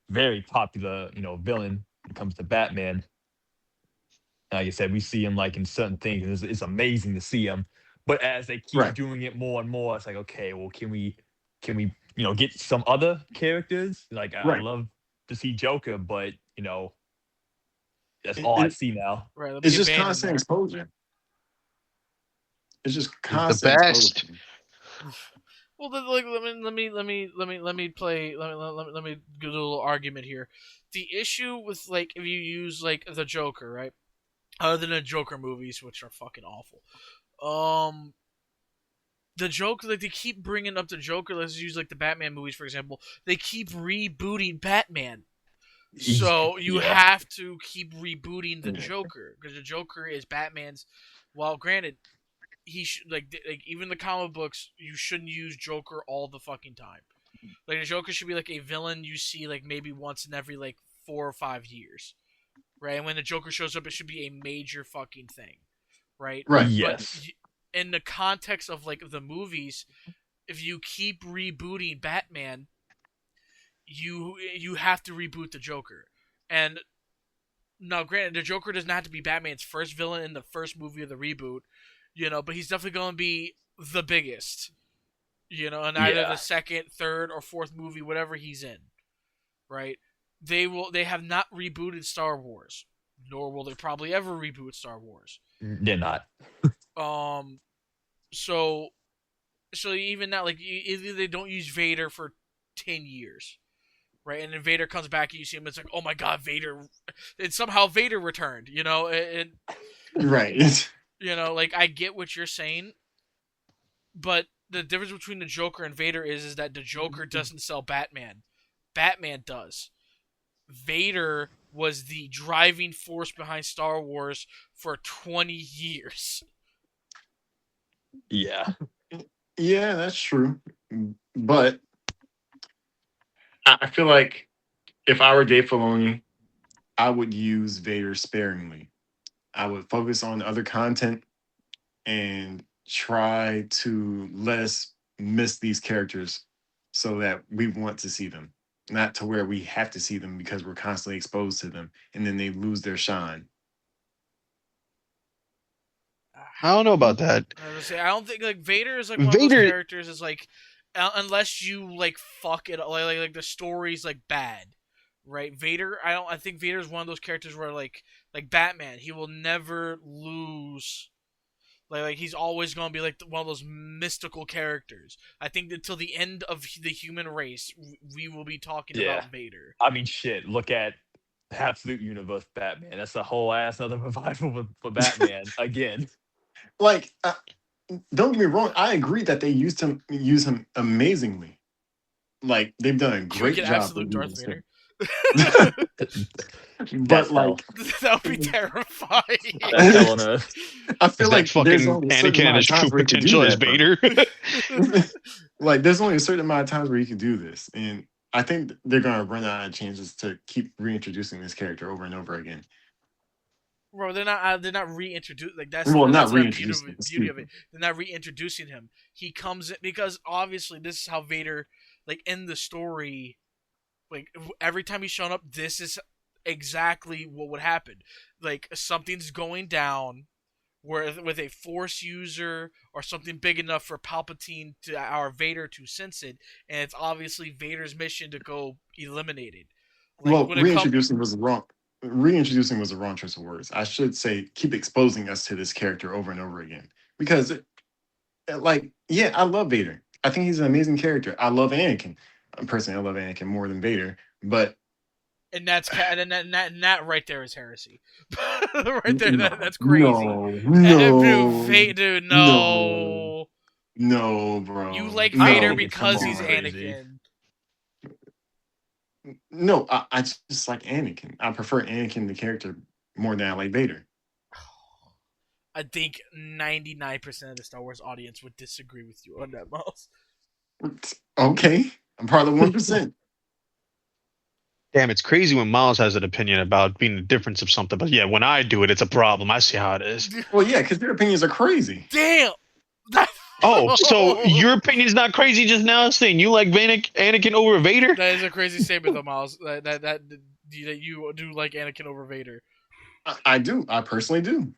Speaker 4: very popular, villain when it comes to Batman. Like I said, we see him like in certain things. And it's amazing to see him. But as they keep
Speaker 3: Right.
Speaker 4: doing it more and more, it's like, okay, well, can we, get some other characters? Like I
Speaker 3: Right.
Speaker 4: love to see Joker, but that's
Speaker 3: It,
Speaker 4: all I
Speaker 3: it,
Speaker 4: see now.
Speaker 1: right, let me
Speaker 3: it's
Speaker 1: get
Speaker 3: just
Speaker 1: Bane in
Speaker 3: constant
Speaker 1: there.
Speaker 3: exposure. It's just
Speaker 2: He's the
Speaker 3: constant
Speaker 2: best.
Speaker 3: exposure.
Speaker 1: Well, then, like, let me do a little argument here. The issue with like if you use like the Joker, right? Other than the Joker movies, which are fucking awful. Um, the Joker, like they keep bringing up the Joker. Let's use like the Batman movies for example. They keep rebooting Batman, so you
Speaker 4: Yeah.
Speaker 1: have to keep rebooting the Joker because the Joker is Batman's. Well, granted, he should like even the comic books. You shouldn't use Joker all the fucking time. Like the Joker should be like a villain you see like maybe once in every like 4 or 5 years, right? And when the Joker shows up, it should be a major fucking thing, right?
Speaker 3: Right.
Speaker 1: But
Speaker 4: Yes.
Speaker 1: in the context of like the movies, if you keep rebooting Batman, you have to reboot the Joker. And now, granted, the Joker doesn't have to be Batman's first villain in the first movie of the reboot, but he's definitely going to be the biggest, in either the
Speaker 4: Yeah.
Speaker 1: second, third, or fourth movie, whatever he's in, right? They have not rebooted Star Wars, nor will they probably ever reboot Star Wars.
Speaker 4: They're not.
Speaker 1: Um, so even now, like either they don't use Vader for 10 years, right? And then Vader comes back and you see him. It's like, oh my god, Vader! And somehow Vader returned.
Speaker 3: Right.
Speaker 1: Like I get what you're saying, but the difference between the Joker and Vader is that the Joker doesn't sell Batman. Batman does. Vader was the driving force behind Star Wars for 20 years.
Speaker 4: Yeah.
Speaker 3: Yeah, that's true. But I feel like if I were Dave Filoni, I would use Vader sparingly. I would focus on other content and try to let us miss these characters so that we want to see them, not to where we have to see them because we're constantly exposed to them and then they lose their shine.
Speaker 2: I don't know about that.
Speaker 1: I was gonna say I don't think like Vader is like one of those
Speaker 2: Vader,
Speaker 1: characters is like unless you like fuck it like the story's like bad, right? Vader, I think Vader is one of those characters where like Batman, he will never lose. Like he's always gonna be like one of those mystical characters. I think until the end of the human race, we will be talking
Speaker 4: Yeah.
Speaker 1: about Vader.
Speaker 4: I mean, shit. Look at Absolute Universe Batman. That's a whole ass another revival for Batman again.
Speaker 3: Like, don't get me wrong, I agree that they use him amazingly. Like they've done a
Speaker 1: Should we
Speaker 3: great
Speaker 1: get
Speaker 3: job with
Speaker 1: absolute
Speaker 3: using
Speaker 1: Darth
Speaker 3: this
Speaker 1: Vader?
Speaker 4: That's
Speaker 3: but
Speaker 4: hell.
Speaker 3: like
Speaker 1: That would be terrifying.
Speaker 4: That's hell on earth.
Speaker 3: I
Speaker 2: is
Speaker 3: feel
Speaker 2: that
Speaker 3: like there's
Speaker 2: fucking
Speaker 3: only a certain
Speaker 2: Anakin at
Speaker 3: amount of
Speaker 2: his true
Speaker 3: times where you can do
Speaker 2: potential as
Speaker 3: that, bro.
Speaker 2: Vader?
Speaker 3: Like there's only a certain amount of times where you can do this, and I think they're gonna run out of chances to keep reintroducing this character over and over again.
Speaker 1: Bro, they're not reintroducing like
Speaker 3: Well,
Speaker 1: that's
Speaker 3: not
Speaker 1: the
Speaker 3: reintroducing,
Speaker 1: beauty
Speaker 3: excuse
Speaker 1: of
Speaker 3: me.
Speaker 1: it. They're not reintroducing him. He comes in because obviously this is how Vader like in the story like every time he's shown up this is exactly what would happen. Like something's going down where with a force user or something big enough for Palpatine to our Vader to sense it and it's obviously Vader's mission to go eliminate it. Like
Speaker 3: Well,
Speaker 1: when it comes
Speaker 3: reintroducing was the wrong choice of words. I should say keep exposing us to this character over and over again because like yeah, I love Vader. I think he's an amazing character. I love Anakin. Personally, I love Anakin more than Vader, but
Speaker 1: and that right there is heresy. Right there,
Speaker 3: no,
Speaker 1: that's crazy.
Speaker 3: no,
Speaker 1: Dude,
Speaker 3: no,
Speaker 1: dude,
Speaker 3: no,
Speaker 1: no.
Speaker 3: no,
Speaker 1: You
Speaker 3: bro,
Speaker 1: like
Speaker 4: I don't
Speaker 1: Vader
Speaker 4: think
Speaker 3: no,
Speaker 4: it's
Speaker 3: come
Speaker 1: because
Speaker 4: too
Speaker 1: he's
Speaker 3: on.
Speaker 4: crazy.
Speaker 1: Anakin.
Speaker 3: No, I just like Anakin. I prefer Anakin the character more than I like Vader.
Speaker 1: I think 99% of the Star Wars audience would disagree with you on that, Miles.
Speaker 3: Okay, I'm part of the 1%.
Speaker 2: Damn, it's crazy when Miles has an opinion about being the difference of something. But yeah, when I do it, it's a problem. I see how it is.
Speaker 3: Well, yeah, because their opinions are crazy.
Speaker 1: Damn.
Speaker 2: Oh, so your opinion's not crazy just now, saying you like Anakin over Vader?
Speaker 1: That is a crazy statement, though, Miles. That you do like Anakin over Vader.
Speaker 3: I do. I personally do.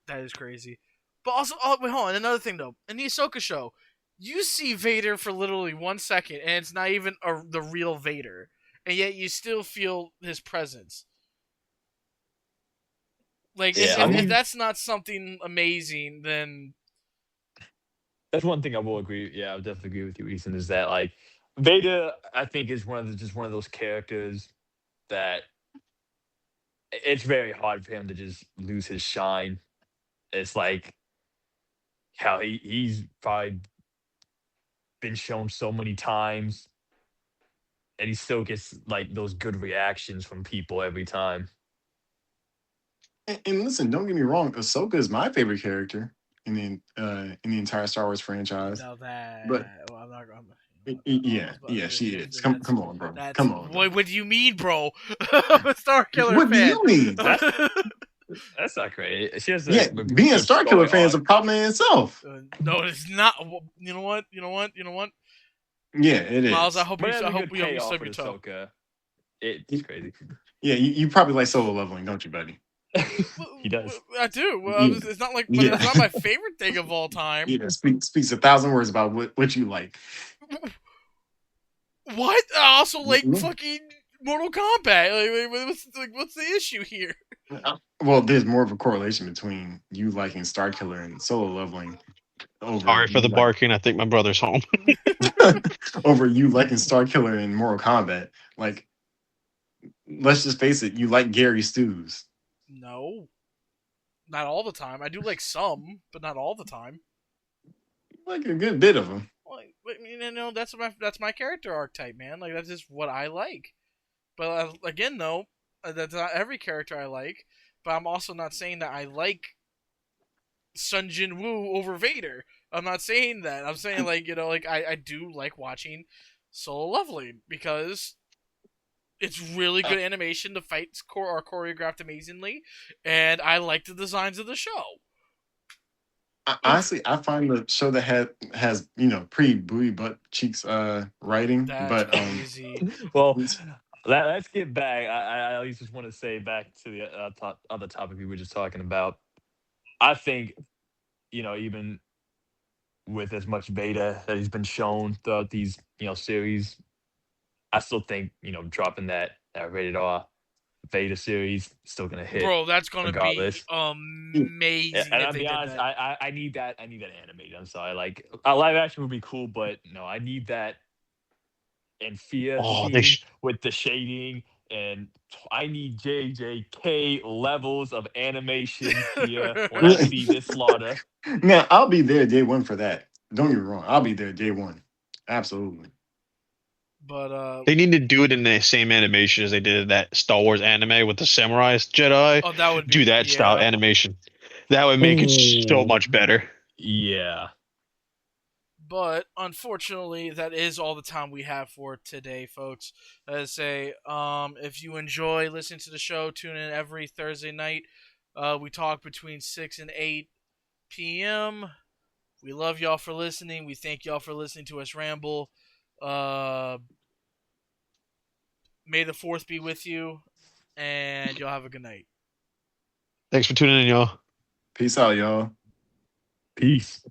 Speaker 1: That is crazy. But also, oh, wait, hold on. Another thing, though. In the Ahsoka show, you see Vader for literally 1 second, and it's not even the real Vader. And yet you still feel his presence. Like,
Speaker 4: Yeah,
Speaker 3: I
Speaker 1: if
Speaker 3: mean,
Speaker 1: that's not something amazing, then...
Speaker 4: that's one thing I will agree. Yeah, I would definitely agree with you, Ethan. Is that like Vader? I think is just one of those characters that it's very hard for him to just lose his shine. It's like how he's probably been shown so many times, and he still gets like those good reactions from people every time.
Speaker 3: And listen, don't get me wrong. Ahsoka is my favorite character in the entire Star Wars franchise.
Speaker 1: Now
Speaker 3: But
Speaker 1: that well, I'm not.
Speaker 3: yeah, yeah, she is.
Speaker 1: That's
Speaker 3: Come on, bro.
Speaker 1: that's
Speaker 3: Come on, bro.
Speaker 1: what do you mean, bro? I'm a Star Killer
Speaker 3: What do
Speaker 1: fan.
Speaker 3: you mean?
Speaker 4: That's that's not great. She has
Speaker 3: Yeah,
Speaker 4: a
Speaker 3: being a
Speaker 4: good
Speaker 3: Star Killer
Speaker 4: story
Speaker 3: fan is
Speaker 4: arc.
Speaker 3: a problem in itself.
Speaker 1: No, it's not. You know what? You know what? You know what?
Speaker 3: Yeah, it
Speaker 1: Miles, I
Speaker 3: is.
Speaker 1: hope
Speaker 4: But
Speaker 1: you.
Speaker 4: it has
Speaker 1: I
Speaker 4: a
Speaker 1: hope
Speaker 4: good
Speaker 1: you
Speaker 4: payoff
Speaker 1: stub
Speaker 4: with
Speaker 1: your toe.
Speaker 4: Ahsoka. It's crazy.
Speaker 3: Yeah, you probably like solo leveling, don't you, buddy?
Speaker 4: He does.
Speaker 1: I do. Well,
Speaker 3: Yeah,
Speaker 1: it's not like, but
Speaker 3: yeah,
Speaker 1: it's not my favorite thing of all time.
Speaker 3: yeah. Speaks 1,000 words about what you like.
Speaker 1: What? I also like
Speaker 3: Yeah.
Speaker 1: fucking Mortal Kombat. What's the issue here?
Speaker 3: Well, there's more of a correlation between you liking Star Killer and solo leveling over
Speaker 2: Sorry for
Speaker 3: you
Speaker 2: the
Speaker 3: like
Speaker 2: barking. I think my brother's home.
Speaker 3: over you liking Star Killer and Mortal Kombat. Like, let's just face it, you like Gary Stews.
Speaker 1: No, not all the time. I do like some, but not all the time.
Speaker 3: Like a good bit of them.
Speaker 1: Like, that's my character archetype, man. Like that's just what I like. But again, though, that's not every character I like. But I'm also not saying that I like Sun Jin Woo over Vader. I'm not saying that. I'm saying like I do like watching Solo Leveling because it's really good animation. The fights are choreographed amazingly, and I like the designs of the show.
Speaker 3: Honestly, I find the show that has pretty booty butt cheeks writing,
Speaker 1: That's
Speaker 3: but
Speaker 1: crazy.
Speaker 4: Well, let's get back. I at least just want to say back to the other topic we were just talking about. I think even with as much beta that he's been shown throughout these series, I still think dropping that rated R Beta series is still gonna hit
Speaker 1: Bro, that's gonna be
Speaker 4: regardless.
Speaker 1: amazing
Speaker 4: And
Speaker 1: if
Speaker 4: I'll
Speaker 1: they
Speaker 4: be
Speaker 1: did
Speaker 4: honest,
Speaker 1: that.
Speaker 4: I need that. I need that animated. I'm sorry. Like a live action would be cool, but no, I need that and Fia
Speaker 2: Oh, they
Speaker 4: scene with the shading, and I need JJK levels of animation here when I see this slaughter.
Speaker 3: now I'll be there day one for that. Don't get me wrong, I'll be there day one. Absolutely.
Speaker 1: but
Speaker 2: they need to do it in the same animation as they did that Star Wars anime with the samurai Jedi.
Speaker 1: oh, that would
Speaker 2: Do
Speaker 1: be
Speaker 2: that style
Speaker 1: yeah.
Speaker 2: animation. That would make it so
Speaker 4: Ooh,
Speaker 2: much better.
Speaker 4: yeah.
Speaker 1: But unfortunately, that is all the time we have for today, folks. As I say, if you enjoy listening to the show, tune in every Thursday night. We talk between 6 and 8 p.m. We love y'all for listening. We thank y'all for listening to us ramble. Uh, may the fourth be with you, and y'all have a good night.
Speaker 2: Thanks for tuning in, y'all.
Speaker 3: Peace out, y'all.
Speaker 4: Peace.